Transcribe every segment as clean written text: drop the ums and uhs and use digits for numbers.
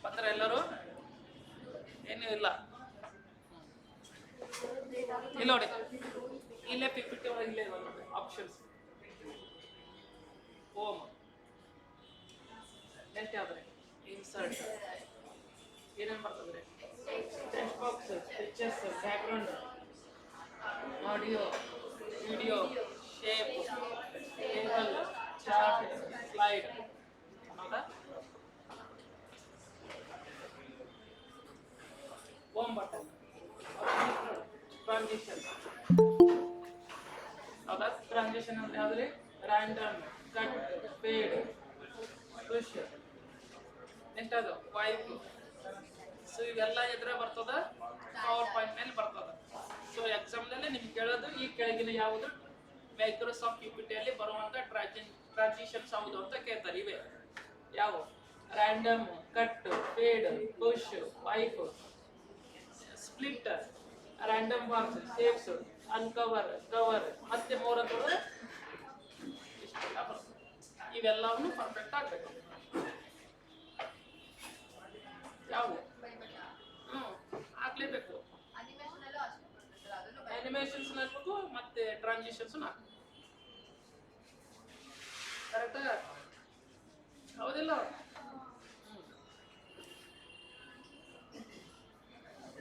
ಬಂದ್ರೆ ಎಲ್ಲರೂ ಏನೂ ಇಲ್ಲ. ಇಲ್ಲಿ ನೋಡಿ, ಇಲ್ಲೇ ಪಿಪಿಟಿ ಒಳಗೆ ಇಲ್ಲೇ ನೋಡಿ ಆಪ್ಷನ್ಸ್. ಹೋಮ್ ನೆಕ್ಸ್ಟ್ ಯಾವ್ದ್ರೆ ಇನ್ಸರ್ಟ್ ಏನೇನು ಬರ್ತದ್ರಿ? Text box, pictures, background, audio, video, shape, table, chart, slide. ಹೌದಾ? Home button, transition. ಹೌದಾ? ಟ್ರಾನ್ಸಿಷನ್ ಅಂದ್ರೆ ಯಾವ್ದ್ರಿ? Random, cut, fade, push. Next ಅದು ವೈಪ್. ಸೊ ಇವೆಲ್ಲ ಎದ್ರ ಬರ್ತದ? ಪವರ್ ಪಾಯಿಂಟ್ ಮೇಲೆ ಬರ್ತದ. ಸೊ ಎಕ್ಸಾಮ್ನಲ್ಲಿ ನಿಮ್ಗೆ ಕೇಳೋದು ಈ ಕೆಳಗಿನ ಯಾವುದು ಮೈಕ್ರೋಸಾಫ್ಟ್ ಪಿಪಿಟಿಯಲ್ಲಿ ಬರುವಂತ ಟ್ರಾನ್ಸಿಷನ್ಸ್ ಯಾವುದು ಅಂತ ಕೇಳ್ತಾರೆ. ಇವೆ ಯಾವ? Random, cut, fade, push, wipe, split, random box, shapes, uncover, cover, ಮತ್ತೆ ಮೋರ್ ಅಂತ ಹೇಳಿದ್ರೆ ಇಷ್ಟೆಲ್ಲ ಬರ್ತದೆ. ಇವೆಲ್ಲವನ್ನು ಪರ್ಫೆಕ್ಟ್ ಆಗಬೇಕು. ಯಾವ ಹಾಕ್ಲೇಬೇಕು. ಅನಿಮೇಷನ್ಸ್ ಹಾಕ್ಬೇಕು ಮತ್ತೆ ಟ್ರಾನ್ಸಿಷನ್ಸ್ ಹಾಕ್ಬೇಕು. ಕರೆಕ್ಟಾ? ಹೌದಿಲ್ಲ?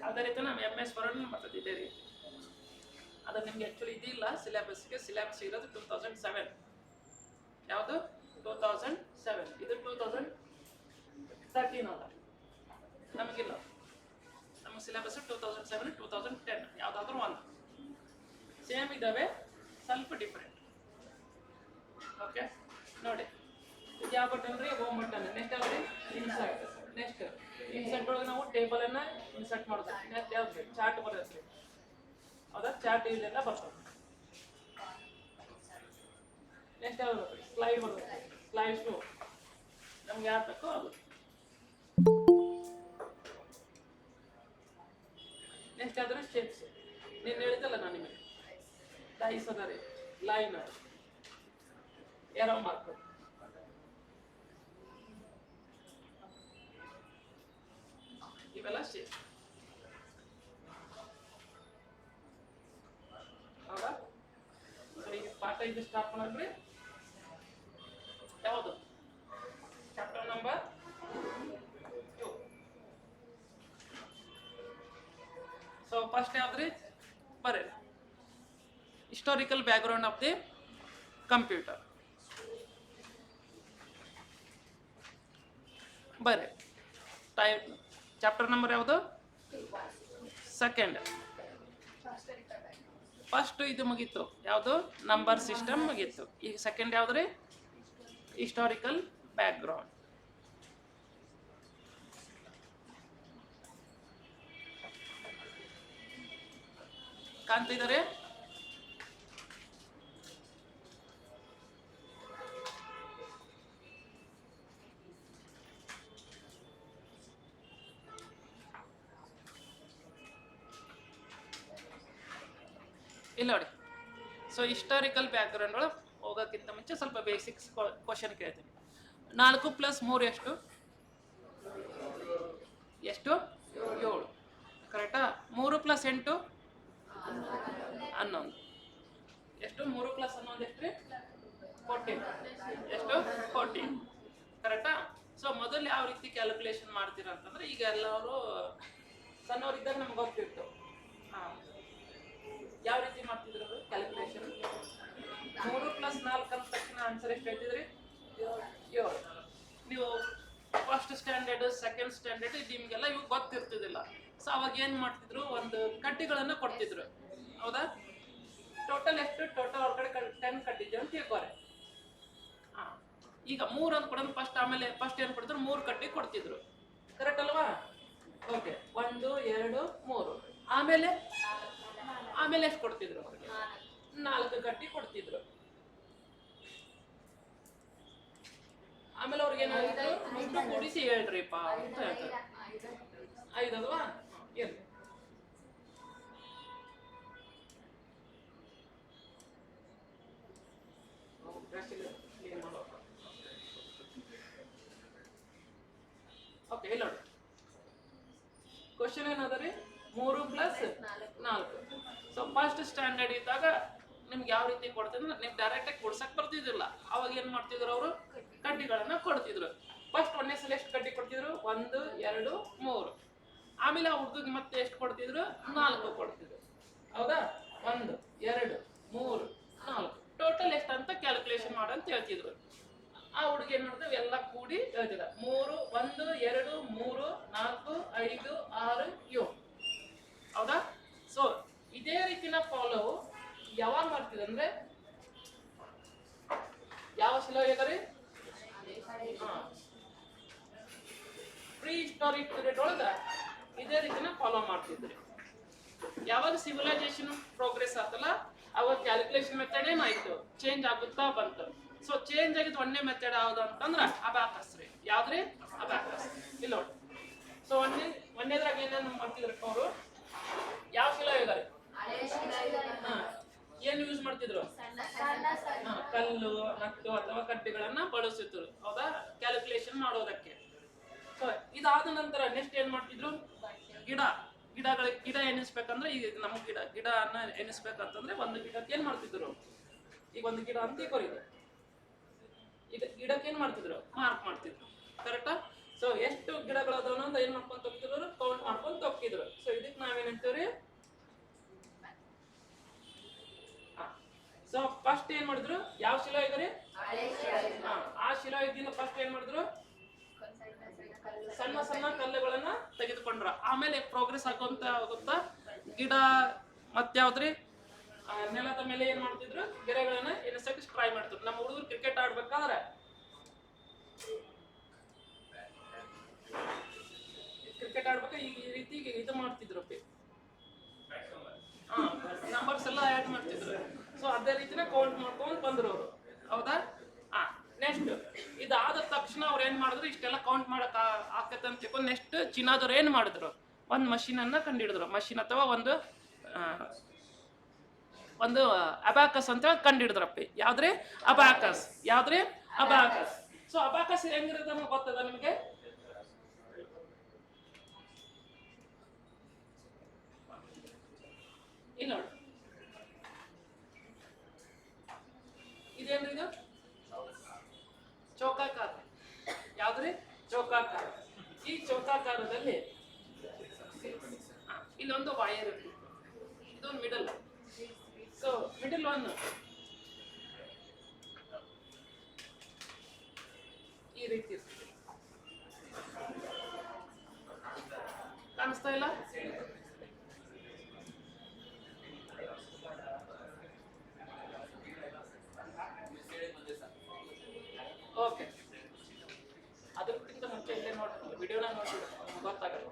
ಅದೇ ರೀತಿ ನಾವು MS ವರ್ಡ್ ಬರ್ತದೆ ಇದೇ ರೀತಿ. ಅದು ನಿಮ್ಗೆ ಆ್ಯಕ್ಚುಲಿ ಇದಿಲ್ಲ ಸಿಲೆಬಸ್ಗೆ. ಸಿಲೆಬಸ್ ಇರೋದು 2007. ಯಾವುದು? 2007. ಇದು 2013 ಅಲ್ಲ, ನಮಗಿಲ್ಲ. ನಮ್ಮ ಸಿಲೆಬಸ್ 2007, 2010 ಯಾವುದಾದ್ರೂ ಒಂದು. ಸೇಮ್ ಇದ್ದಾವೆ, ಸ್ವಲ್ಪ ಡಿಫ್ರೆಂಟ್. ಓಕೆ ನೋಡಿ, ಇದು ಯಾವ ಬಟನ್ ರೀ? Home button. ನೆಕ್ಸ್ಟ್ ಯಾವ್ದು ರೀ? ಇನ್ಸರ್ಟ್. ನೆಕ್ಸ್ಟ್ ಇನ್ಸರ್ಟ್ ಒಳಗೆ ನಾವು ಟೇಬಲ್ ಅನ್ನ ಇನ್ಸರ್ಟ್ ಮಾಡೋದು. ನೆಕ್ಸ್ಟ್ ಯಾವ್ದು? ಚಾರ್ಟ್ ಬರುತ್ತೆ. ಹೌದಾ? ಚಾರ್ಟ್ ಇಲ್ಲೆಲ್ಲ ಬರ್ತದೆ. ನೆಕ್ಸ್ಟ್ ಯಾವ್ದು? ಸ್ಲೈಡ್ ಬರುತ್ತೆ. ಸ್ಲೈಡ್ ಶೋ ನಮ್ಗೆ ಯಾವ್ದು ಬೇಕೋ ಅದು. ನೆಕ್ಸ್ಟ್ ಯಾವ್ದು? ಶೇಪ್ಸ್. ನೀನು ಹೇಳಿದಲ್ಲ ನಾನು ನಿಮಗೆ ಡೈಸ್ ಅದ ರೀ, ಲೈನ್, ಏರೋ ಮಾರ್ಕ್. ಇವೆಲ್ಲ ಶೇಪ್. ಹೌದಾ? ಸೊ ಈಗ ಪಾಠ ಇದು ಸ್ಟಾರ್ಟ್ ಮಾಡ್ರಿ. ಯಾವುದು? Chapter number 2. ಸೊ ಫಸ್ಟ್ ಯಾವ್ದ್ರಿ? ಬರ್ರಿ, historical background of the computer. ಬರ್ರಿ, ಟೈಪ್ ಚಾಪ್ಟರ್ ನಂಬರ್ ಯಾವುದು? ಸೆಕೆಂಡ್. ಫಸ್ಟ್ ಇದು ಮುಗೀತು, ಯಾವುದು? ನಂಬರ್ ಸಿಸ್ಟಮ್ ಮುಗೀತು. ಈಗ ಸೆಕೆಂಡ್ ಯಾವ್ದ್ರಿ? Historical background. ಕಾಣ್ತಿದ್ದಾರೆ? ಇಲ್ಲ ನೋಡಿ. ಸೊ ಹಿಸ್ಟಾರಿಕಲ್ ಬ್ಯಾಕ್ಗ್ರೌಂಡ್ ಒಳಗೆ ಹೋಗೋಕ್ಕಿಂತ ಮುಂಚೆ ಸ್ವಲ್ಪ ಬೇಸಿಕ್ಸ್ ಕ್ವಶನ್ ಕೇಳ್ತೀನಿ. 4 + 3 ಎಷ್ಟು? ಎಷ್ಟು? 7. ಕರೆಕ್ಟಾ? 3 + 8 11. ಎಷ್ಟು? 3 + 11 ಎಷ್ಟು ರೀ? 14. ಎಷ್ಟು? 14. ಕರೆಕ್ಟಾ? ಸೊ ಮೊದಲು ಯಾವ ರೀತಿ ಕ್ಯಾಲ್ಕುಲೇಷನ್ ಮಾಡ್ತೀರಾ ಅಂತಂದ್ರೆ, ಈಗ ಎಲ್ಲರೂ ಸಣ್ಣವರಿದ್ದಾಗ ನಮ್ಗೆ ಗೊತ್ತಿತ್ತು. ಯಾವ ರೀತಿ ಮಾಡ್ತಿದ್ರು ಅದು ಕ್ಯಾಲ್ಕುಲೇಷನ್? 3 + 4 ಅಂದ ತಕ್ಷಣ ಆನ್ಸರ್ ಎಷ್ಟು ಹೇಳ್ತಿದ್ರಿ? 7. ನೀವು ಫಸ್ಟ್ ಸ್ಟ್ಯಾಂಡರ್ಡ್, ಸೆಕೆಂಡ್ ಸ್ಟ್ಯಾಂಡರ್ಡ್ ನಿಮ್ಗೆಲ್ಲ ಇವು ಗೊತ್ತಿರ್ತಿದಿಲ್ಲ. ಸೊ ಅವಾಗ ಏನು ಮಾಡ್ತಿದ್ರು? ಒಂದು ಕಡ್ಡಿಗಳನ್ನು ಕೊಡ್ತಿದ್ರು. ಹೌದಾ? ಟೋಟಲ್ ಎಷ್ಟು? ಟೋಟಲ್ ಹೊರಗಡೆ 10 ಕಟ್ಟಿದ್ದೆ ಅಂತ ತಿಳ್ಕೋರೆ. ಈಗ 3 ಅಂತ ಕೊಡೋದು ಫಸ್ಟ್. ಆಮೇಲೆ ಫಸ್ಟ್ ಏನು ಕೊಡ್ತಿದ್ರು? 3 ಕಟ್ಟಿ ಕೊಡ್ತಿದ್ರು. ಕರೆಕ್ಟ್ ಅಲ್ವಾ? ಓಕೆ, 1 2 3. ಆಮೇಲೆ ಎಷ್ಟು ಕೊಡ್ತಿದ್ರು? 4 ಕಟ್ಟಿ ಕೊಡ್ತಿದ್ರು. ಆಮೇಲೆ ಅವ್ರಿಗೆ ಏನಾಗಿತ್ತು? ಅಷ್ಟು ಕೂಡಿಸಿ ಹೇಳ್ರಿಪ್ಪ ಅಂತ ಹೇಳ್ತಾರೆ. 5 ಅಲ್ವಾ? ಏನು ಓಕೆ, ಇಲ್ಲ ನೋಡಿ. ಕ್ವಶನ್ ಏನದ ರೀ 3 + 4. ಸೊ ಫಸ್ಟ್ ಸ್ಟ್ಯಾಂಡರ್ಡ್ ಇದ್ದಾಗ ನಿಮ್ಗೆ ಯಾವ ರೀತಿ ಕೊಡ್ತಿದ್ರು, ನಿಮ್ಗೆ ಡೈರೆಕ್ಟಾಗಿ ಕೊಡ್ಸಕ್ ಬರ್ತಿದ್ದಿಲ್ಲ. ಅವಾಗ ಏನು ಮಾಡ್ತಿದ್ರು, ಅವರು ಕಡ್ಡಿಗಳನ್ನ ಕೊಡ್ತಿದ್ರು. ಫಸ್ಟ್ ಒಂದೇ ಸಲ ಎಷ್ಟು ಕಡ್ಡಿ ಕೊಡ್ತಿದ್ರು, 1 2 3. ಆಮೇಲೆ ಆ ಹುಡುಗಿಗೆ ಮತ್ತೆ ಎಷ್ಟು ಕೊಡ್ತಿದ್ರು, 4 ಕೊಡ್ತಿದ್ರು. ಹೌದಾ, 1 2 3 4 ಟೋಟಲ್ ಎಷ್ಟು ಅಂತ ಕ್ಯಾಲ್ಕುಲೇಷನ್ ಮಾಡಂತ ಹೇಳ್ತಿದ್ರು. ಆ ಹುಡುಗಿ ಏನ್ ಮಾಡಿದ್ರು, ಎಲ್ಲ ಕೂಡಿ ಹೇಳ್ತಿದ್ದ 3 1 2 3 4 5 6 7. ಹೌದಾ. ಸೊ ಇದೇ ರೀತಿನ ಫಾಲೋ ಯಾವಾಗ ಮಾಡ್ತಿದ್ರು ಅಂದ್ರೆ ಯಾವ ಶಿಲಾಯುಗ ರೀ, ಪ್ರೀ ಹಿಸ್ಟಾರಿಕ್ ಪೀರಿಯಡ್ ಒಳಗ ಇದೇ ರೀತಿನ ಫಾಲೋ ಮಾಡ್ತಿದ್ರಿ. ಯಾವಾಗ ಸಿವಿಲೈಸೇಷನ್ ಪ್ರೋಗ್ರೆಸ್ ಆತಲ್ಲ, ಅವಾಗ ಕ್ಯಾಲ್ಕುಲೇಷನ್ ಮೆಥಡ್ ಏನಾಯ್ತು, ಚೇಂಜ್ ಆಗುತ್ತಾ ಬಂತು. ಸೊ ಚೇಂಜ್ ಆಗಿದ್ದು ಒಂದೇ ಮೆಥಡ್ ಯಾವ್ದು ಅಂತಂದ್ರ ಅಬ್ಯಾಕಸ್ ರೀ. ಯಾವ್ದ್ರಿ, ಅಬ್ಯಾಕಸ್. ಇಲ್ಲಿ ನೋಡಿ. ಸೊ ಒಂದೇದ್ರಾಗ ಏನೇನು ಮಾಡ್ತಿದ್ರು ಅವರು, ಯಾವ ಶಿಲಾಯುಗ ರೀ, ಏನ್ ಯೂಸ್ ಮಾಡ್ತಿದ್ರು, ಕಲ್ಲು ನಟ್ಟು ಅಥವಾ ಕಡ್ಡಿಗಳನ್ನ ಬಳಸುತ್ತಿದ್ರು. ಹೌದಾ, ಕ್ಯಾಲ್ಕುಲೇಷನ್ ಮಾಡೋದಕ್ಕೆ. ಸೊ ಇದಾದ ನಂತರ ನೆಕ್ಸ್ಟ್ ಏನ್ ಮಾಡ್ತಿದ್ರು, ಗಿಡ ಎನಿಸ್ಬೇಕಂದ್ರೆ, ಈಗ ನಮ್ಮ ಗಿಡನ ಎನಿಸ್ಬೇಕಂತಂದ್ರೆ ಒಂದು ಗಿಡಕ್ಕೆ ಏನ್ ಮಾಡ್ತಿದ್ರು, ಈಗ ಒಂದು ಗಿಡ ಅಂತ ಕೊರಿದ್ರು, ಈಗ ಗಿಡಕ್ಕೆ ಏನ್ ಮಾಡ್ತಿದ್ರು, ಮಾರ್ಕ್ ಮಾಡ್ತಿದ್ರು. ಕರೆಕ್ಟಾ. ಸೊ ಎಷ್ಟು ಗಿಡಗಳದವನು ಅಂತ ಏನ್ ಮಾಡ್ಕೊಂತ ಹೋಗ್ತಿದ್ರು, ಕೌಂಟ್ ಮಾಡ್ಕೊಂತ ಹೋಗ್ತಿದ್ರು. ಸೊ ಇದಕ್ಕೆ ನಾವೇನಂತೀವ್ರಿ, ಸೊ ಫಸ್ಟ್ ಏನ್ ಮಾಡಿದ್ರು, ಯಾವ ಶಿಲಾಯುಗ ರೀ, ಆ ಶಿಲಾಯುಗದಿಂದ ಫಸ್ಟ್ ಏನ್ ಮಾಡಿದ್ರು, ಸಣ್ಣ ಸಣ್ಣ ಕಲ್ಲುಗಳನ್ನ ತೆಗೆದುಕೊಂಡ್ರ. ಆಮೇಲೆ ಪ್ರೋಗ್ರೆಸ್ ಆಗುತ್ತಾ ಗಿಡ ಮತ್ಯಾವ್ದ್ರಿ, ನೆಲದ ಮೇಲೆ ಏನ್ ಮಾಡ್ತಿದ್ರು, ಗಿಡಗಳನ್ನ ಎನಿಸಕ್ಕೆ ಟ್ರೈ ಮಾಡ್ತಿದ್ರು. ನಮ್ಮ ಹುಡುಗರು ಕ್ರಿಕೆಟ್ ಆಡ್ಬೇಕಾದ್ರೆ ಈ ರೀತಿ ಇದು ಮಾಡ್ತಿದ್ರು, ನಂಬರ್ಸ್ ಎಲ್ಲ ಆಡ್ ಮಾಡ್ತಿದ್ರು. ಸೊ ಅದೇ ರೀತಿನ ಕೌಂಟ್ ಮಾಡ್ಕೊಂಡು ಬಂದ್ರು ಅವರು. ಹೌದಾ. ನೆಕ್ಸ್ಟ್ ಇದಾದ ತಕ್ಷಣ ಅವ್ರು ಏನ್ ಮಾಡಿದ್ರು, ಇಷ್ಟೆಲ್ಲ ಕೌಂಟ್ ಮಾಡಕ್ ಆಕತ್ತೆ ಅಂತ ತಿಳ್ಕೊಂಡು ನೆಕ್ಸ್ಟ್ ಚೀನಾದವ್ರು ಏನ್ ಮಾಡಿದ್ರು, ಒಂದು ಮಷೀನ್ ಅನ್ನ ಕಂಡಿಡಿದ್ರು. ಮಷೀನ್ ಅಥವಾ ಒಂದು ಅಬ್ಯಾಕಸ್ ಅಂತ ಕಂಡಿಡಿದ್ರಪ್ಪಿ. ಯಾವ್ದ್ರಿ, ಅಬ್ಯಾಕಸ್. ಯಾವ್ದ್ರಿ, ಅಬ್ಯಾಕಸ್. ಸೊ ಅಬ್ಯಾಕಸ್ ಹೆಂಗಿರುತ್ತೆ ನಮ್ಗೆ ಗೊತ್ತದ ನಿಮಗೆ, ಇಲ್ಲಿ ನೋಡಿ. ಇದೇನ್ರಿ, ಇದು ಚೌಕಾಕಾರ. ಯಾವ್ದ್ರಿ, ಚೌಕಾಕಾರ. ಈ ಚೌಕಾಕಾರದಲ್ಲಿ ಇಲ್ಲೊಂದು ವೈರ್ ಇರ್ತದೆ, ಇದೊಂದು ಮಿಡಲ್. ಸೊ ಮಿಡಲ್ ಒಂದು ಈ ರೀತಿ ಇರ್ತದೆ, ಕಾಣಿಸ್ತಾ ಇಲ್ಲ. ಓಕೆ, ಅದಕ್ಕಿಂತ ಮುಂಚೆ ಇಲ್ಲೇ ನೋಡ್ರಿ, ವಿಡಿಯೋನ ನೋಡ್ಬಿಡು, ಗೊತ್ತಾಗಲ್ಲ.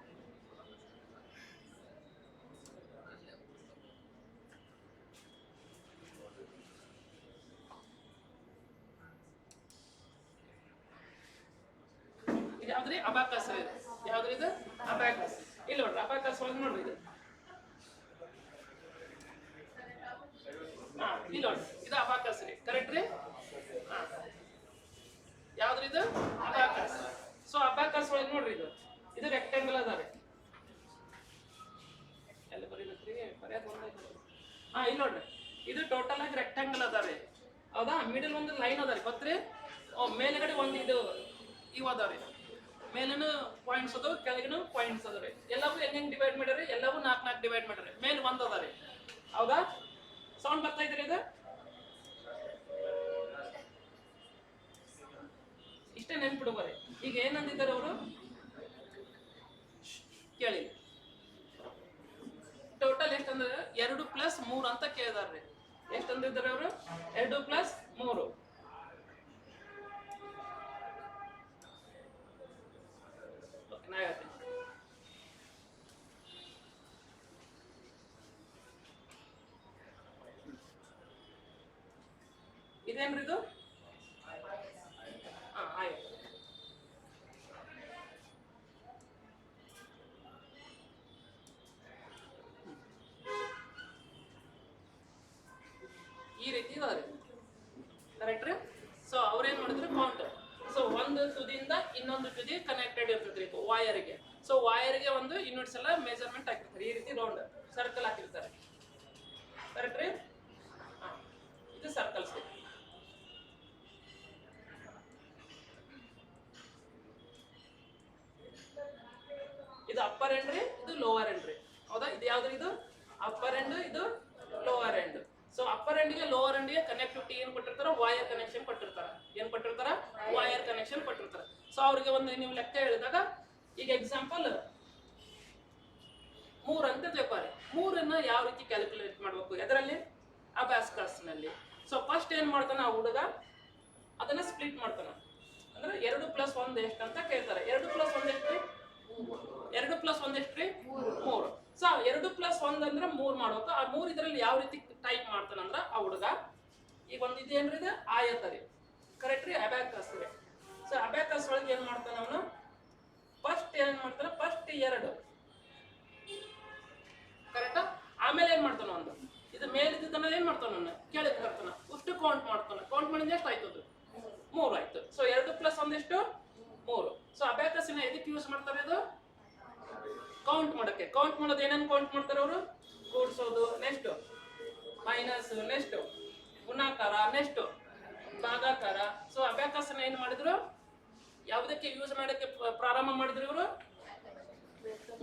ಇದು ಯಾವ್ದ್ರಿ, ಅಬ್ಯಾಕಸ್. ಯಾವ್ದ್ರಿ ಇದು, ಅಬ್ಯಾಕಸ್. ಇಲ್ಲಿ ನೋಡ್ರಿ, ಅಬ್ಯಾಕಸ್ ಒಳಗೆ ನೋಡ್ರಿ ಇದು. ಇಲ್ಲಿ ನೋಡ್ರಿ, ಇದು ಅಬ್ಯಾಕಸ್ ರೀ. ಕರೆಕ್ಟ್ ರೀ. ಯಾವ್ದ್ರಿ ಇದು, ಅಬ್ಯಾಕಸ್. ಸೊ ಅಬ್ಯಾಕಸ್ ಒಳಗೆ ನೋಡ್ರಿ, ಇದು ರೆಕ್ಟಾಂಗಲ್ ಅದಾವೆ. ಎಲ್ಲ ಬರೀಬೇಕ್ರಿ, ಬರೆಯೋದು ಒಂದೇ. ಇಲ್ಲಿ ನೋಡ್ರಿ, ಇದು ಟೋಟಲ್ ಆಗಿ ರೆಕ್ಟಾಂಗಲ್ ಅದಾವೆ. ಹೌದಾ. ಮಿಡಲ್ ಒಂದು ಲೈನ್ ಅದಾರಿ, ಗೊತ್ತ್ರಿ. ಮೇಲ್ಗಡೆ ಒಂದು ಇದು ಇವು ಅದಾವ್ರಿ, ಮೇಲಿನ ಪಾಯಿಂಟ್ಸ್ ಅದಾವ, ಕೆಳಗಿನ ಪಾಯಿಂಟ್ಸ್ ಅದಾವ್ರಿ. ಎಲ್ಲವೂ ಹೆಂಗ್ ಡಿವೈಡ್ ಮಾಡ್ಯಾರಿ, ಎಲ್ಲವೂ 4 ಡಿವೈಡ್ ಮಾಡ್ಯಾರಿ. ಮೇಲೆ ಒಂದು ಅದಾರಿ. ಹೌದಾ. ಸೌಂಡ್ ಬರ್ತಾ ಇದ್ರಿ, ಇದು ಇಷ್ಟೇ ನೆನ್ಪಿಡ್ಬಾರಿ. ಈಗ ಏನಂದಿದ್ದಾರೆ ಅವರು, ಕೇಳಿ. ಟೋಟಲ್ ಎಷ್ಟಂದ್ರೆ 2 + 3 ಅಂತ ಕೇಳಿದಾರ್ರಿ. ಎಷ್ಟಂದಿದ್ದಾರೆ ಅವರು, 2 + 3. ಇದೇನ್ರಿ ಇದು, ಆಯ್ತು. ಈ ರೀತಿ ಇದಾವೆ. ಕರೆಕ್ಟ್ ರೀ. ಸೊ ಅವ್ರೇನ್ ಮಾಡಿದ್ರು, ಕೌಂಟ್. ಸೊ ಒಂದು ತುದಿಯಿಂದ ಇನ್ನೊಂದು ತುದಿ ಕನೆಕ್ಟೆಡ್ ಇರ್ತದ್ರಿ ವೈರ್ಗೆ. ಸೊ ವೈರ್ಗೆ ಒಂದು ಯೂನಿಟ್ಸ್ ಎಲ್ಲ ಮೆಜರ್ಮೆಂಟ್ ಹಾಕಿರ್ತಾರೆ, ಈ ರೀತಿ ರೌಂಡ್ ಸರ್ಕಲ್ ಹಾಕಿರ್ತಾರೆ. ಕರೆಕ್ಟ್ ರೀ? ಇದು ಸರ್ಕಲ್ಸ್. ಇದು ಅಪ್ಪರ್ ಎಂಡ್ ರೀ, ಇದು ಲೋವರ್ ಎಂಡ್ ರೀ. ಹೌದಾ? ಇದು ಯಾವ್ದು? ಇದು ಅಪ್ಪರ್ ಎಂಡ್, ಇದು ಲೋವರ್ ಎಂಡ್. ಸೊ ಅಪ್ಪರ್ ಎಂಡ್ಗೆ ಲೋವರ್ ಎಂಡ್ಗೆ ಕನೆಕ್ಟಿವಿಟಿ ಏನ್ ಕೊಟ್ಟಿರ್ತಾರ? ವೈರ್ ಕನೆಕ್ಷನ್ ಕೊಟ್ಟಿರ್ತಾರ. ಏನ್ ಕೊಟ್ಟಿರ್ತಾರ? ವೈರ್ ಕನೆಕ್ಷನ್ ಕೊಟ್ಟಿರ್ತಾರ. ಸೊ ಅವ್ರಿಗೆ ಒಂದು ನೀವು ಲೆಕ್ಕ ಹೇಳಿದಾಗ, ಈಗ ಎಕ್ಸಾಂಪಲ್ 3 ಅಂತ ತಿಳ್ಕೊಳ್ಳಿ. 3 ಯಾವ ರೀತಿ ಕ್ಯಾಲ್ಕುಲೇಟ್ ಮಾಡ್ಬೇಕು? ಎದರಲ್ಲಿ? ಅಬ್ಯಾಸ್ಕಸ್ ನಲ್ಲಿ. ಸೊ ಫಸ್ಟ್ ಏನ್ ಮಾಡ್ತಾನ ಆ ಹುಡುಗ? ಅದನ್ನ ಸ್ಪ್ಲಿಟ್ ಮಾಡ್ತಾನ. ಅಂದ್ರೆ 2 + 1 ಎಷ್ಟು ಅಂತ ಕೇಳ್ತಾರೆ. 2 + 1 ಎಷ್ಟು ರೀ? 2 + 1 ಎಷ್ಟು ರೀ? 3. ಸೊ 2 + 1 ಅಂದ್ರೆ 3 ಮಾಡ್ಬೇಕು. ಆ 3 ಇದರಲ್ಲಿ ಯಾವ ರೀತಿ ಟೈಪ್ ಮಾಡ್ತಾನಂದ್ರ ಆ ಹುಡುಗ, ಈಗ ಒಂದು ಇದೇನ್ರಿ? ಇದು ಆಯತ ರೀ. ಕರೆಕ್ಟ್ ರೀ? ಅಬ್ಯಾಕಸ್ ರೀ. ಸೊ ಅಬ್ಯಾಕಸ್ ಒಳಗೆ ಏನ್ ಮಾಡ್ತಾನ ಅವನು? ಫಸ್ಟ್ ಏನ್ ಮಾಡ್ತಾನ? ಫಸ್ಟ್ 2 ಕರೆಕ್ಟಾ? ಆಮೇಲೆ ಏನ್ ಮಾಡ್ತಾನ? ಒಂದು ಇದು ಮೇಲಿದ್ದನ್ನ ಏನ್ ಮಾಡ್ತಾನ? ಕೆಳಗೆ ತರ್ತಾನ. ಅಷ್ಟು ಕೌಂಟ್ ಮಾಡ್ತಾನ. ಕೌಂಟ್ ಮಾಡಿದ್ರೆ ಎಷ್ಟು ಆಯ್ತು? 3 ಆಯ್ತು. ಸೊ 2 + 1 ಎಷ್ಟು? 3. ಸೊ ಅಬ್ಯಾಕಸ್ನ ಎದಕ್ಕೆ ಯೂಸ್ ಮಾಡ್ತಾರೆ? ಇದು ಕೌಂಟ್ ಮಾಡಕ್ಕೆ. ಕೌಂಟ್ ಮಾಡೋದು ಏನೇನು ಕೌಂಟ್ ಮಾಡ್ತಾರೆ ಅವರು? ಕೂಡಿಸೋದು, ನೆಕ್ಸ್ಟ್ ಮೈನಸ್, ನೆಕ್ಸ್ಟ್ ಗುಣಾಕಾರ, ನೆಕ್ಸ್ಟ್ ಭಾಗಾಕಾರ. ಸೊ ಅಬ್ಯಾಕಸ್ನ ಏನ್ ಮಾಡಿದ್ರು? ಯಾವುದಕ್ಕೆ ಯೂಸ್ ಮಾಡಕ್ಕೆ ಪ್ರಾರಂಭ ಮಾಡಿದ್ರು ಇವರು?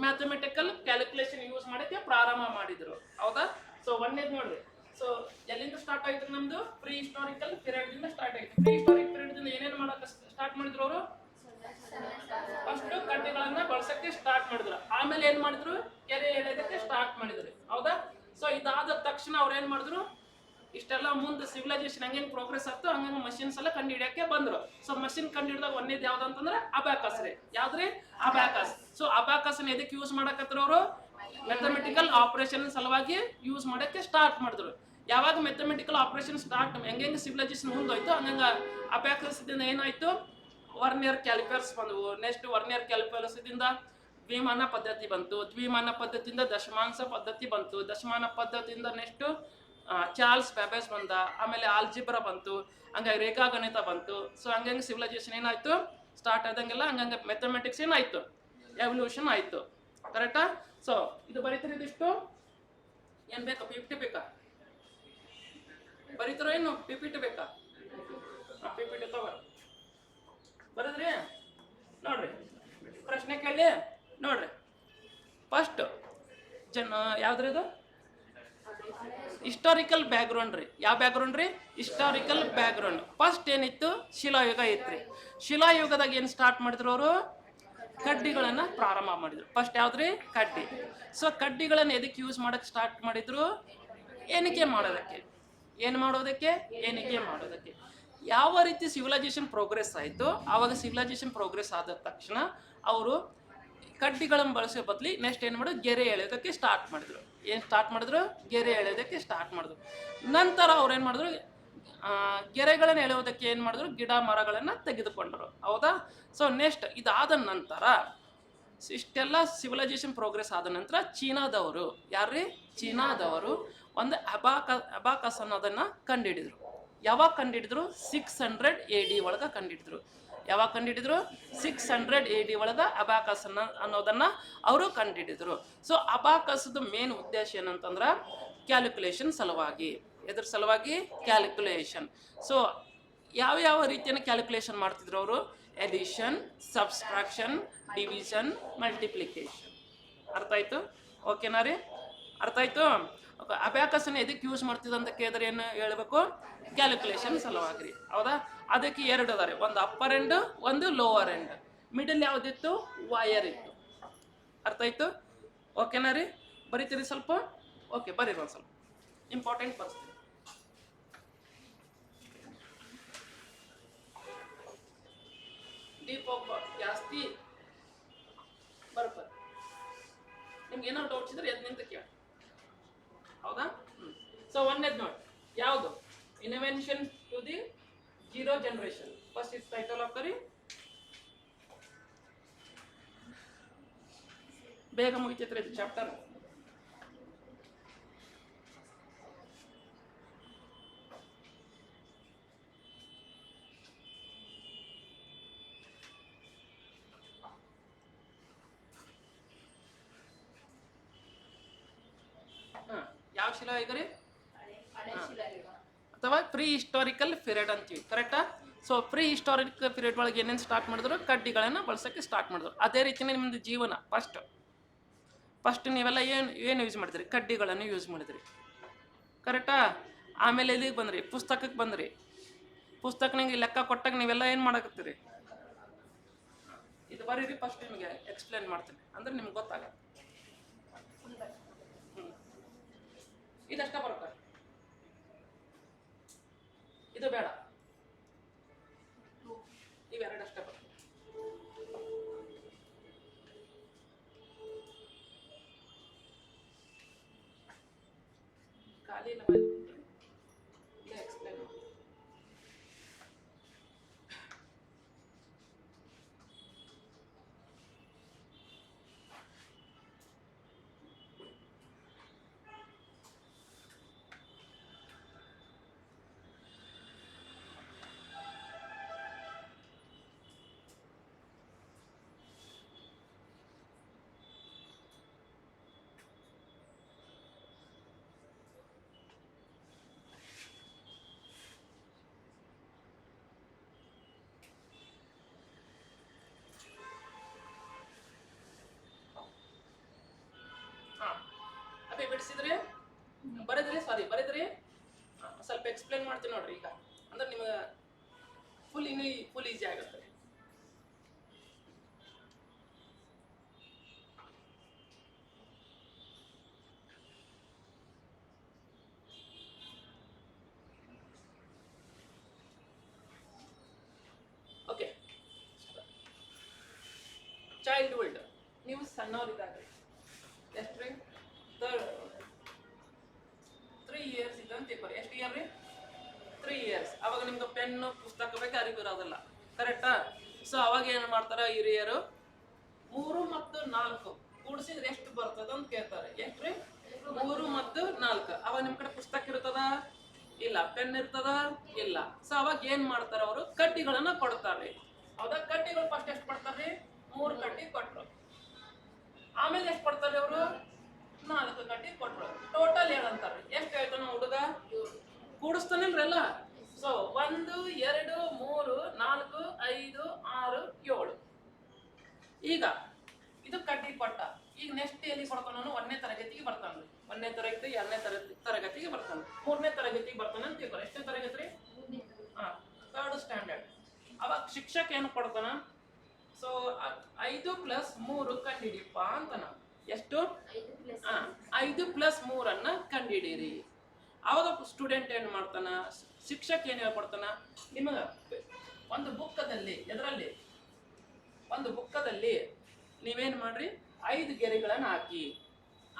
ಮ್ಯಾಥಮೆಟಿಕಲ್ ಕ್ಯಾಲ್ಕುಲೇಷನ್ ಯೂಸ್ ಮಾಡಕ್ಕೆ ಪ್ರಾರಂಭ ಮಾಡಿದ್ರು. ಹೌದಾ? ಸೊ ಒಂದೇದು ನೋಡ್ರಿ. ಸೊ ಎಲ್ಲಿಂದ ಸ್ಟಾರ್ಟ್ ಆಯ್ತು? ನಮ್ದು ಪ್ರೀ ಹಿಸ್ಟಾರಿಕಲ್ ಪೀರಿಯಡ್ ದಿಂದ ಸ್ಟಾರ್ಟ್ ಆಯ್ತು. ಪ್ರೀ ಹಿಸ್ಟಾರಿಕ್ ಪೀರಿಯಡ್ ದಿಂದ ಏನೇನು ಮಾಡಕ್ಕೆ ಸ್ಟಾರ್ಟ್ ಮಾಡಿದ್ರು ಅವರು? ಫಸ್ಟ್ ಕಡ್ಡಿಗಳನ್ನ ಬಳಸಕ್ಕೆ ಸ್ಟಾರ್ಟ್ ಮಾಡಿದ್ರು. ಆಮೇಲೆ ಏನ್ ಮಾಡಿದ್ರು? ಕೆರೆ ಎಳೆದಕ್ಕೆ ಸ್ಟಾರ್ಟ್ ಮಾಡಿದ್ರು. ಹೌದಾ? ಸೊ ಇದಾದ ತಕ್ಷಣ ಅವ್ರು ಏನ್ ಮಾಡಿದ್ರು? ಇಷ್ಟೆಲ್ಲ ಮುಂದೆ ಸಿವಿಲೈಸೇಷನ್ ಹಂಗೇನು ಪ್ರೋಗ್ರೆಸ್ ಆಗ್ತೋ ಹಂಗಂಗೆ ಮಷಿನ್ಸ್ ಎಲ್ಲ ಕಂಡು ಹಿಡಿಯಕ್ಕೆ ಬಂದ್ರು. ಸೊ ಮಷಿನ್ ಕಂಡು ಹಿಡಿದಾಗ ಒಂದೇದು ಯಾವ್ದು ಅಂತಂದ್ರೆ ಅಬ್ಯಾಕಸ್ ರೀ. ಯಾವ್ದ್ರಿ? ಅಬ್ಯಾಕಸ್. ಸೊ ಅಬ್ಯಾಕಸ್ನ ಎದಕ್ಕೆ ಯೂಸ್ ಮಾಡಕತ್ರ ಅವರು? ಮ್ಯಾಥಮೆಟಿಕಲ್ ಆಪರೇಷನ್ ಸಲುವಾಗಿ ಯೂಸ್ ಮಾಡಕ್ಕೆ ಸ್ಟಾರ್ಟ್ ಮಾಡಿದ್ರು. ಯಾವಾಗ ಮ್ಯಾಥಮೆಟಿಕಲ್ ಆಪರೇಷನ್ ಸ್ಟಾರ್ಟ್ ಹೆಂಗೆ ಸಿವಿಲೈಸೇಷನ್ ಮುಂದೋಯ್ತು ಹಂಗಂಗ ಅಬ್ಯಾಕಸ್ ದಿಂದ ಏನಾಯ್ತು? ವರ್ನಿಯರ್ ಕ್ಯಾಲಿಪರ್ಸ್ ಬಂದವು. ನೆಕ್ಸ್ಟ್ ವರ್ನಿಯರ್ ಕ್ಯಾಲಿಪರ್ಸ್ ದಿಂದ ದ್ವಿಮಾನ ಪದ್ಧತಿ ಬಂತು. ದ್ವಿಮಾನ ಪದ್ಧತಿಯಿಂದ ದಶಮಾಂಶ ಪದ್ಧತಿ ಬಂತು. ದಶಮಾನ ಪದ್ಧತಿಯಿಂದ ನೆಕ್ಸ್ಟ್ ಚಾರ್ಲ್ಸ್ ಬ್ಯಾಬೇಜ್ ಬಂದ. ಆಮೇಲೆ ಆಲ್ಜಿಬ್ರಾ ಬಂತು. ಹಂಗಾಗಿ ರೇಖಾಗಣಿತ ಬಂತು. ಸೊ ಹಂಗಂಗೆ ಸಿವಿಲೈಸೇಷನ್ ಏನಾಯ್ತು? ಸ್ಟಾರ್ಟ್ ಆದಂಗೆಲ್ಲ ಹಂಗಂಗೆ ಮ್ಯಾಥಮೆಟಿಕ್ಸ್ ಏನಾಯ್ತು? ಎವಲ್ಯೂಷನ್ ಆಯ್ತು. ಕರೆಕ್ಟಾ? ಸೊ ಇದು ಬರೀತೀರಿ? ಇದಿಷ್ಟು ಏನ್ ಬೇಕಾ? PPT ಬೇಕಾ? ಬರೀತಾರೋ ಏನು? PPT ಬೇಕಾ? PPT ತಗೋ ಬರದ್ರಿ. ನೋಡ್ರಿ ಪ್ರಶ್ನೆ ಕೇಳಿ ನೋಡ್ರಿ. ಫಸ್ಟ್ ಯಾವ್ದ್ರಿ ಇದು? ಹಿಸ್ಟಾರಿಕಲ್ ಬ್ಯಾಕ್ಗ್ರೌಂಡ್ ರೀ. ಯಾವ ಬ್ಯಾಕ್ಗ್ರೌಂಡ್ ರೀ? Historical background. ಫಸ್ಟ್ ಏನಿತ್ತು? ಶಿಲಾಯುಗ ಐತ್ರಿ. ಶಿಲಾಯುಗದಾಗ ಏನ್ ಸ್ಟಾರ್ಟ್ ಮಾಡಿದ್ರು ಅವರು? ಕಡ್ಡಿಗಳನ್ನ ಪ್ರಾರಂಭ ಮಾಡಿದ್ರು. ಫಸ್ಟ್ ಯಾವ್ದ್ರಿ? ಕಡ್ಡಿ. ಸೊ ಕಡ್ಡಿಗಳನ್ನ ಎದಕ್ಕೆ ಯೂಸ್ ಮಾಡಕ್ ಸ್ಟಾರ್ಟ್ ಮಾಡಿದ್ರು? ಎಣಿಕೆ ಮಾಡೋದಕ್ಕೆ. ಏನ್ ಮಾಡೋದಕ್ಕೆ? ಎಣಿಕೆ ಮಾಡೋದಕ್ಕೆ. ಯಾವ ರೀತಿ ಸಿವಿಲೈಸೇಷನ್ ಪ್ರೋಗ್ರೆಸ್ ಆಯಿತು ಆವಾಗ ಸಿವಿಲೈಸೇಷನ್ ಪ್ರೋಗ್ರೆಸ್ ಆದ ತಕ್ಷಣ ಅವರು ಕಡ್ಡಿಗಳನ್ನು ಬಳಸೋ ಬದಲಿ ನೆಕ್ಸ್ಟ್ ಏನು ಮಾಡಿದ್ರು? ಗೆರೆ ಎಳೆಯೋದಕ್ಕೆ ಸ್ಟಾರ್ಟ್ ಮಾಡಿದ್ರು. ಏನು ಸ್ಟಾರ್ಟ್ ಮಾಡಿದ್ರು? ಗೆರೆ ಎಳೆಯೋದಕ್ಕೆ ಸ್ಟಾರ್ಟ್ ಮಾಡಿದ್ರು. ನಂತರ ಅವ್ರು ಏನು ಮಾಡಿದ್ರು? ಗೆರೆಗಳನ್ನು ಎಳೆಯೋದಕ್ಕೆ ಏನು ಮಾಡಿದ್ರು? ಗಿಡ ಮರಗಳನ್ನು ತೆಗೆದುಕೊಂಡರು. ಹೌದಾ? ಸೊ ನೆಕ್ಸ್ಟ್ ಇದಾದ ನಂತರ ಇಷ್ಟೆಲ್ಲ ಸಿವಿಲೈಸೇಷನ್ ಪ್ರೋಗ್ರೆಸ್ ಆದ ನಂತರ ಚೀನಾದವರು, ಯಾರ್ರೀ? ಚೀನಾದವರು ಒಂದು ಅಬಾಕಸ್ ಅನ್ನೋದನ್ನ ಕಂಡುಹಿಡಿದ್ರು. ಯಾವಾಗ ಕಂಡುಹಿಡಿದ್ರು? 600 AD ಒಳಗೆ ಕಂಡುಹಿಡಿದ್ರು. ಯಾವಾಗ ಕಂಡುಹಿಡಿದ್ರು? 600 AD ಒಳಗೆ ಅಬಾಕಸ್ ಅನ್ನೋದನ್ನ ಅವರು ಕಂಡುಹಿಡಿದ್ರು. ಸೊ ಅಬಾಕಸ್ದು ಮೇನ್ ಉದ್ದೇಶ ಏನಂತಂದ್ರೆ ಕ್ಯಾಲ್ಕುಲೇಷನ್ ಸಲುವಾಗಿ. ಎದ್ರ ಸಲುವಾಗಿ? ಕ್ಯಾಲ್ಕುಲೇಷನ್. ಸೊ ಯಾವ ರೀತಿಯನ್ನು ಕ್ಯಾಲ್ಕುಲೇಷನ್ ಮಾಡ್ತಿದ್ರು ಅವರು? Addition, subtraction, division, multiplication. ಅರ್ಥ ಆಯ್ತು? ಓಕೆನಾ ರೀ? ಅರ್ಥ ಆಯ್ತು? ಅಬ್ಯಾಕಸ್ನ ಎದಕ್ಕೆ ಯೂಸ್ ಮಾಡ್ತಿದ್ದ ಅಂತ ಕೇಳಿದ್ರೆ ಏನು ಹೇಳ್ಬೇಕು? ಕ್ಯಾಲ್ಕುಲೇಷನ್ ಸಲುವಾಗಿ ರೀ. ಹೌದಾ? ಅದಕ್ಕೆ 2 ಅದಾರೆ, ಒಂದು ಅಪ್ಪರ್ ಎಂಡ್, ಒಂದು ಲೋವರ್ ಎಂಡ್. ಮಿಡಲ್ ಯಾವ್ದಿತ್ತು? ವೈರ್ ಇತ್ತು. ಅರ್ಥ ಆಯ್ತು? ಓಕೆನಾ ರೀ? ಬರೀತೀರಿ ಸ್ವಲ್ಪ? ಓಕೆ ಬರೀರಿ ಒಂದು ಸ್ವಲ್ಪ ಇಂಪಾರ್ಟೆಂಟ್ ಬರ್ಸ್ತೀನಿ. ಡೀಪ್ ಹೋಗ್ಬಾರ್ದು, ಜಾಸ್ತಿ ಬರ್ಬಾರ್ದು. ನಿಮ್ಗೆ ಏನೋ ಡೌಟ್ಸ್ ಇದ್ರೆ ಎದ್ ನಿಂತ ಕೇಳಿ. ಹೌದಾ? ಸೊ ಒಂದೇದ್ ನೋಡಿ, ಯಾವುದು? Invention to the zero generation. First is title of ಕರಿ. ಬೇಗ ಮುಗಿತೈತ್ರಿ ಇದು ಚಾಪ್ಟರ್. ಯಾವ ಶಿಲಾಯುಗ ರೀ? ಅಥವಾ ಪ್ರೀ ಹಿಸ್ಟಾರಿಕಲ್ ಪೀರಿಯಡ್ ಅಂತೀವಿ, ಕರೆಕ್ಟಾ? ಸೊ ಪ್ರೀ ಹಿಸ್ಟಾರಿಕಲ್ ಪೀರಿಯಡ್ ಒಳಗೆ ಏನೇನು ಸ್ಟಾರ್ಟ್ ಮಾಡಿದ್ರು? ಕಡ್ಡಿಗಳನ್ನು ಬಳಸೋಕ್ಕೆ ಸ್ಟಾರ್ಟ್ ಮಾಡಿದ್ರು. ಅದೇ ರೀತಿಯೇ ನಿಮ್ಮದು ಜೀವನ ಫಸ್ಟ್ ನೀವೆಲ್ಲ ಏನು ಯೂಸ್ ಮಾಡಿದ್ರಿ? ಕಡ್ಡಿಗಳನ್ನು ಯೂಸ್ ಮಾಡಿದ್ರಿ, ಕರೆಕ್ಟಾ? ಆಮೇಲೆ ಎಲ್ಲಿಗೆ ಬಂದ್ರಿ? ಪುಸ್ತಕಕ್ಕೆ ಬಂದ್ರಿ. ಪುಸ್ತಕನಿಗೆ ಲೆಕ್ಕ ಕೊಟ್ಟಾಗ ನೀವೆಲ್ಲ ಏನು ಮಾಡಕತ್ತೀರಿ? ಇದು ಬರೀರಿ, ಫಸ್ಟ್ ನಿಮಗೆ ಎಕ್ಸ್ಪ್ಲೇನ್ ಮಾಡ್ತೀನಿ, ಅಂದ್ರೆ ನಿಮ್ಗೆ ಗೊತ್ತಾಗತ್ತೆ. ಇದಷ್ಟ ಬರುತ್ತೆ, ಇದು ಬೇಡ, ಇವೆರಡಷ್ಟೇ ಬರುತ್ತೆ. ಖಾಲಿ ಇಲ್ಲ, ಎಕ್ಸ್ಪ್ಲೇನ್ ಮಾಡಿ. ಅದೇ ಬಿಡಿಸಿದ್ರಿ, ಬರೆದ್ರಿ. ಸ್ವಲ್ಪ ಎಕ್ಸ್ಪ್ಲೇನ್ ಮಾಡ್ತೀನಿ ನೋಡ್ರಿ ಈಗ, ಅಂದ್ರೆ ನಿಮಗೆ ಫುಲ್ ಈಸಿ ಆಗುತ್ತೆ. ಓಕೆ, ಚೈಲ್ಡ್ಹುಡ್, ನೀವು ಸಣ್ಣವರಿದ್ದಾಗ ಎಷ್ಟ್ರಿ? 3 years ಇದ್ದಂತ ತಿಳ್ಕೊರಿ. ಎಷ್ಟು ಇಯರ್ ರೀ? 3 years. ಅವಾಗ ನಿಮ್ಗೆ ಪೆನ್ನು ಪುಸ್ತಕ ಬೇಕು, ಅರಿವು ಇರೋದಿಲ್ಲ, ಕರೆಕ್ಟಾ? ಸೊ ಅವಾಗ ಏನು ಮಾಡ್ತಾರೆ ಹಿರಿಯರು? 3 ಮತ್ತು 4 ಕೂಡಿಸಿದ್ರೆ ಎಷ್ಟು ಬರ್ತದ ಅಂತ ಕೇಳ್ತಾರೆ. ಎಷ್ಟ್ರಿ? 3 ಮತ್ತು 4. ಅವಾಗ ನಿಮ್ ಕಡೆ ಪುಸ್ತಕ ಇರ್ತದ ಇಲ್ಲ, ಪೆನ್ ಇರ್ತದ ಇಲ್ಲ. ಸೊ ಅವಾಗ ಏನ್ ಮಾಡ್ತಾರ ಅವರು? ಕಡ್ಡಿಗಳನ್ನ ಕೊಡ್ತಾರೆ. ಹೌದಾ? ಕಡ್ಡಿಗಳು ಫಸ್ಟ್ ಎಷ್ಟು ಕೊಡ್ತಾರ್ರಿ? 3 ಕಡ್ಡಿ ಕೊಟ್ರು. ಆಮೇಲೆ ಎಷ್ಟು ಕೊಡ್ತಾರೆ ಅವರು? 4 ಕಡ್ಡಿ ಕೊಟ್ರು. ಟೋಟಲ್ ಏನಂತಾರ್ರಿ? ಎಷ್ಟು ಹೇಳ್ತಾನ ಹುಡುಗ? ಕೂಡಿಸ್ತಾನಿಲ್ರಲ್ಲ. ಸೊ 1 2 3 4 5 6 7. ಈಗ ಇದು ಕಡ್ಡಿ ಕೊಟ್ಟ. ಈಗ ನೆಕ್ಸ್ಟ್ ಎಲ್ಲಿ ಬರ್ತಾನ? 1ನೇ ತರಗತಿಗೆ ಬರ್ತಾನ್ರಿ. 1ನೇ ತರಗತಿ, 2ನೇ ತರಗತಿಗೆ ಬರ್ತಾನೆ, 3ನೇ ತರಗತಿಗೆ ಬರ್ತಾನೆ ಅಂತ ತಿಳ್ಕೊರಿ. ಎಷ್ಟನೇ ತರಗತಿ ರೀ? 3rd standard. ಅವಾಗ ಶಿಕ್ಷಕ ಏನು ಕೊಡ್ತಾನ? ಸೊ 5 + 3 ಕಂಡಿಡಿಯಪ್ಪ ಅಂತಾನ. ಎಷ್ಟು? 5 + 3 ಅನ್ನ ಕಂಡಿಡೀರಿ. ಅವಾಗ ಸ್ಟೂಡೆಂಟ್ ಏನ್ ಮಾಡ್ತಾನ? ಶಿಕ್ಷಕ ಏನ್ ಹೇಳ್ಕೊಡ್ತಾನ? ನಿಮಗ ಒಂದು ಬುಕ್ಕದಲ್ಲಿ, ಎದರಲ್ಲಿ? ಒಂದು ಬುಕ್ಕದಲ್ಲಿ ನೀವೇನ್ ಮಾಡ್ರಿ? 5 ಗೆರೆಗಳನ್ನ ಹಾಕಿ.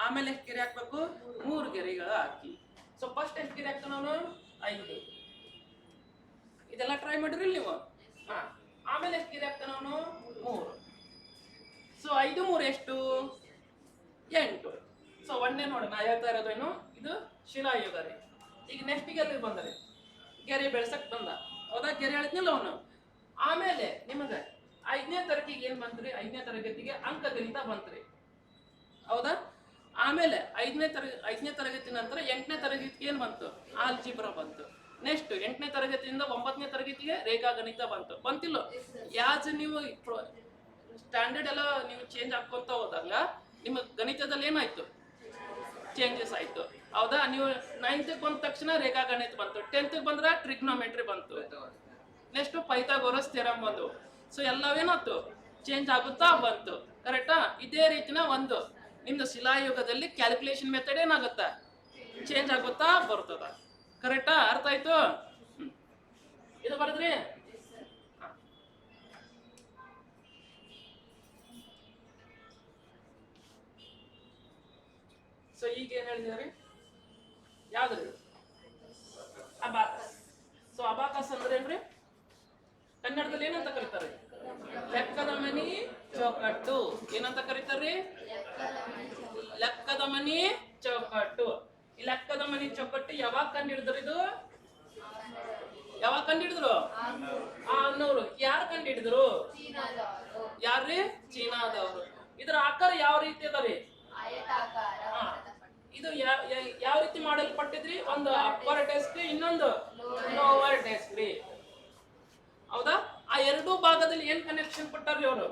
ಆಮೇಲೆ ಎಷ್ಟು ಗೆರೆ ಹಾಕ್ಬೇಕು? 3 ಗೆರೆಗಳು ಹಾಕಿ. ಸೊ ಫಸ್ಟ್ ಎಷ್ಟು ಗೆರೆ ಹಾಕ್ತಾನ ಅವನು? 5. ಇದೆಲ್ಲ ಟ್ರೈ ಮಾಡಿರಿ ನೀವು. ಆಮೇಲೆ ಎಷ್ಟು ಗೆರೆ ಹಾಕ್ತಾನ ಅವನು? 3. ಸೊ 5 3 ಎಷ್ಟು? 8. ಸೊ 1ನೇ ನೋಡಿ, ನಾ ಹೇಳ್ತಾ ಇರೋದೇನು? ಇದು ಶಿಲಾಯುಗ ರೀ. ಈಗ ನೆಕ್ಸ್ಟ್ ಗೆರೆ ಬಂದರೆ ಗೆರೆ ಬೆಳ್ಸಕ್ ಬಂದ, ಹೌದಾ? ಗೆರೆ ಹೇಳಿದ್ನಿಲ್ಲ ಅವನು. ಆಮೇಲೆ ನಿಮಗೆ 5ನೇ ತರಗತಿಗೆ ಏನ್ ಬಂತ್ರಿ? 5ನೇ ತರಗತಿಗೆ ಅಂಕಗಣಿತ ಬಂತ್ರಿ, ಹೌದಾ? ಆಮೇಲೆ 5ನೇ ತರಗತಿ ನಂತರ 8ನೇ ತರಗತಿಗೆ ಏನ್ ಬಂತು? ಆಲ್ಜಿಬ್ರಾ ಬಂತು. ನೆಕ್ಸ್ಟ್ 8ನೇ ತರಗತಿಯಿಂದ 9ನೇ ತರಗತಿಗೆ ರೇಖಾಗಣಿತ ಬಂತಿಲ್ಲ? ಯಾಜ್ ನೀವು ಸ್ಟ್ಯಾಂಡರ್ಡ್ ಎಲ್ಲ ನೀವು ಚೇಂಜ್ ಹಾಕೊಂತ ಹೋದಾಗ ನಿಮ್ಮ ಗಣಿತದಲ್ಲಿ ಏನಾಯ್ತು? ಚೇಂಜಸ್ ಆಯ್ತು, ಹೌದಾ? ನೀವು 9th ಬಂದ ತಕ್ಷಣ ರೇಖಾಗಣಿತ ಬಂತು, 10th ಬಂದ್ರೆ ಟ್ರಿಗ್ನೋಮೆಟ್ರಿ ಬಂತು, ನೆಕ್ಸ್ಟ್ ಪೈಥಾಗೋರಸ್ ಥಿಯರಮ್ ಬಂತು. ಸೊ ಎಲ್ಲವೇನಾಯ್ತು? ಚೇಂಜ್ ಆಗುತ್ತಾ ಬಂತು, ಕರೆಕ್ಟಾ? ಇದೇ ರೀತಿನ ಒಂದು ನಿಮ್ದು ಶಿಲಾಯುಗದಲ್ಲಿ ಕ್ಯಾಲ್ಕುಲೇಷನ್ ಮೆಥಡ್ ಏನಾಗುತ್ತಾ? ಚೇಂಜ್ ಆಗುತ್ತಾ ಬರ್ತದ, ಕರೆಕ್ಟಾ? ಅರ್ಥ ಆಯ್ತು? ಇದು ಬರದ್ರಿ. ಸೊ ಈಗ ಏನ್ ಹೇಳಿದಾರೆ? ಯಾವ್ದ್ರಿ? ಅಬಾಕಸ್. ಸೊ ಅಬಾಕಸ್ ಅಂದ್ರೆ ಏನ್ರಿ? ಕನ್ನಡದಲ್ಲಿ ಏನಂತ ಕರೀತಾರೆ? ಲೆಕ್ಕದ ಮನಿ ಚೌಕಟ್ಟು. ಏನಂತ ಕರೀತಾರ್ರಿ? ಲೆಕ್ಕದ ಮನಿ ಚೌಕಟ್ಟು. ಈ ಲೆಕ್ಕದ ಮನಿ ಚೌಕಟ್ಟು ಯಾವಾಗ ಕಂಡಿಡಿದ್ರು? ಇದು ಯಾವಾಗ ಕಂಡಿಡಿದ್ರು? 600. ಯಾರು ಕಂಡಿಡಿದ್ರು? ಯಾರ್ರಿ? ಚೀನಾದವರು. ಇದರ ಆಕಾರ ಯಾವ ರೀತಿ ಅದ ರೀ? ಇದು ಯಾವ ರೀತಿ ಮಾಡಲ್ಪಟ್ಟಿದ್ರಿ? ಒಂದು ಅಪ್ಪರ್ ಡೆಸ್ಕ್, ಇನ್ನೊಂದು ಲೋವರ್ ಡೆಸ್ಕ್ ರೀ. ಹೌದಾ? ಆ ಎರಡೂ ಭಾಗದಲ್ಲಿ ಏನ್ ಕನೆಕ್ಷನ್ ಕೊಟ್ಟಾರ್ರಿ ಅವರು?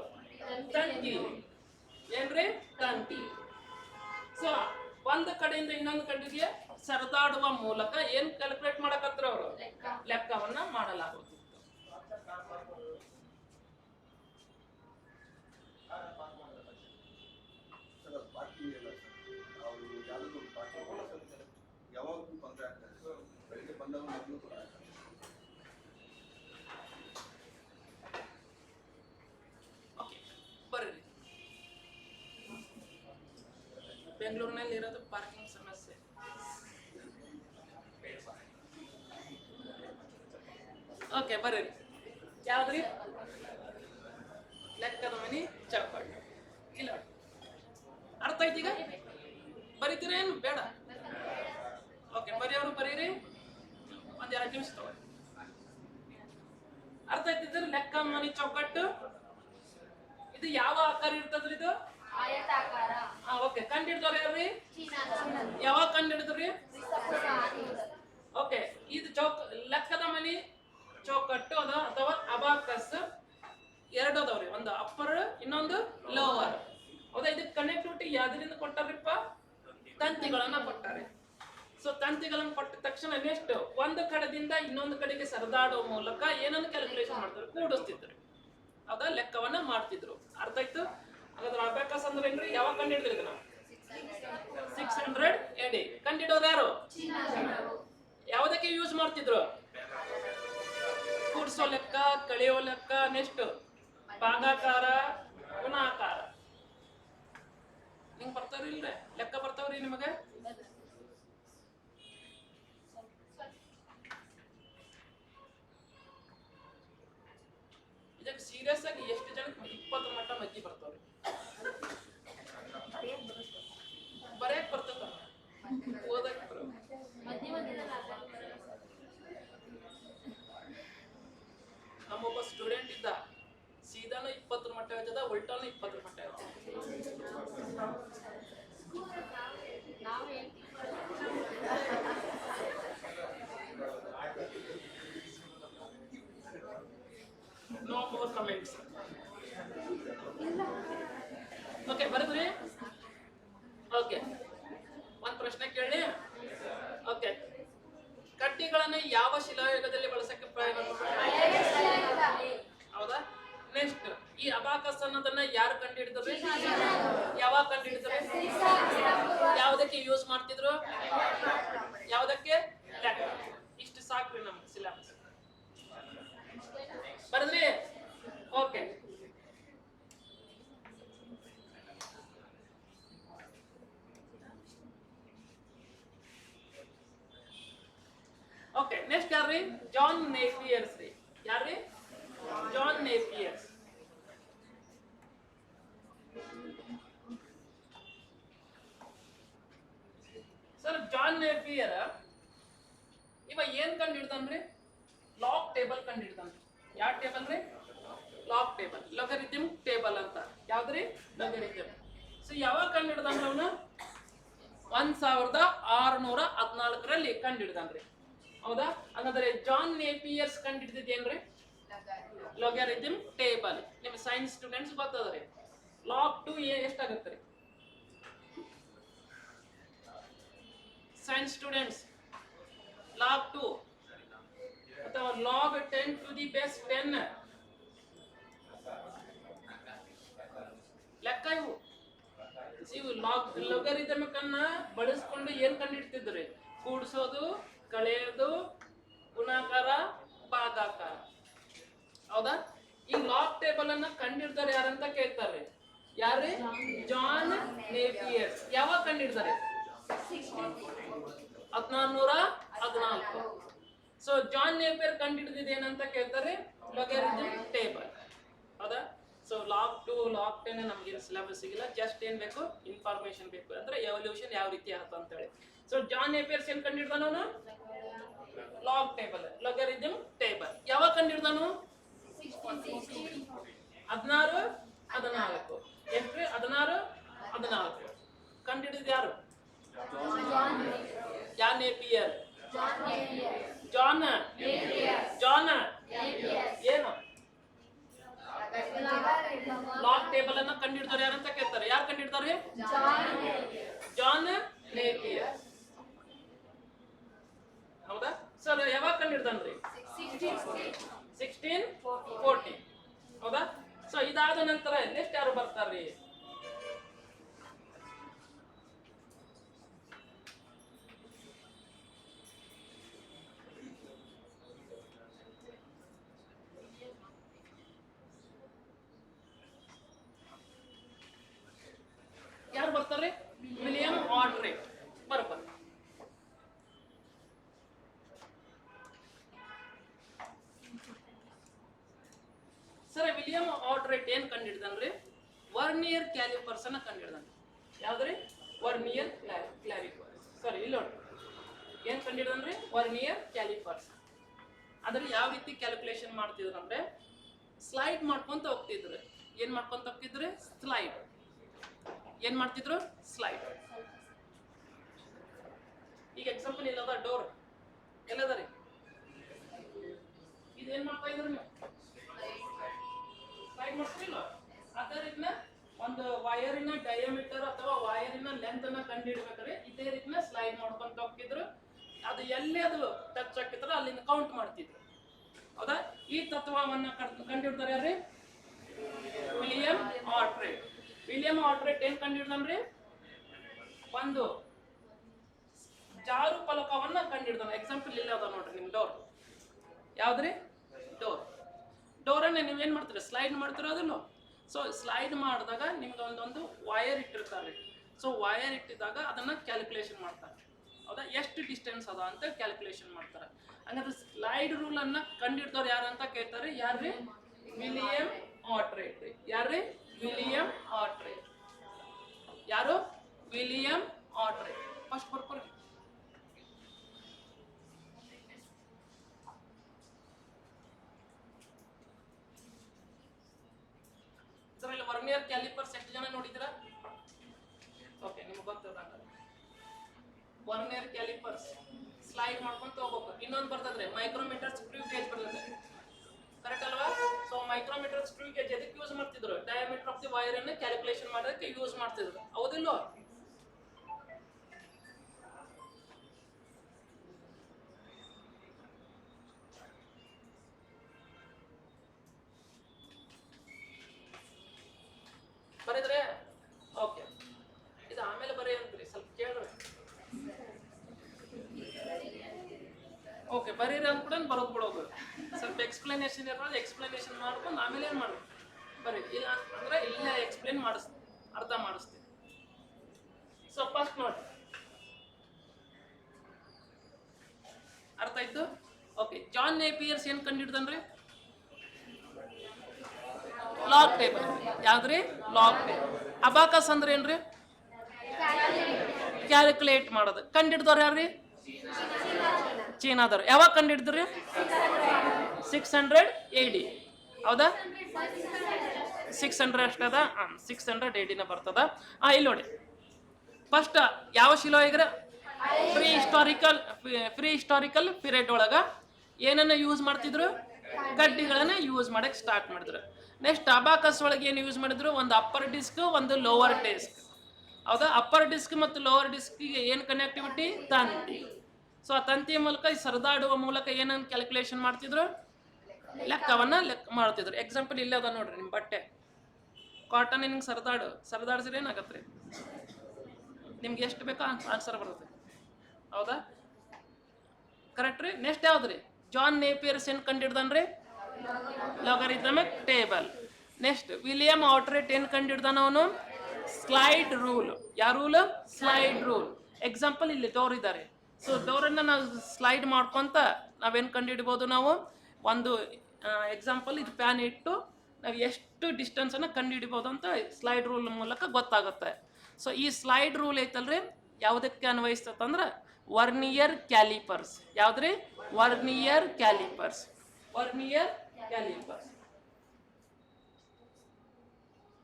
ತಂತಿ. ಏನ್ರಿ? ತಂತಿ. ಸೊ ಒಂದು ಕಡೆಯಿಂದ ಇನ್ನೊಂದು ಕಡೆಗೆ ಸರದಾಡುವ ಮೂಲಕ ಏನ್ ಕ್ಯಾಲ್ಕುಲೇಟ್ ಮಾಡಕತ್ರ ಅವರು? ಲೆಕ್ಕವನ್ನ ಮಾಡಲಾಗುತ್ತಿತ್ತು. ಬರ್ರಿ, ಬೆಂಗಳೂರಿನಲ್ಲಿ ಇರೋದು ಪಾರ್ಕಿಂಗ್ ಸಮಸ್ಯೆ. ಓಕೆ ಬರ್ರಿ, ಯಾವ್ದ್ರಿ? ಲೆಕ್ಕದ ಮನಿ ಚೌಕಟ್ಟು. ಇಲ್ಲ ಅರ್ಥ ಐತಿ? ಈಗ ಬರೀತೀರೇನು? ಬೇಡ. ಓಕೆ, ಬರೆಯೋರು ಬರೀರಿ, ಒಂದ್ 2 ನಿಮಿಷ ತಗೊಳ್ಳಿ. ಅರ್ಥ ಐತಿದ್ರೆ ಲೆಕ್ಕ ಮನಿ ಚೌಕಟ್ಟು ಇದು ಯಾವ ಆಕಾರ ಇರ್ತದ್ರಿ? ಇದು ಆಯತಾಕಾರ. ಓಕೆ, ಕಂಡು ಹಿಡಿದವ್ರು ಯಾರ್ರಿ? ಯಾವಾಗ ಕಂಡು ಹಿಡಿದ್ರಿ? ಓಕೆ, ಇದು ಲೆಕ್ಕದ ಮನಿ ಚೌಕಟ್ಟು ಅದ ಅಥವಾ ಅಬಾಕಸ್ ಎರಡು ಅದಾವ್ರಿ. ಒಂದು ಅಪ್ಪರ್, ಇನ್ನೊಂದು ಲೋವರ್. ಹೌದಾ? ಇದಕ್ಕೆ ಕನೆಕ್ಟಿವಿಟಿ ಯಾವ್ದ್ರಿಂದ ಕೊಟ್ಟಾರಿಪ್ಪ? ತಂತಿಗಳನ್ನ ಕೊಟ್ಟಾರೆ. ಸೊ ತಂತಿಗಳನ್ನು ಕೊಟ್ಟ ತಕ್ಷಣ ನೆಕ್ಸ್ಟ್ ಒಂದು ಕಡೆದಿಂದ ಇನ್ನೊಂದು ಕಡೆಗೆ ಸರದಾಡುವ ಮೂಲಕ ಏನನ್ನು ಕ್ಯಾಲ್ಕುಲೇಷನ್ ಮಾಡ್ತಾರೆ? ಕೂಡಿಸ್ತಿದ್ರು. ಹೌದಾ? ಲೆಕ್ಕವನ್ನ ಮಾಡ್ತಿದ್ರು. ಅರ್ಥ ಆಯ್ತು? ಹಾಗಾದ್ರೆ ಅಬಾಕಸ್ ಅಂದ್ರೆ ಏನ್ರಿ? ಯಾವಾಗ ಕಂಡು ಹಿಡಿದ್ರಿ ನಾವು? 600 AD. ಕಂಡಿಡೋರು ಯಾರು? ಯಾವುದಕ್ಕೆ ಯೂಸ್ ಮಾಡ್ತಿದ್ರು? ಕೂಡಿಸೋ ಲೆಕ್ಕ, ಕಳೆಯೋ ಲೆಕ್ಕ, ನೆಕ್ಸ್ಟ್ ಭಾಗಾಕಾರ, ಗುಣಾಕಾರ. ನಿಂಗೆ ಬರ್ತಾವ್ರಿ? ಇಲ್ರಿ ಲೆಕ್ಕ ಬರ್ತಾವ್ರಿ ನಿಮಗೆ? ಇದಕ್ಕೆ ಸೀರಿಯಸ್ ಆಗಿ ಎಷ್ಟು ಜನಕ್ಕೆ 20 ಮಟ್ಟ ಮಜ್ಜಿ ಬರ್ತಾವ್ರಿ? ಬರೆಯಕ್ ಬರ್ತದ, ಓದಕ್ ಬರೋ. ನಮ್ಮೊಬ್ಬ ಸ್ಟೂಡೆಂಟ್ ಇದ್ದ, ಸೀದಾನು 20 ಮಟ್ಟ ಹೇಳ್ತದ, ಉಲ್ಟಾನು 20 ಮಟ್ಟ ಹೇಳ್ತದ. No more comments. ಓಕೆ, ಬರದ್ರಿ? ಓಕೆ, ಒಂದ್ ಪ್ರಶ್ನೆ ಕೇಳಿ. ಓಕೆ, ಕಡ್ಡಿಗಳನ್ನು ಯಾವ ಶಿಲಾಯುಗದಲ್ಲಿ ಬಳಸಕ್ಕೆ ಪ್ರಯೋಗ ಮಾಡ್ತಾರೆ? ಹೌದಾ? ನೆಕ್ಸ್ಟ್ ಈ ಅಬಾಕಸ್ ಅನ್ನೋದನ್ನ ಯಾರು ಕಂಡು ಹಿಡಿದ್ರು? ಯಾವಾಗ ಕಂಡು ಹಿಡಿದ್ರು? ಯಾವುದಕ್ಕೆ ಯೂಸ್ ಮಾಡ್ತಿದ್ರು? ಯಾವುದಕ್ಕೆ? ಲೆಕ್ಕ. ಇಷ್ಟು ಸಾಕ್ರಿ ನಮ್ಗೆ ಸಿಲೆಬಸ್. ಬರದ್ರಿ? Okay, okay. ನೆಕ್ಸ್ಟ್ ಯಾರ್ರಿ? ಜಾನ್ ನೇಪಿಯರ್ಸ್ ರೀ. ಯಾರ್ರಿ? John Napier's. Sir, John Napier ಇವ ಏನ್ ಕಂಡು ಹಿಡ್ತಾನ್ರಿ? ಲಾಗ್ ಟೇಬಲ್ ಕಂಡು ಹಿಡ್ತಾನ್ರಿ. ಯಾವ ಟೇಬಲ್ ರೀ? ಲಾಗ್ ಟೇಬಲ್, ಲೊಗರಿಥಮ್ ಟೇಬಲ್ ಅಂತ. ಯಾವ್ದ್ರಿ? ಲೊಗರಿಥಮ್. ಸೊ ಯಾವಾಗ ಕಂಡು ಹಿಡ್ದಾನ್ರಿ ಅವನು? 1614ರಲ್ಲಿ ಕಂಡು ಹಿಡ್ದಾನ್ರಿ. ಹೌದಾ? ಹಾಗಾದ್ರೆ ಜಾನ್ ನೇಪಿಯರ್ಸ್ ಕಂಡು ಹಿಡಿದಿದ್ದೇನ್ರಿ? ಲೊಗರಿಥಮ್ ಟೇಬಲ್. ನಿಮ್ ಸೈನ್ಸ್ ಸ್ಟೂಡೆಂಟ್ಸ್ ಗೊತ್ತದ್ರಿ. ಲಾಗ್ 2 ಎಷ್ಟಾಗತ್ತೆ ರೀ? ಸೈನ್ಸ್ ಸ್ಟೂಡೆಂಟ್ಸ್, ಲಾಗ್ 2 ಅಥವಾ ಲಾಗ್ 10 to the base 10 ಲೆಕ್ಕ ಇವು. ಇವು ಲೊಗರಿಥಮಿಕ್ ಅನ್ನ ಬಳಸ್ಕೊಂಡು ಏನ್ ಕಂಡಿಡ್ತಿದ್ರಿ? ಕೂಡಿಸೋದು, ಕಳೆಯೋದು, ಗುಣಾಕಾರ, ಭಾಗಾಕಾರ. ಹೌದಾ? ಈ ಲಾಗ್ ಟೇಬಲ್ ಅನ್ನ ಕಂಡಿಡ್ತಾರೆ ಯಾರಂತ ಕೇಳ್ತಾರೆ. ಯಾರು? ಜಾನ್ ನೇಪಿಯರ್ಸ್. ಯಾವಾಗ ಕಂಡಿಡ್ತಾರೆ? 1614. ಸೊ ಜಾನ್ ನೇಪಿಯರ್ ಕಂಡಿಡಿದ ಏನಂತ ಕೇಳ್ತಾರೆ? ಲೊಗರಿಥಮ್ ಟೇಬಲ್. ಹೌದಾ? ಸೊ ಲಾಗ್ 2, ಲಾಗ್ 10 ನಮ್ಗೆ ಸಿಲೆಬಸ್ ಸಿಗಿಲ್ಲ. ಜಸ್ಟ್ ಏನ್ ಬೇಕು? ಇನ್ಫಾರ್ಮೇಶನ್ ಬೇಕು. ಅಂದ್ರೆ ಎವಲ್ಯೂಷನ್ ಯಾವ ರೀತಿ ಆಯ್ತು ಅಂತ ಹೇಳಿ. ಸೊ ಜಾನ್ ನೇಪಿಯರ್ಸ್ ಏನ್ ಕಂಡಿಡ್ದಾನು? Log table, logarithm table. ಯಾವಾಗ ಕಂಡಿಡ್ದಾನು? 1614. ಎಷ್ಟು? 1614 ಕಂಡಿಡಿದ ಯಾರು? ಯಾರಂತ ಕೇಳ್ತಾರೆ. ಯಾರು ಕಂಡಿಡ್ತಾರೆ? John Napier. ಹೌದಾ? ಸರ್ ಯಾವಾಗ ಕಂಡಿಡ್ತಾನ್ರಿ? 1640. ಹೌದಾ? ಸೊ ಇದಾದ ನಂತರ ನೆಕ್ಸ್ಟ್ ಯಾರು ಬರ್ತಾರ್ರಿ? ಯಾರು ಬರ್ತಾರೆ? ವಿಲಿಯಂ ಆರ್ಟ್ರೇಟ್ ಬರ್ತಾರೆ. ಸರ್ ವಿಲಿಯಂ ಆರ್ಟ್ರೇಟ್ ಏನ್ ಕಂಡಿಡ್ದನ್ರಿ? ವರ್ನಿಯರ್ ಕ್ಯಾಲಿಪರ್ಸ್ ಅನ್ನ ಕಂಡಿಡ್ದಾನ. ಯಾವ್ದ್ರಿ? Vernier callipers. ಸರಿ ಇಲ್ಲಿ ನೋಡಿ ಏನ್ ಕಂಡಿಡ್ದನ್ರಿ? Vernier callipers. ಅದ್ರಲ್ಲಿ ಯಾವ ರೀತಿ ಕ್ಯಾಲ್ಕುಲೇಷನ್ ಮಾಡ್ತಿದ್ರು ಅಂದ್ರೆ ಸ್ಲೈಡ್ ಮಾಡ್ಕೊಂತ ಹೋಗ್ತಿದ್ರು. ಏನ್ ಮಾಡ್ಕೊಂತ ಹೋಗ್ತಿದ್ರು? ಸ್ಲೈಡ್. ಏನ್ ಮಾಡ್ತಿದ್ರು? ಸ್ಲೈಡ್. ಈಗ ಎಕ್ಸಾಂಪಲ್ ಇಲ್ಲದ ಡೋರ್ ಎಲ್ಲದ ರೀ? ಇದೇನ್ ಮಾಡ್ತಾ ಇದ್ರು ನೀವು? ಸ್ಲೈಡ್ ಮಾಡ್ತಿರಲಿಲ್ಲ. ಅದೇ ರೀತಿನ ಒಂದು ವೈರಿನ ಡಯಾಮೀಟರ್ ಅಥವಾ ವೈರಿನ ಲೆಂತ್ ಅನ್ನ ಕಂಡುಹಿಡಬೇಕಾದ್ರೆ ಇದೇ ರೀತಿನ ಸ್ಲೈಡ್ ಮಾಡ್ಕೊಂತ ಹೋಗ್ತಿದ್ರು. ಅದು ಎಲ್ಲಿ ಅದು ಟಚ್ ಆಗ್ತಿದ್ರ ಅಲ್ಲಿಂದ ಕೌಂಟ್ ಮಾಡ್ತಿದ್ರು. ಹೌದಾ? ಈ ತತ್ವವನ್ನ ಕಂಡುಹಿಡ್ತಾರೆ ಯಾರ್ರಿ? ವಿಲಿಯಂ ಆರ್ಟ್ರೇಟ್. ವಿಲಿಯಂ ಆರ್ಟ್ರೇಟ್ ಏನ್ ಕಂಡುಹಿಡ್ದನ್ರಿ? ಒಂದು ಜಾರು ಫಲಕವನ್ನ ಕಂಡುಹಿಡ್ದಾನ. ಎಕ್ಸಾಂಪಲ್ ಇಲ್ಲ ಅದ ನೋಡ್ರಿ ನಿಮ್ ಡೋರ್. ಯಾವ್ದ್ರಿ? ಡೋರ್. ಡೋರ್ ಅನ್ನ ನೀವೇನ್ ಮಾಡ್ತೀರಿ? ಸ್ಲೈಡ್ ಮಾಡ್ತೀರ ಅದನ್ನು. ಸೊ ಸ್ಲೈಡ್ ಮಾಡಿದಾಗ ನಿಮ್ಗೆ ಒಂದೊಂದು ವೈರ್ ಇಟ್ಟಿರ್ತಾರೆ. ಸೊ ವೈರ್ ಇಟ್ಟಿದಾಗ ಅದನ್ನ ಕ್ಯಾಲ್ಕುಲೇಷನ್ ಮಾಡ್ತಾರೆ. ಹೌದಾ? ಎಷ್ಟು ಡಿಸ್ಟೆನ್ಸ್ ಅದ ಅಂತ ಕ್ಯಾಲ್ಕುಲೇಷನ್ ಮಾಡ್ತಾರೆ. ಹಂಗಾದ್ರೆ ಸ್ಲೈಡ್ ರೂಲ್ ಅನ್ನ ಕಂಡುಹಿಡ್ದವ್ರು ಯಾರು ಅಂತ ಕೇಳ್ತಾರೆ? ಯಾರ್ರಿ? ವಿಲಿಯಂ ಆರ್ಟ್ರೇಟ್. ಯಾರ್ರಿ? William Oughtred. ಯಾರು? ವಿಲಿಯಂ ಆರ್ಟ್ರೇಟ್. ಫಸ್ಟ್ ಬರ್ಕೊಳ್ಳಿ. ಇದರಲ್ಲಿ ವರ್ನಿಯರ್ ಕ್ಯಾಲಿಪರ್ಸ್ ಎಷ್ಟು ಜನ ನೋಡಿದಿರಾ? ಓಕೆ, ನಿಮ್ಗೆ ಗೊತ್ತದ. ವರ್ನಿಯರ್ ಕ್ಯಾಲಿಪರ್ಸ್ ಸ್ಲೈಡ್ ಮಾಡ್ಕೊಂತ ಹೋಗ್ಬೇಕು. ಇನ್ನೊಂದು ಬರ್ತದ್ರೆ ಮೈಕ್ರೋಮೀಟರ್ ಸ್ಕ್ರೂ ಗೇಜ್ ಬರ್ತದೆ. ಕರೆಕ್ಟ್ ಅಲ್ವಾ? ಸೊ ಮೈಕ್ರೋಮೀಟರ್ ಸ್ಕ್ರೂ ಗೇಜ್ ಎದಕ್ಕೆ ಯೂಸ್ ಮಾಡ್ತಿದ್ರು? ಡಯಾಮೀಟರ್ ಆಫ್ ದಿ ವೈರ್ ಅನ್ನು ಕ್ಯಾಲ್ಕುಲೇಷನ್ ಮಾಡೋದಕ್ಕೆ ಯೂಸ್ ಮಾಡ್ತಿದ್ರು. ಹೌದಿಲ್ಲೋ? ಬರೀದ್ರೆ ಓಕೆ. ಇದು ಆಮೇಲೆ ಬರೀ ಅಂತ್ರಿ, ಸ್ವಲ್ಪ ಕೇಳ್ರಿ. ಓಕೆ, ಬರೀರಿ ಅಂತ ಕೂಡ ಬರೋದು ಬಿಡೋದು. ಸ್ವಲ್ಪ ಎಕ್ಸ್ಪ್ಲನೇಷನ್ ಇರೋದು ಎಕ್ಸ್ಪ್ಲನೇಷನ್ ಮಾಡ್ಕೊಂಡು ಆಮೇಲೆ ಏನು ಮಾಡೋದು? ಬರೀ. ಇಲ್ಲ ಅಂದ್ರೆ ಇಲ್ಲ ಎಕ್ಸ್ಪ್ಲೇನ್ ಮಾಡಿಸ್ತೀನಿ, ಅರ್ಥ ಮಾಡಿಸ್ತೀನಿ. ಸೊ ಫಸ್ಟ್ ನೋಡಿ, ಅರ್ಥ ಆಯ್ತು? ಓಕೆ. ಜಾನ್ ನೇಪಿಯರ್ಸ್ ಏನ್ ಕಂಡಿಡ್ದನ್ರಿ? Log table. ಯಾವ್ದ್ರಿ? Log table. ಅಬಾಕಸ್ ಅಂದ್ರೆ ಏನ್ರಿ? ಕ್ಯಾಲ್ಕುಲೇಟ್ ಮಾಡೋದು. ಕಂಡಿಡ್ದವ್ರು ಯಾರ್ರಿ? ಚೀನಾದವ್ರು. ಯಾವಾಗ ಕಂಡಿಡಿದ್ರಿ? 600 AD. ಹೌದಾ? 600 ಅಷ್ಟದ. 600 AD ನ ಬರ್ತದ. ಇಲ್ಲಿ ನೋಡಿ, ಫಸ್ಟ್ ಯಾವ ಶಿಲಾಯುಗರ? ಪ್ರೀ ಹಿಸ್ಟಾರಿಕಲ್ ಪೀರಿಯಡ್ ಒಳಗ ಏನನ್ನ ಯೂಸ್ ಮಾಡ್ತಿದ್ರು? ಕಡ್ಡಿಗಳನ್ನ ಯೂಸ್ ಮಾಡಕ್ ಸ್ಟಾರ್ಟ್ ಮಾಡಿದ್ರು. ನೆಕ್ಸ್ಟ್ ಅಬಾಕಸ್ ಒಳಗೆ ಏನು ಯೂಸ್ ಮಾಡಿದ್ರು? ಒಂದು ಅಪ್ಪರ್ ಡಿಸ್ಕ್, ಒಂದು ಲೋವರ್ ಡಿಸ್ಕ್. ಹೌದಾ? ಅಪ್ಪರ್ ಡಿಸ್ಕ್ ಮತ್ತು ಲೋವರ್ ಡಿಸ್ಕ್ಗೆ ಏನು ಕನೆಕ್ಟಿವಿಟಿ? ತಂತಿ. ಸೊ ಆ ತಂತಿಯ ಮೂಲಕ ಸರದಾಡುವ ಮೂಲಕ ಏನನ್ನು ಕ್ಯಾಲ್ಕುಲೇಷನ್ ಮಾಡ್ತಿದ್ರು? ಲೆಕ್ಕವನ್ನ ಮಾಡ್ತಿದ್ರು. ಎಕ್ಸಾಂಪಲ್ ಇಲ್ಲೇ ಅದ ನೋಡ್ರಿ, ನಿಮ್ಮ ಬಟ್ಟೆ ಕಾಟನ್ ನಿಮ್ಗೆ ಸರದಾಡ್ಸಿದ್ರೆ ಏನಾಗತ್ತೆ? ನಿಮ್ಗೆ ಎಷ್ಟು ಬೇಕೋ ಆನ್ಸರ್ ಬರುತ್ತೆ. ಹೌದಾ? ಕರೆಕ್ಟ್ ರೀ. ನೆಕ್ಸ್ಟ್ ಯಾವ್ದ್ರಿ? ಜಾನ್ ನೇಪಿಯರ್ಸ್ ಏನ್ ಕಂಡಿಡ್ದನ್ರಿ? Logarithmic table. Next William Oughtred ಏನ್ ಕಂಡಿಡ್ದಾನ? ಅವನು ಸ್ಲೈಡ್ ರೂಲ್. ಯಾವ ರೂಲ್? Slide rule. ಎಕ್ಸಾಂಪಲ್ ಇಲ್ಲಿ ಡೋರ್ ಇದ್ದಾರೆ. ಸೊ ಡೋರನ್ನ ನಾವು ಸ್ಲೈಡ್ ಮಾಡ್ಕೊಂತ ನಾವೇನು ಕಂಡುಹಿಡ್ಬೋದು? ನಾವು ಒಂದು ಎಕ್ಸಾಂಪಲ್ ಇದು ಪ್ಯಾನ್ ಇಟ್ಟು ನಾವು ಎಷ್ಟು ಡಿಸ್ಟೆನ್ಸನ್ನು ಕಂಡುಹಿಡಿಬೋದು ಅಂತ ಸ್ಲೈಡ್ ರೂಲ್ ಮೂಲಕ ಗೊತ್ತಾಗುತ್ತೆ. ಸೊ ಈ ಸ್ಲೈಡ್ ರೂಲ್ ಐತಲ್ರಿ, ಯಾವುದಕ್ಕೆ ಅನ್ವಯಿಸ್ತಂದ್ರೆ ವರ್ನಿಯರ್ ಕ್ಯಾಲಿಪರ್ಸ್. ಯಾವ್ದ್ರಿ? Vernier callipers. ವರ್ನಿಯರ್ ಕ್ಯಾಲಿಪರ್ಸ್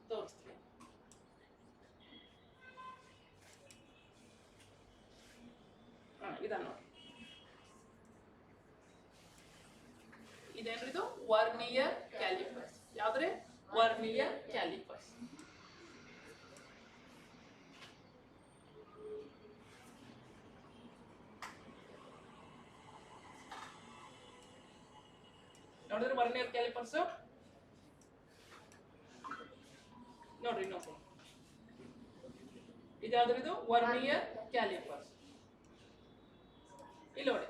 ತೋರಿಸ್ತೀವಿ. ಇದನ್ನು ಇದೇನ್ರಿ? ಇದು ವರ್ನಿಯರ್ ಕ್ಯಾಲಿಪರ್ಸ್. ಯಾವ್ದ್ರಿ? Vernier callipers. ನೋಡಿದ್ರೆ ವರ್ನಿಯರ್ ಕ್ಯಾಲಿಪರ್ಸ್ ನೋಡ್ರಿ ಇನ್ನೊಂದು ಇದಾದ್ರೆ ಇದು ವರ್ನಿಯರ್ ಕ್ಯಾಲಿಪರ್ಸ್. ಇಲ್ಲಿ ನೋಡಿ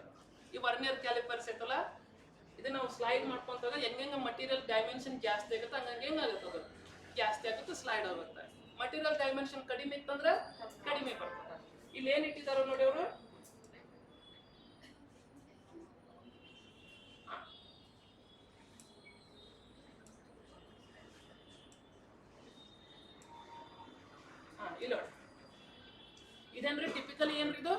ಈ ವರ್ನಿಯರ್ ಕ್ಯಾಲಿಪರ್ಸ್ ಐತಲ್ಲ ಇದನ್ನ ನಾವು ಸ್ಲೈಡ್ ಮಾಡ್ಕೊಂತಾಗ ಹೆಂಗ ಮಟೀರಿಯಲ್ ಡೈಮೆನ್ಷನ್ ಜಾಸ್ತಿ ಆಗುತ್ತೆ ಹಂಗಾಗಿ ಹೆಂಗಾಗುತ್ತೆ ಜಾಸ್ತಿ ಆಗುತ್ತೆ ಸ್ಲೈಡ್ ಆಗುತ್ತೆ. ಮಟೀರಿಯಲ್ ಡೈಮೆನ್ಷನ್ ಕಡಿಮೆ ಇತ್ತಂದ್ರೆ ಕಡಿಮೆ ಬರ್ತದೆ. ಇಲ್ಲಿ ಏನ್ ಇಟ್ಟಿದಾರೋ ನೋಡಿ ಅವರು ಇಲ್ಲಿ ನೋಡಿ ಇದೇನ್ರಿ ಟಿಪಿಕಲಿ ಏನ್ರಿ ಇದು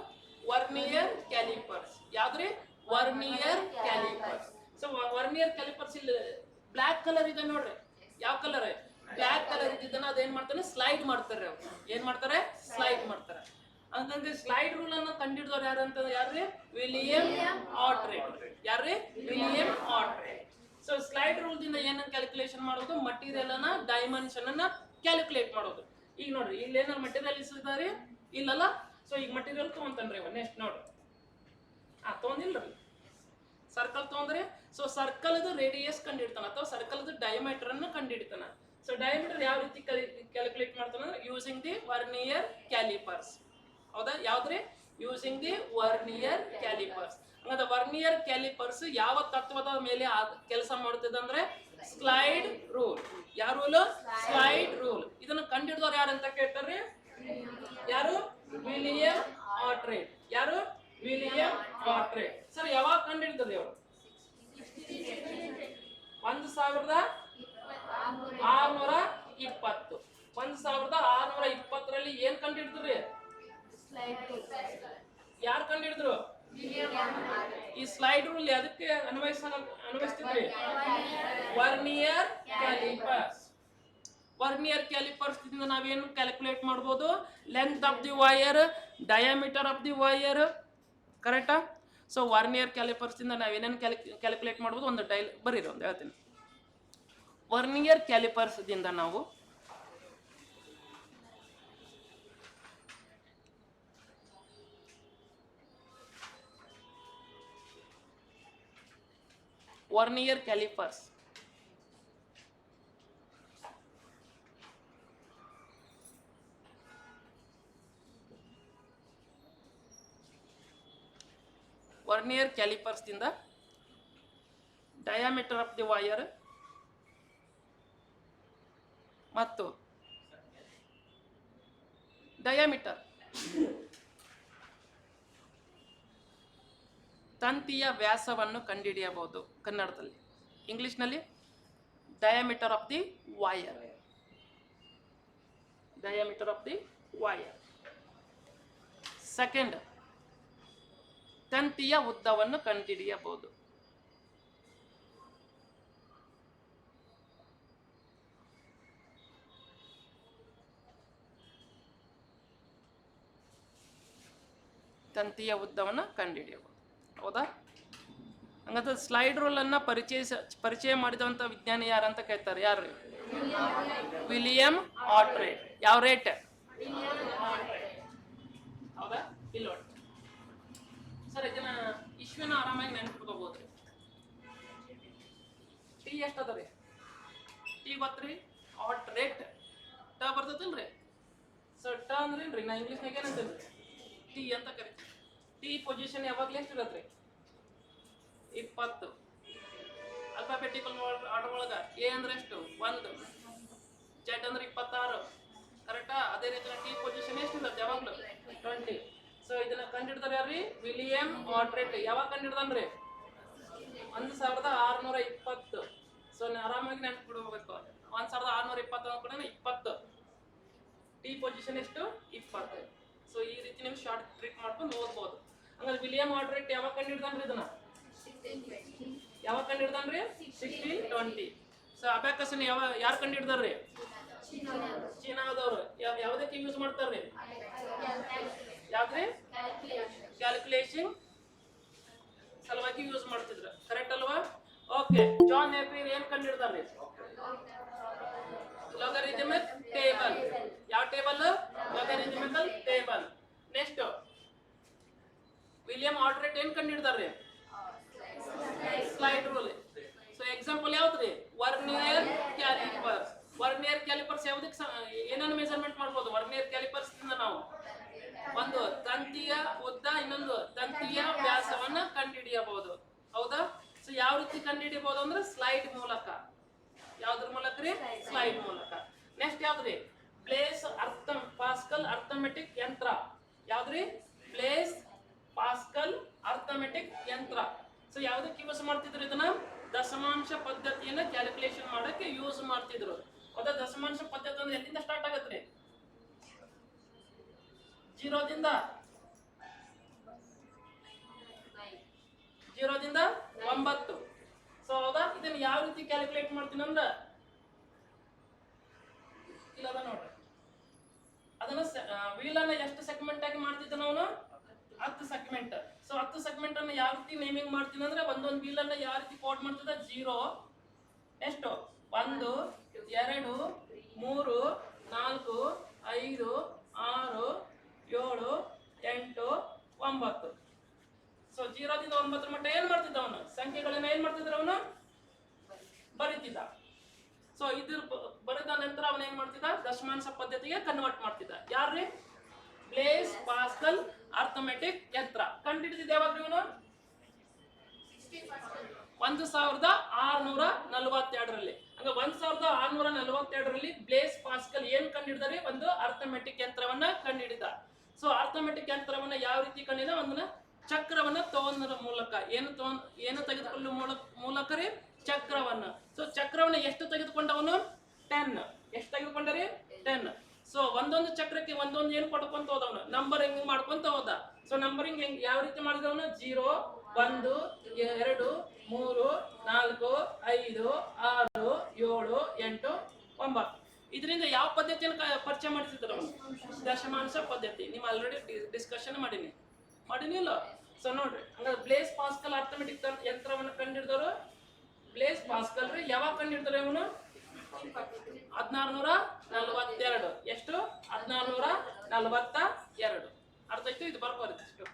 ವರ್ನಿಯರ್ ಕ್ಯಾಲಿಪರ್ಸ್. ಯಾವ್ದ್ರಿ vernier callipers. So vernier callipers ಇಲ್ಲಿ ಬ್ಲಾಕ್ ಕಲರ್ ಇದೆ ನೋಡ್ರಿ. ಯಾವ ಕಲರ್? ಬ್ಲಾಕ್ ಕಲರ್ ಇದ್ದನ್ನ ಅದೇನ್ ಮಾಡ್ತಾನೆ ಸ್ಲೈಡ್ ಮಾಡ್ತಾರೆ. ಅವ್ರು ಏನ್ ಮಾಡ್ತಾರೆ ಸ್ಲೈಡ್ ಮಾಡ್ತಾರೆ. ಅಂತಂದ್ರೆ ಸ್ಲೈಡ್ ರೂಲ್ ಅನ್ನ ಕಂಡಿಡಿದವ್ರು ಯಾರು ಅಂತ ಯಾರ್ರಿ ವಿಲಿಯಂ ಆರ್ಟ್ರೇಟ್. ಯಾರ್ರಿ ವಿಲಿಯಂ ಆರ್ಟ್ರೇಟ್. ಸೊ ಸ್ಲೈಡ್ ರೂಲ್ ದಿಂದ ಏನನ್ನ ಕ್ಯಾಲ್ಕುಲೇಷನ್ ಮಾಡೋದು ಮಟೀರಿಯಲ್ ಅನ್ನ ಡೈಮೆನ್ಷನ್ ಅನ್ನ ಕ್ಯಾಲ್ಕುಲೇಟ್ ಮಾಡೋದು. ಈಗ ನೋಡ್ರಿ ಇಲ್ಲಿ ಏನಾರ ಮಟೀರಿಯಲ್ ಇಸಿದಾರೆ ಇಲ್ಲಲ್ಲ. ಸೊ ಈಗ ಮಟೀರಿಯಲ್ ತಗೊಂತಾನ್ರಿ ಇವ ನೆಕ್ಸ್ಟ್ ನೋಡ್ರಿ ತಗೊಂಡಿಲ್ರಿ ಸರ್ಕಲ್ ತಗೊಂಡ್ರಿ. ಸೊ ಸರ್ಕಲ್ ಅದು ರೇಡಿಯಸ್ ಕಂಡಿಡ್ತಾನ ಅಥವಾ ಸರ್ಕಲ್ ಅದು ಡಯಾಮೀಟರ್ ಅನ್ನ ಕಂಡಿಡ್ತಾನ. ಸೊ ಡಯಾಮೀಟರ್ ಯಾವ ರೀತಿ ಕ್ಯಾಲ್ಕುಲೇಟ್ ಮಾಡ್ತಾನ ಯೂಸಿಂಗ್ ದಿ ವರ್ನಿಯರ್ ಕ್ಯಾಲಿಪರ್ಸ್. ಹೌದಾ? ಯಾವ್ದ್ರಿ ಯೂಸಿಂಗ್ ದಿ ವರ್ನಿಯರ್ ಕ್ಯಾಲಿಪರ್ಸ್. ಹಂಗದ ವರ್ನಿಯರ್ ಕ್ಯಾಲಿಪರ್ಸ್ ಯಾವ ತತ್ವದ ಮೇಲೆ ಕೆಲಸ ಮಾಡುತ್ತದೆ ಅಂದ್ರೆ ಸ್ಲೈಡ್ ರೂಲ್. ಯಾವ ರೂಲ್? Slide rule. ಇದನ್ನ ಕಂಡಿಡಿದವ್ರು ಯಾರು ಅಂತ ಕೇಳ್ತಾರ್ರಿ? ಯಾರು? William Oughtred. ಯಾರು? ವಿಲಿಯಂ ಆರ್ಟ್ರೇಟ್. ಸರ್ ಯಾವಾಗ ಕಂಡಿಡಿದ್ರಿ ಅವರು? 1620. 1620ರಲ್ಲಿ ಏನ್ ಕಂಡಿಡಿದ್ರಿ? ಯಾರು ಕಂಡಿಡಿದ್ರು? ಈ ಸ್ಲೈಡ್ ರೂಲ್ ಅದಕ್ಕೆ ಅನ್ವಯಿಸ್ತಿದ್ರಿ? Vernier callipers. ವರ್ನಿಯರ್ ಕ್ಯಾಲಿಪರ್ಸ್ ಇಂದ ನಾವೇನು ಕ್ಯಾಲ್ಕುಲೇಟ್ ಮಾಡ್ಬೋದು? Length of the wire, diameter of the wire. ಕರೆಕ್ಟಾ? ಸೊ ವರ್ನಿಯರ್ ಕ್ಯಾಲಿಪರ್ಸ್ ಇಂದ ನಾವೇನೇನು ಕ್ಯಾಲ್ಕುಲೇಟ್ ಮಾಡ್ಬೋದು ಒಂದು ಬರೀರಿ ಒಂದು ಹೇಳ್ತೀನಿ. ವರ್ನಿಯರ್ ಕ್ಯಾಲಿಪರ್ಸ್ ದಿಂದ ನಾವು ವರ್ನಿಯರ್ ಕ್ಯಾಲಿಪರ್ಸ್ ವರ್ನಿಯರ್ ಕ್ಯಾಲಿಪರ್ಸ್ ದಿಂದ ಡಯಾಮೀಟರ್ ಆಫ್ ದಿ ವೈರ್ ಮತ್ತು ಡಯಾಮೀಟರ್ ತಂತಿಯ ವ್ಯಾಸವನ್ನು ಕಂಡುಹಿಡಿಯಬಹುದು. ಕನ್ನಡದಲ್ಲಿ, ಇಂಗ್ಲಿಷ್ನಲ್ಲಿ diameter of the wire. Diameter of the wire. Second, ತಂತಿಯ ಉದ್ದವನ್ನು ಕಂಡುಹಿಡಿಯಬಹುದು. ತಂತಿಯ ಉದ್ದವನ್ನು ಕಂಡುಹಿಡಿಯಬಹುದು. ಹೌದಾ? ಹಂಗಂತ ಸ್ಲೈಡ್ ರೂಲ್ ಅನ್ನ ಪರಿಚಯ ಮಾಡಿದಂತ ವಿಜ್ಞಾನಿ ಯಾರಂತ ಕೇಳ್ತಾರೆ? ಯಾರು? ವಿಲಿಯಂ ಆರ್ಟ್ರೇಟ್. ಯಾವ ರೇಟ್? ಹೌದಾ? ಇಲ್ಲ ನೋಡಿ ಸರ್, ಇದನ್ನ ಇಶ್ವನ ಆರಾಮಾಗಿ ನೆನ್ಪಿಟ್ಕೋಬಹುದ್ರಿ. ಟಿ ಎಷ್ಟು ಅದ ರೀ? ಟಿ ಗೊತ್ತ್ರಿ? ಆರ್ಟ್ರೇಟ್. ಟ ಬರ್ತದಲ್ರಿ? ಸೊ ಟ ಅಂದ್ರೆ ಏನ್ರಿ? ನಾ ಇಂಗ್ಲೀಷ್ನಾಗ ಏನಂತೇನ್ರಿ? ಟಿ ಅಂತ ಕರಿತೀವಿ. ಟಿ ಪೊಸಿಷನ್ ಯಾವಾಗಲೂ ಎಷ್ಟು ಇರತ್ರಿ? 20. ಅಲ್ಫಾಬೆಟಿಕಲ್ ಆರ್ಡರ್ ಒಳಗ ಎ ಅಂದ್ರೆ ಎಷ್ಟು? 1. ಜೆಡ್ ಅಂದ್ರೆ 26. ಕರೆಕ್ಟಾ? ಅದೇ ರೀತಿ ಟಿ ಪೊಸಿಷನ್ ಎಷ್ಟು ಇರುತ್ತೆ ಯಾವಾಗಲೂ? 20. ಸೊ ಇದನ್ನ ಕಂಡಿಡ್ದಾರ ಯಾರ್ರಿ? ವಿಲಿಯಂ ಆರ್ಟ್ರೇಟ್. ಯಾವಾಗ ಕಂಡಿಡ್ದನ್ರಿ? 1620. ಸೊ ಆರಾಮಾಗಿ ನೆನ್ಪಿಡ್ಬೇಕು. 1620 ಕೂಡ 20. ಟಿ ಪೊಸಿಷನ್ ಎಷ್ಟು? 20. ಸೊ ಈ ರೀತಿ ನೀವು ಶಾರ್ಟ್ ಟ್ರಿಕ್ ಮಾಡ್ಕೊಂಡು ಓದ್ಬೋದು. ಹಂಗಾದ್ರೆ ವಿಲಿಯಂ ಆರ್ಟ್ರೇಟ್ ಯಾವಾಗ ಕಂಡಿಡ್ದನ್ರಿ? ಇದನ್ನ ಯಾವಾಗ ಕಂಡಿಡ್ದನ್ರಿ? 1620. ಸೊ ಅಬ್ಯಾಕಸ್ ಯಾರು ಕಂಡಿಡ್ದಾರ್ರಿ? ಚೀನಾದವ್ರು. ಯಾವ್ದಕ್ಕೆ ಯೂಸ್ ಮಾಡ್ತಾರ್ರಿ? ಯಾವ್ದ್ರಿ? ಕ್ಯಾಲ್ಕುಲೇಷನ್ ಸಲುವಾಗಿ ಯೂಸ್ ಮಾಡ್ತಿದ್ರು. ಕರೆಕ್ಟ್ ಅಲ್ವಾ? ಓಕೆ. ಜಾನ್ ನೇಪಿಯರ್ ಏನ್ ಕಂಡಿಡ್ದಾರ್ರಿ? Logarithmic table. ಯಾವ table? Logarithmical table. Next William Oughtred ಏನ್ ಕಂಡಿಡ್ದಾರ್ರಿ? Slide rule. ಸೊ ಎಕ್ಸಾಮ್ ಕಲಿಬಹುದು ಅಂದ್ರೆ ಸ್ಲೈಡ್ ಮೂಲಕ. ಯಾವ್ದ್ರ ಮೂಲಕ ರೀ? ಸ್ಲೈಡ್ ಮೂಲಕ. ನೆಕ್ಸ್ಟ್ ಯಾವ್ದ್ರಿ? ಬ್ಲೇಸ್ ಪಾಸ್ಕಲ್ ಅರ್ಥಮೆಟಿಕ್ ಯಂತ್ರ. ಯಾವ್ದ್ರಿ? ಬ್ಲೇಸ್ ಪಾಸ್ಕಲ್ ಅರ್ಥಮೆಟಿಕ್ ಯಂತ್ರ. ಸೊ ಯಾವ್ದಕ್ಕೆ ಯೂಸ್ ಮಾಡ್ತಿದ್ರು ಇದನ್ನ? ದಶಮಾಂಶ ಪದ್ಧತಿಯನ್ನ ಕ್ಯಾಲ್ಕುಲೇಷನ್ ಮಾಡಕ್ಕೆ ಯೂಸ್ ಮಾಡ್ತಿದ್ರು. ಹೌದಾ? ದಶಮಾಂಶ ಪದ್ಧತಿ ಅಂದ್ರೆ ಎಲ್ಲಿಂದ ಸ್ಟಾರ್ಟ್ ಆಗತ್ರಿ? 0 ದಿಂದ 9. ಸೊ ಹೌದಾ? ಇದನ್ನ ಯಾವ ರೀತಿ ಕ್ಯಾಲ್ಕುಲೇಟ್ ಮಾಡ್ತೀನಿ ಅಂದ್ರೆ ಇಲ್ಲ ನೋಡ್ರಿ, ಅದನ್ನ ವೀಲ್ ಅನ್ನ ಎಷ್ಟು ಸೆಗ್ಮೆಂಟ್ ಆಗಿ ಮಾಡ್ತಿದ್ದ ನಾವು? 10 ಸೆಗ್ಮೆಂಟ್. ಸೊ 10 ಸೆಗ್ಮೆಂಟ್ ಅನ್ನು ಯಾವ ರೀತಿ ನೇಮಿಂಗ್ ಮಾಡ್ತೀನಿ ಅಂದ್ರೆ ಒಂದೊಂದು ವೀಲ್ ಅನ್ನ ಯಾವ ರೀತಿ ಕೋಡ್ ಮಾಡ್ತಿದ್ದ? 0 ಎಷ್ಟು 1 2 3 4 5 6 7 8 9. ಸೊ 0 ದಿಂದ 9 ಮಟ್ಟ ಏನ್ ಮಾಡ್ತಿದ್ದ ಅವನು? ಸಂಖ್ಯೆಗಳನ್ನ ಏನ್ ಮಾಡ್ತಿದ್ರ ಅವನು? ಬರೀತಿದ್ದ. ಸೊ ಇದ್ರ ಬರೆದ ನಂತರ ಅವನ ಏನ್ ಮಾಡ್ತಿದ್ದ? ದಶಮಾಂಶ ಪದ್ಧತಿಗೆ ಕನ್ವರ್ಟ್ ಮಾಡ್ತಿದ್ದ. ಯಾರ್ರಿ? ಬ್ಲೇಸ್ ಪಾಸ್ಕಲ್ ಅರ್ಥಮೆಟಿಕ್ ಯಂತ್ರ. ಕಂಡುಹಿಡಿದಿದ್ದ ಯಾವಾಗ ಇವನು? 1642ರಲ್ಲಿ. ಹಂಗ 1642ರಲ್ಲಿ ಬ್ಲೇಸ್ ಪಾಸ್ಕಲ್ ಏನ್ ಕಂಡುಹಿಡಿದಾರೆ? ಒಂದು ಅರ್ಥಮೆಟಿಕ್ ಯಂತ್ರವನ್ನ ಕಂಡುಹಿಡಿದ. ಸೊ ಅರ್ಥಮೆಟಿಕ್ ಯಂತ್ರವನ್ನ ಯಾವ ರೀತಿ ಕಂಡಿದ? ಒಂದನ್ನ ಚಕ್ರವನ್ನ ತಗೊಂಡ್ರ ಮೂಲಕ. ಏನು ತೆಗೆದುಕೊಳ್ಳುವ ಮೂಲಕ ರೀ? ಚಕ್ರವನ್ನ. ಸೊ ಚಕ್ರವನ್ನ ಎಷ್ಟು ತೆಗೆದುಕೊಂಡವನು? 10. ಎಷ್ಟು ತೆಗೆದುಕೊಂಡರಿ? 10. ಸೊ ಒಂದೊಂದು ಚಕ್ರಕ್ಕೆ ಒಂದೊಂದು ಏನು ಕೊಡ್ಕೊಂತ ಹೋದವನು? ನಂಬರಿಂಗ್ ಮಾಡ್ಕೊಂತ ಹೋದ. ಸೊ ನಂಬರಿಂಗ್ ಯಾವ ರೀತಿ ಮಾಡಿದವನು? 0 1 2 3 4 5 6 7 8 9. ಇದರಿಂದ ಯಾವ ಪದ್ಧತಿಯನ್ನು ಪರಿಚಯ ಮಾಡಿಸಿದ್ರು? ದಶಮಾಂಶ ಪದ್ಧತಿ. ನೀವು ಆಲ್ರೆಡಿ ಡಿಸ್ಕಷನ್ ಮಾಡಿನಿಲ್ಲ? ಸೊ ನೋಡ್ರಿ, ಹಂಗಾದ್ರೆ ಬ್ಲೇಸ್ ಪಾಸ್ಕಲ್ ಅರ್ಥಮೆಟಿಕ್ ಯಂತ್ರವನ್ನು ಕಂಡುಹಿಡಿದವರು ಬ್ಲೇಸ್ ಪಾಸ್ಕಲ್ ರೀ. ಯಾವಾಗ ಕಂಡುಹಿಡಿದ್ರೆ ಇವನು? 1642. ಎಷ್ಟು? 1642. ಅರ್ಥ ಆಯ್ತು? ಇದು ಬರ್ಕೋರಿ ಇಷ್ಟು.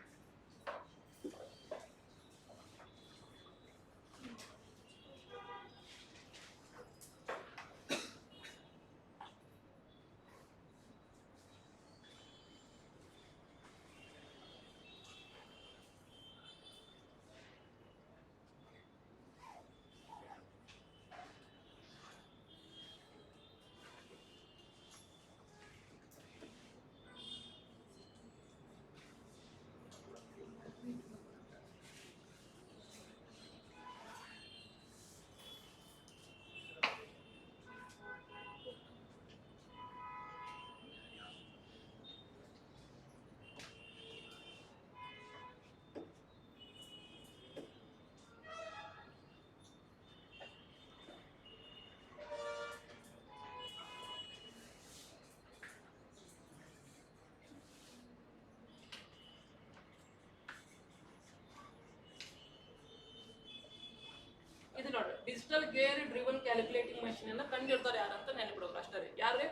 ಇದು ನೋಡ್ರಿ, digital gear driven calculating machine ಅನ್ನ ಕಂಡುಹಿಡಿದವರು ಯಾರಂತ ನೆನಪಿಡೋರು ಅಷ್ಟೇ ರೀ. ಯಾರ್ರಿ?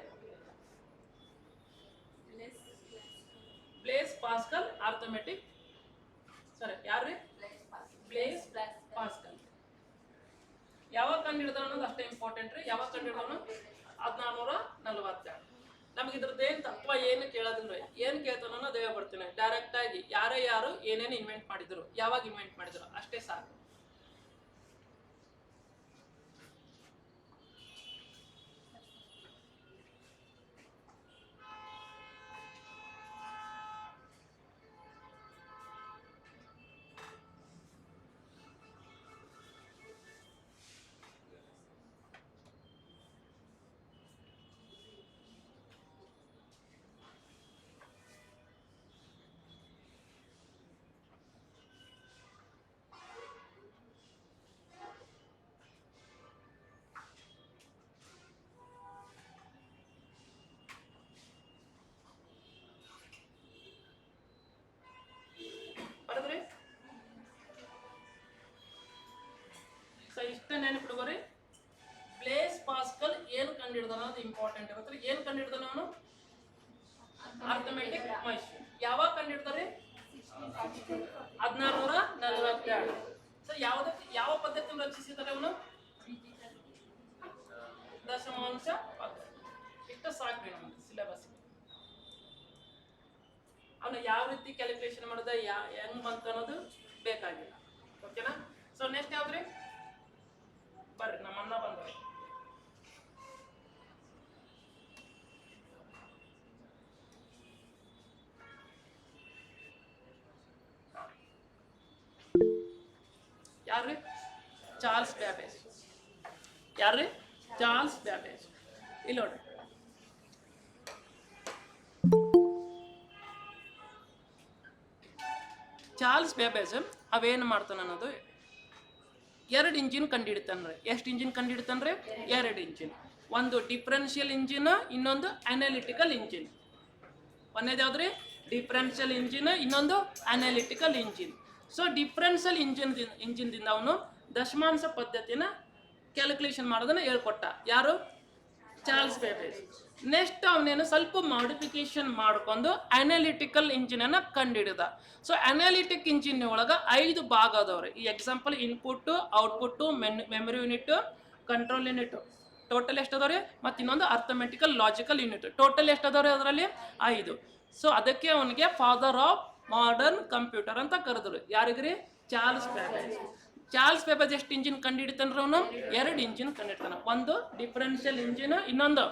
Bless Pascal arithmetic. ಸರಿ, ಯಾರ್ರಿ? Bless Pascal. ಯಾವಾಗ ಕಂಡುಹಿಡಿದ ಅನ್ನೋದು ಅಷ್ಟೇ ಇಂಪಾರ್ಟೆಂಟ್ ರೀ. ಯಾವಾಗ ಕಂಡುಹಿಡಿದವನು? 1642. ನಮ್ಗೆ ಇದ್ರದ್ದು ಏನ್ ತತ್ವ ಏನು ಕೇಳೋದಿಲ್ಲ. ಏನ್ ಕೇಳ್ತಾನೋ ಅನ್ನೋದು ಬರ್ತೀನಿ ಡೈರೆಕ್ಟ್ ಆಗಿ. ಯಾರು ಏನೇನು ಇನ್ವೆಂಟ್ ಮಾಡಿದ್ರು, ಯಾವಾಗ ಇನ್ವೆಂಟ್ ಮಾಡಿದ್ರು ಅಷ್ಟೇ ಸಾಕು. ಬರದ್ರಿ? ಸೊ ಇಷ್ಟ ನೆನಪಿಡ್ಬೋರಿ. ಬ್ಲೇಸ್ ಪಾಸ್ಕಲ್ ಏನು ಕಂಡುಹಿಡಿದ ಅನ್ನೋದು ಇಂಪಾರ್ಟೆಂಟ್ ಇರುತ್ತೆ. ಏನು ಕಂಡುಹಿಡಿದ ಅವನು? Arithmetic machine. ಯಾವಾಗ ಕಂಡುಹಿಡಿದಾರೆ? 1642. ಸೊ ಯಾವ ಪದ್ಧತಿಯನ್ನು ರಚಿಸಿದ್ದಾರೆ ಅವನು? ದಶಮಾಂಶ ಪದ್ಧತಿ. ಇಷ್ಟ ಸಾಕ್ರಿ ನಮ್ಗೆ ಸಿಲೆಬಸ್. ಅವನು ಯಾವ ರೀತಿ ಕ್ಯಾಲ್ಕುಲೇಷನ್ ಮಾಡಿದ, ಹೆಂಗ್ ಬಂತ ಅನ್ನೋದು ಬೇಕಾಗಿಲ್ಲ. ಓಕೆನಾ? ಸೊ ನೆಕ್ಸ್ಟ್ ಯಾವ್ದ್ರಿ? ಬರ್ರಿ ನಮ್ಮನ್ನ ಬಂದ್ರಿ. ಯಾರ್ರಿ? Charles Babbage. ಯಾರ್ರಿ? Charles Babbage. ಇಲ್ಲಿ ನೋಡ್ರಿ, ಚಾರ್ಲ್ಸ್ ಬ್ಯಾಬೇಜ್ ಅವೇನು ಮಾಡ್ತಾನೆ ಅನ್ನೋದು, ಎರಡು ಇಂಜಿನ್ ಕಂಡುಹಿಡಿತಾನ್ರಿ. ಎಷ್ಟು ಇಂಜಿನ್ ಕಂಡುಹಿಡಿತಾನ್ರಿ? ಎರಡು ಇಂಜಿನ್. ಒಂದು ಡಿಫ್ರೆನ್ಷಿಯಲ್ ಇಂಜಿನ್, ಇನ್ನೊಂದು ಅನಾಲಿಟಿಕಲ್ ಇಂಜಿನ್. ಒಂದೇದು ಯಾವ್ದ್ರಿ? ಡಿಫ್ರೆನ್ಷಿಯಲ್ ಇಂಜಿನ್, ಇನ್ನೊಂದು ಅನಾಲಿಟಿಕಲ್ ಇಂಜಿನ್. ಸೊ ಡಿಫ್ರೆನ್ಷಿಯಲ್ ಇಂಜಿನ್ದಿಂದ ಅವನು ದಶಮಾಂಶ ಪದ್ಧತಿನ ಕ್ಯಾಲ್ಕುಲೇಷನ್ ಮಾಡೋದನ್ನ ಹೇಳ್ಕೊಟ್ಟ. ಯಾರು? ಚಾರ್ಲ್ಸ್ ಬೇಬೇಜ್. ನೆಕ್ಸ್ಟ್ ಅವನೇನು ಸ್ವಲ್ಪ ಮಾಡಿಫಿಕೇಶನ್ ಮಾಡ್ಕೊಂಡು ಅನಾಲಿಟಿಕಲ್ ಇಂಜಿನನ್ನು ಕಂಡುಹಿಡಿದ. ಸೊ ಅನಾಲಿಟಿಕ್ ಇಂಜಿನ್ ಒಳಗೆ 5 ಭಾಗ ಅದಾವ್ರಿ. ಈ example input, output, memory unit, control unit, total ಎಷ್ಟು ಅದಾವ್ರಿ? ಮತ್ತು ಇನ್ನೊಂದು ಅರ್ಥಮೆಟಿಕಲ್ ಲಾಜಿಕಲ್ ಯೂನಿಟ್. ಟೋಟಲ್ ಎಷ್ಟು ಅದಾವ್ರಿ ಅದರಲ್ಲಿ? 5. ಸೊ ಅದಕ್ಕೆ ಅವನಿಗೆ ಫಾದರ್ ಆಫ್ ಮಾಡರ್ನ್ ಕಂಪ್ಯೂಟರ್ ಅಂತ ಕರೆದ್ರು. ಯಾರಿಗ್ರಿ? ಚಾರ್ಲ್ಸ್ ಬೇಬೇಜ್. ಚಾರ್ಲ್ಸ್ ಬೇಬೇಜ್ ಎಷ್ಟು ಇಂಜಿನ್ ಕಂಡುಹಿಡಿತಾನ್ರಿ? ಅವನು 2 ಇಂಜಿನ್ ಕಂಡುಹಿಡ್ತಾನೆ. ಒಂದು ಡಿಫ್ರೆನ್ಷಿಯಲ್ ಇಂಜಿನ್, ಇನ್ನೊಂದು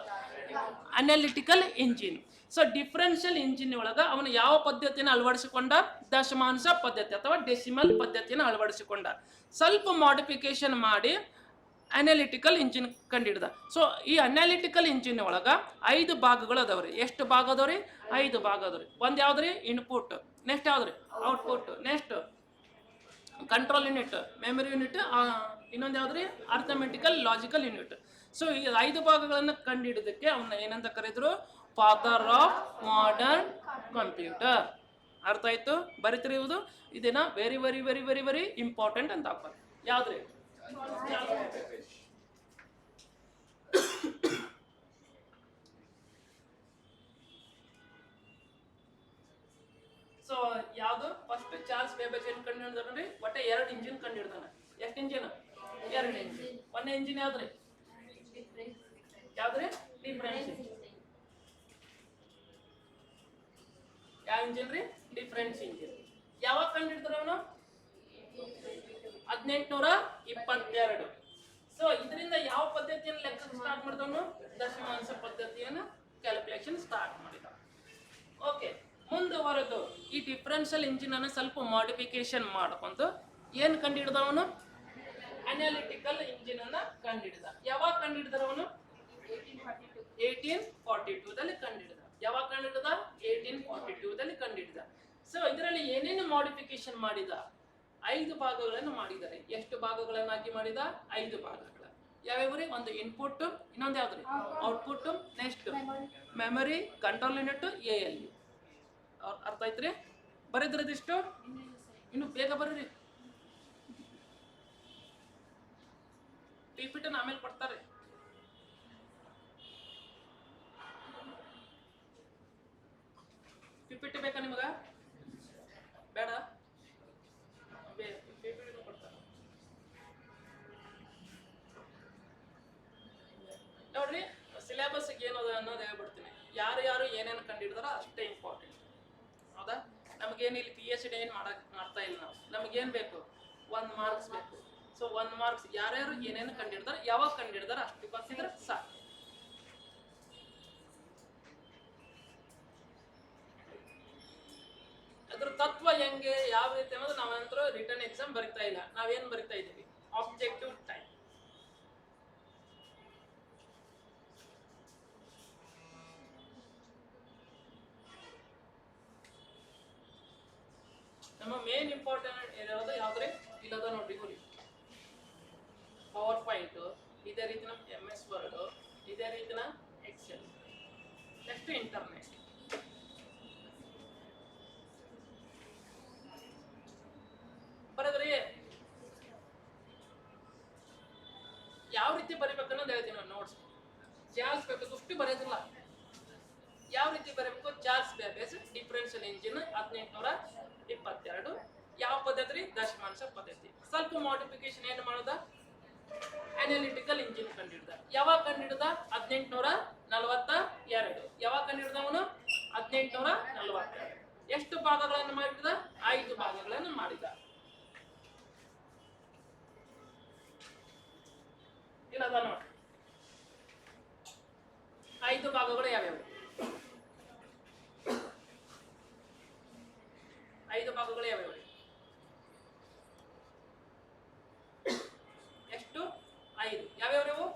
analytical engine. So differential engine ಒಳಗೆ ಅವನು ಯಾವ ಪದ್ಧತಿನ ಅಳವಡಿಸಿಕೊಂಡ? ದಶಮಾಂಶ ಪದ್ಧತಿ ಅಥವಾ ಡೆಸಿಮಲ್ ಪದ್ಧತಿಯನ್ನು ಅಳವಡಿಸಿಕೊಂಡ. ಸ್ವಲ್ಪ ಮಾಡಿಫಿಕೇಶನ್ ಮಾಡಿ ಅನಾಲಿಟಿಕಲ್ ಇಂಜಿನ್ ಕಂಡುಹಿಡ್ದ. ಸೊ ಈ ಅನಾಲಿಟಿಕಲ್ ಇಂಜಿನ್ ಒಳಗೆ 5 ಭಾಗಗಳು ಅದಾವ್ರಿ. ಎಷ್ಟು ಭಾಗ ಅದಾವ್ರಿ? 5 ಭಾಗ ಅದಾವ್ರಿ. ಒಂದು ಯಾವ್ದ್ರಿ? ಇನ್ಪುಟ್. ನೆಕ್ಸ್ಟ್ ಯಾವ್ದ್ರಿ? Output. Next control unit, memory unit, ಇನ್ನೊಂದು ಯಾವ್ದ್ರಿ? Arithmetical logical unit. ಸೊ ಈ 5 ಭಾಗಗಳನ್ನು ಕಂಡುಹಿಡಿದಕ್ಕೆ ಅವನ್ನ ಏನಂತ ಕರೆದ್ರು? Father of modern computer. ಅರ್ಥ ಆಯ್ತು? ಬರಿತಿರುವುದು ಇದೇನ very very very very very important ಅಂತ ಹಾಕ್ಬಾರ್ದು. ಯಾವ್ದ್ರಿ? ಸೊ ಯಾವ್ದು? ಫಸ್ಟ್ ಚಾರ್ಲ್ಸ್ ಬೇಬೇಜ್ ಏನ್ ಕಂಡು ಹಿಡಿದ್ರಿ? ಒಟ್ಟೆ 2 ಇಂಜಿನ್ ಕಂಡು ಹಿಡ್ದಾನ. ಎಷ್ಟು ಇಂಜಿನ್? 2 ಇಂಜಿನ್. ಒಂದೇ ಇಂಜಿನ್ ಯಾವ್ದ್ರಿ? ಯಾವ್ದ್ರಿ? ಡಿಫರೆನ್ಸ್. ಯಾವ ಇಂಜಿನ್ ರೀ? Difference engine. ಯಾವಾಗ ಕಂಡು ಹಿಡಿದ್ರು ಅವನು? 1822. ಸೊ ಇದರಿಂದ ಯಾವ ಪದ್ಧತಿಯನ್ನು ಲೆಕ್ಕ ಸ್ಟಾರ್ಟ್ ಮಾಡಿದವನು? ದಶಮಾಂಶ ಪದ್ಧತಿಯನ್ನು ಕ್ಯಾಲ್ಕುಲೇಷನ್ ಸ್ಟಾರ್ಟ್ ಮಾಡಿದ. ಓಕೆ, ಮುಂದುವರೆದು ಈ ಡಿಫರೆನ್ಷಿಯಲ್ ಇಂಜಿನ್ ಅನ್ನು ಸ್ವಲ್ಪ ಮಾಡಿಫಿಕೇಶನ್ ಮಾಡ್ಕೊಂಡು ಏನು ಕಂಡುಹಿಡಿದವನು? ಅನಾಲಿಟಿಕಲ್ ಇಂಜಿನ್ ಅನ್ನ ಕಂಡುಹಿಡಿದ. ಯಾವಾಗ ಕಂಡುಹಿಡಿದವನು? 1842ದಲ್ಲಿ ಕಂಡುಹಿಡಿದ. ಯಾವಾಗ ಕಂಡುಹಿಡಿದ? 1842ದಲ್ಲಿ ಕಂಡುಹಿಡಿದ. ಸೊ ಇದರಲ್ಲಿ ಏನೇನು ಮಾಡಿಫಿಕೇಶನ್ ಮಾಡಿದ? 5 ಭಾಗಗಳನ್ನು ಮಾಡಿದ್ದಾರೆ. ಎಷ್ಟು ಭಾಗಗಳನ್ನಾಗಿ ಮಾಡಿದ? 5 ಭಾಗಗಳು. ಯಾವ್ಯಾವ್ರಿ? ಒಂದು ಇನ್ಪುಟ್, ಇನ್ನೊಂದು ಯಾವ್ದ್ರಿ? Output, next memory, control unit, ALU. ಅರ್ಥ ಆಯ್ತ್ರಿ? ಬರಿದ್ರದಿಷ್ಟು? ಇನ್ನು ಬೇಗ ಬರ್ರಿ. ಪಿಪಿಟನ್ ಆಮೇಲೆ ಕೊಡ್ತಾರೆ. ಪಿಪಿಟಿ ಬೇಕಾ ನಿಮಗ? ಬೇಡ? ಪಿಪಿಟಿ ಕೊಡ್ತಾರೆ ನೋಡ್ರಿ. ಸಿಲೆಬಸ್ ಏನದ ಅನ್ನೋದು ಹೇಳ್ಬಿಡ್ತೀನಿ. ಯಾರು ಏನೇನು ಕಂಡುಹಿಡಿದಾರ ಅಷ್ಟೇ ಇಂಪಾರ್ಟೆಂಟ್. ಹೌದಾ? ನಮಗೇನು ಇಲ್ಲಿ PhD ಏನು ಮಾಡ್ತಾ ಇಲ್ಲ ನಾವು. ನಮಗೇನು ಬೇಕು? 1 ಮಾರ್ಕ್ಸ್ ಬೇಕು. ಸೊ 1 ಮಾರ್ಕ್ಸ್ ಯಾರ್ಯಾರು ಏನೇನು ಕಂಡುಹಿಡ್ದಾರ, ಯಾವಾಗ ಕಂಡುಹಿಡ್ದಾರ ಅಷ್ಟು ಗೊತ್ತಿದ್ರೆ ಸಾಕು. ಅದ್ರ ತತ್ವ ಹೆಂಗೆ, ಯಾವ ರೀತಿ ಅನ್ನೋದು ನಾವಂತರೂ ರಿಟರ್ನ್ ಎಕ್ಸಾಮ್ ಬರಿತಾ ಇಲ್ಲ. ನಾವೇನು ಬರಿತಾ ಇದ್ದೀವಿ? Objective type. ನಮ್ಮ ಮೇನ್ ಇಂಪಾರ್ಟೆಂಟ್ ಇರೋದು ಯಾವ್ದ್ರಿ? ಇಲ್ಲದ ನೋಡ್ರಿ, ಗುರಿ ಪವರ್ ಪಾಯಿಂಟ್, ಇದೇ ರೀತಿನ MS ವರ್ಡ್, ಇದೇ ರೀತಿನ ಎಕ್ಸೆಲ್, ನೆಕ್ಸ್ಟ್ ಇಂಟರ್ನೆಟ್. ಬರದ್ರಿ ಯಾವ ರೀತಿ ಬರಿಬೇಕನ್ನೋದು ಹೇಳ್ತೀನಿ ನಾನು. ನೋಟ್ಸ್ ಚಾರ್ಲ್ಸ್ ಬೇಬೇಜ್ ಅಷ್ಟು ಬರೆಯೋದಿಲ್ಲ. ಯಾವ ರೀತಿ ಬರಬೇಕು? Charles Babbage differential engine 1822. ಯಾವ ಪದ್ಧತಿ? ದಶಮಾಂಶ ಪದ್ಧತಿ. ಸ್ವಲ್ಪ ಮಾಡಿಫಿಕೇಶನ್ ಏನು ಮಾಡೋದ? ಅನಾಲಿಟಿಕಲ್ ಇಂಜಿನ್ ಕಂಡುಹಿಡಿದ. ಯಾವಾಗ ಕಂಡುಹಿಡಿದ? 1842. ಯಾವಾಗ ಕಂಡುಹಿಡಿದವನು? 1842. ಎಷ್ಟು ಭಾಗಗಳನ್ನು ಮಾಡಿದ? 5 ಭಾಗಗಳನ್ನು ಮಾಡಿದ. ಇಲ್ಲ ಅದ ನೋಡಿ 5 ಭಾಗಗಳು ಯಾವ್ಯಾವು? 5 ಭಾಗಗಳು ಯಾವ್ಯಾವು? ಎಷ್ಟು? 5. ಯಾವ್ಯಾವ್ಯಾವು?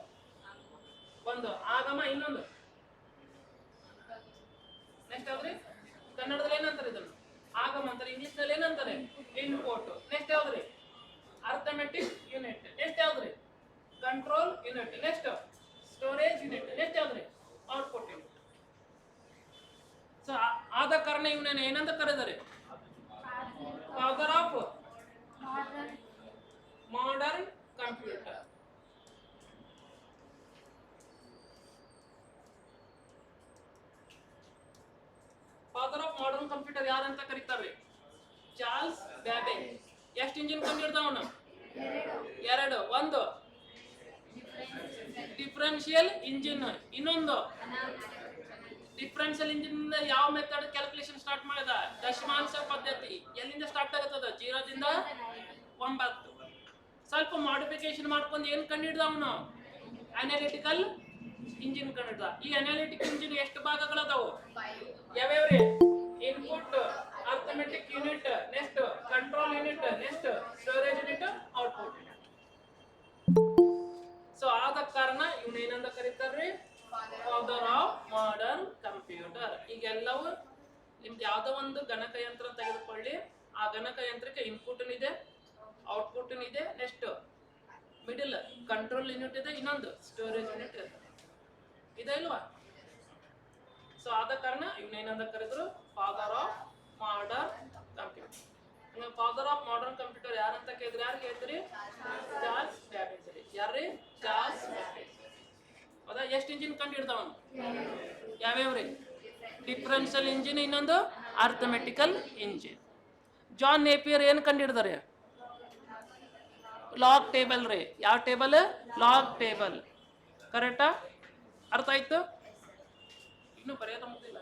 ಒಂದು ಆಗಮ, ಇನ್ನೊಂದು ನೆಕ್ಸ್ಟ್ ಯಾವ್ದ್ರಿ? ಕನ್ನಡದಲ್ಲಿ ಏನಂತಾರೆ ಇದನ್ನು? ಆಗಮ ಅಂತಾರೆ. ಇಂಗ್ಲಿಷ್ ನಲ್ಲಿ ಏನಂತಾರೆ? ಇನ್ಪುಟ್. ನೆಕ್ಸ್ಟ್ ಯಾವ್ದ್ರಿ? Arithmetic unit. ನೆಕ್ಸ್ಟ್ ಯಾವ್ದ್ರಿ? Control unit. Next storage unit. Next ಯಾವ್ದ್ರಿ? Output unit. ಸೊ ಆದ ಕಾರಣ ಇವನನ್ನ ಏನಂತ ಕರೆದರೆ? Father of modern computer. Father of modern computer ಯಾರಂತ ಕರೀತಾರೆ? Charles Babbage. ಎಷ್ಟು ಇಂಜಿನ್ ಕಂಡುಹಿಡಿದವನು? 2. ಒಂದು ಡಿಫರೆನ್ಷಿಯಲ್ ಇಂಜಿನ್, ಇನ್ನೊಂದು ಡಿಫರೆನ್ಷಿಯಲ್ ಇಂಜಿನ್ ಯಾವ ಮೆಥಡ್ ಕ್ಯಾಲ್ಕುಲೇಷನ್ ಸ್ಟಾರ್ಟ್ ಮಾಡಿದ? ದಶಮಾಂಶ ಪದ್ಧತಿ. ಎಲ್ಲಿಂದ ಸ್ಟಾರ್ಟ್ ಆಗುತ್ತದೆ? 0 ದಿಂದ 9. ಸ್ವಲ್ಪ ಮಾಡಿಫಿಕೇಶನ್ ಮಾಡ್ಕೊಂಡು ಏನ್ ಕಂಡುಹಿಡಿದ ಅವನು? ಅನಾಲಿಟಿಕಲ್ ಇಂಜಿನ್ ಕಂಡುಹಿಡಿದ. ಈ ಅನಾಲಿಟಿಕ್ ಇಂಜಿನ್ ಎಷ್ಟು ಭಾಗಗಳದಾವು? ಯಾವ್ಯಾವ್ರಿ? Input, arithmetic unit, next control unit, next storage unit, output unit. So ಆದ ಕಾರಣ ಇವನು ಏನಂತ ಕರೀತಾರ್ರಿ? Father of modern computer. ಈಗೆಲ್ಲವೂ ನಿಮ್ದು ಯಾವ್ದೋ ಒಂದು ಗಣಕಯಂತ್ರ ತೆಗೆದುಕೊಳ್ಳಿ. ಆ ಗಣಕಯಂತ್ರಕ್ಕೆ ಇನ್ಪುಟ್ ಇದೆ, ಔಟ್ಪುಟ್ ಇದೆ, ನೆಕ್ಸ್ಟ್ ಮಿಡಲ್ ಕಂಟ್ರೋಲ್ ಯೂನಿಟ್ ಇದೆ, ಇನ್ನೊಂದು ಸ್ಟೋರೇಜ್ ಯೂನಿಟ್ ಇದೆ. ಇದೆ ಇಲ್ವಾ? ಸೊ ಆದ ಕಾರಣ ಇವನೇನಂತ ಕರೆದ್ರು? Father of modern computer. Father of modern computer ಯಾರಂತ ಕೇಳಿದ್ರೆ ಯಾರು ಹೇಳ್ತೀರಿ? Charles Babbage. ಯಾರ್ರಿ? Charles Babbage. ಹೌದಾ? ಎಷ್ಟು ಇಂಜಿನ್ ಕಂಡು ಹಿಡ್ದವನು? ಯಾವ್ಯಾವ್ರಿ? ಡಿಫರೆನ್ಷಿಯಲ್ ಇಂಜಿನ್, ಇನ್ನೊಂದು ಅರ್ಥಮೆಟಿಕಲ್ ಇಂಜಿನ್. ಜಾನ್ ನೇಪಿಯರ್ ಏನು ಕಂಡು ಹಿಡ್ದಾರೆ? ಲಾಗ್ ಟೇಬಲ್ ರೀ. ಯಾವ ಟೇಬಲ್? Log table. ಕರೆಕ್ಟಾ? ಅರ್ಥ ಆಯ್ತು? ಇನ್ನು ಬರೆಯೋದ ಮುಗಿಲ್ಲ.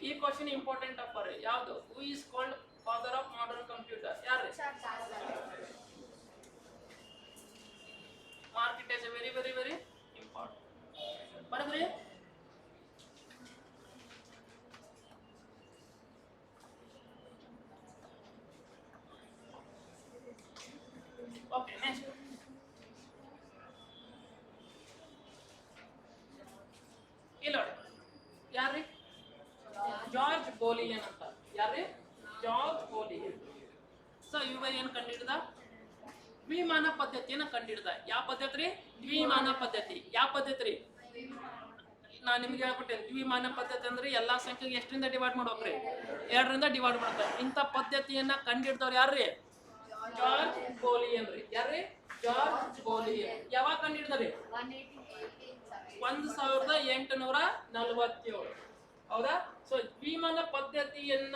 ಈ ಕ್ವಶನ್ ಇಂಪಾರ್ಟೆಂಟ್ ಅಪ್ಪರ್. ಯಾವುದು? Who is called father of modern computer? ಯಾರು? Mark it as a very very very important. ಬರದ್ರಿ? ಓಕೆ, ನೆಕ್ಸ್ಟ್ ಇಲ್ಲ ನೋಡಿ. ಯಾರ್ರಿ? ಜಾರ್ಜ್ ಬೋಲಿಯನ್ ಅಂತ. ಯಾರ್ರಿ? ಜಾರ್ಜ್ ಬೋಲಿಯನ್. ಸೊ ಇವ ಏನ್ ಕಂಡುಹಿಡಿದ? ದ್ವಿಮಾನ ಪದ್ಧತಿಯನ್ನ ಕಂಡುಹಿಡಿದ. ಯಾವ ಪದ್ಧತಿ? ದ್ವಿಮಾನ ಪದ್ಧತಿ. ಯಾವ ಪದ್ಧತಿ ರೀ? ನಾ ನಿಮ್ಗೆ ಹೇಳ್ಬಿಟ್ಟೇನೆ. ದ್ವಿಮಾನ ಪದ್ಧತಿ ಅಂದ್ರೆ ಎಲ್ಲಾ ಸಂಖ್ಯೆಗೆ ಎಷ್ಟರಿಂದ ಡಿವೈಡ್ ಮಾಡ್ಬೇಕ್ರಿ? 2ರಿಂದ ಡಿವೈಡ್ ಮಾಡ್ತಾರೆ. ಇಂಥ ಪದ್ಧತಿಯನ್ನ ಕಂಡುಹಿಡಿದವ್ರು ಯಾರ್ರಿ? ಜಾರ್ಜ್ ಬೋಲಿಯನ್ ರೀ. ಯಾರ್ರಿ? ಜಾರ್ಜ್ ಬೋಲಿಯನ್. ಯಾವಾಗ ಕಂಡುಹಿಡಿದ್ರಿ? 1847. ಹೌದಾ? ಸೊ ದ್ವಿಮಾನ ಪದ್ಧತಿಯನ್ನ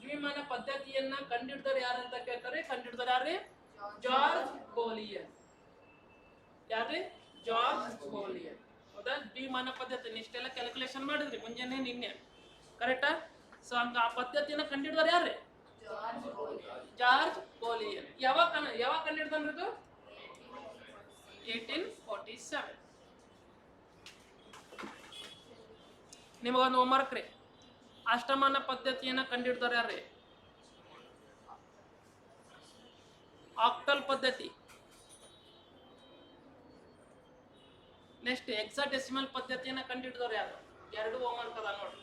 ದ್ವಿಮಾನ ಪದ್ಧತಿಯನ್ನ ಕಂಡುಹಿಡಿದವ್ರು ಯಾರಂತ ಕೇಳ್ತಾರೆ? ಕಂಡುಹಿಡಿದವ್ರು ಯಾರ್ರಿ? ಜಾರ್ಜ್ ಬೋಲಿಯನ್. ಯಾರ್ರಿ? ಜಾರ್ಜ್ ಬೋಲಿಯನ್. ಹೌದಾ? ದ್ವಿಮಾನ ಪದ್ಧತಿ ಇಷ್ಟೆಲ್ಲ ಕ್ಯಾಲ್ಕುಲೇಷನ್ ಮಾಡಿದ್ರಿ ಮುಂಜಾನೆ ನಿನ್ನೆ. ಕರೆಕ್ಟಾ? ಸೊ ಹಂಗ ಆ ಪದ್ಧತಿಯನ್ನ ಕಂಡುಹಿಡಿದವ್ರು ಯಾರ್ರಿ? ಜಾರ್ಜ್ ಬೋಲಿಯನ್. ಯಾವಾಗ ಕಂಡುಹಿಡ್ದನ್ರಿದು? 1847. ನಿಮಗೊಂದು ಹೋಮ್ವರ್ಕ್ ರೀ. ಅಷ್ಟಮಾನ ಪದ್ಧತಿಯನ್ನ ಕಂಡುಹಿಡ್ದವ್ರು ಯಾರ್ರಿ? ಆಕ್ಟಲ್ ಪದ್ಧತಿ. ನೆಕ್ಸ್ಟ್ ಹೆಕ್ಸಾಡೆಸಿಮಲ್ ಪದ್ಧತಿಯನ್ನ ಕಂಡುಹಿಡಿದವ್ರು ಯಾರು? 2 ಹೋಮ್ವರ್ಕ್ ಅದ ನೋಡಿ.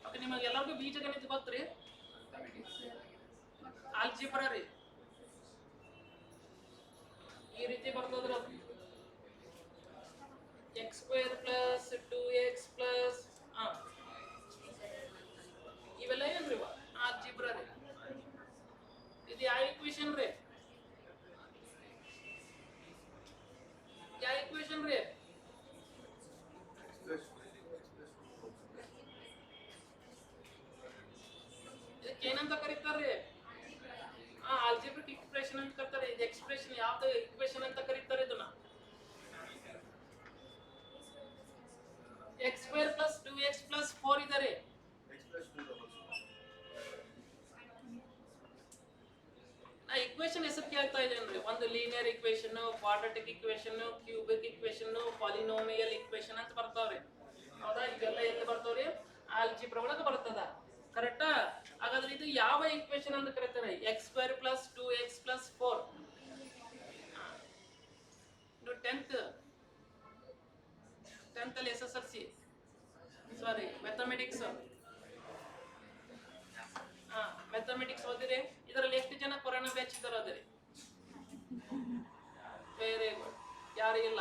ಓಕೆ, ನಿಮಗೆಲ್ಲರಿಗೂ ಬೀಜಗಣಿತ ಗೊತ್ತ್ರಿ? ಆಲ್ಜಿಬ್ರಾ ರೀ. ಈ ರೀತಿ ಬರ್ತದ್ರ x² + 2x ಇವೆಲ್ಲ ಏನ್ರಿ? ಆಲ್ಜಿಬ್ರಾ ರೀ. ಇದು ಯಾವ ಈಕ್ವೇಷನ್ ರೀ? ಯಾವ ಈಕ್ವೇಷನ್ ರೀ? ಅಂತ ಕರೀತಾರೆ. ಇದು ಎಕ್ಸ್ಪ್ರೆಷನ್ ಯಾವ್ದು ಇಕ್ವೇಶನ್ ಅಂತ ಕರೀತಾರೆ ಇದನ್ನ? x square plus 2x plus 4 ಇದ್ದಾರೆ. ನಾ ಇಕ್ವೇಶನ್ ಹೆಸರು ಕೇಳ್ತಾ ಇದ್ದೇನೆ. ಒಂದು linear equation, quadratic equation, cubic equation, polynomial equation ಅಂತ ಬರ್ತಾವ್ರಿ. ಹೌದಾ? ಇವೆಲ್ಲ ಎಲ್ಲಿ ಬರ್ತಾವ್ರಿ? ಆಲ್ಜಿಬ್ರಾ ಒಳಗೆ ಬರ್ತದ. ಕರೆಕ್ಟಾ? ಹಾಗಾದ್ರೆ ಇದು ಯಾವ ಇಕ್ವೇಶನ್ ಅಂತ ಕರೀತಾರೆ? x square plus 2x plus 4. ಇದು 10th ಅಲ್ಲಿ SSLC, ಸಾರಿ ಮ್ಯಾಥಮೆಟಿಕ್ಸ್. ಮ್ಯಾಥಮೆಟಿಕ್ಸ್ ಓದಿರಿ. ಇದರಲ್ಲಿ ಎಷ್ಟು ಜನ ಕೊರೋನಾ ಬ್ಯಾಚ್ ಇದ್ದಾರೆ ಓದಿರಿ? Very good. ಯಾರು ಇಲ್ಲ?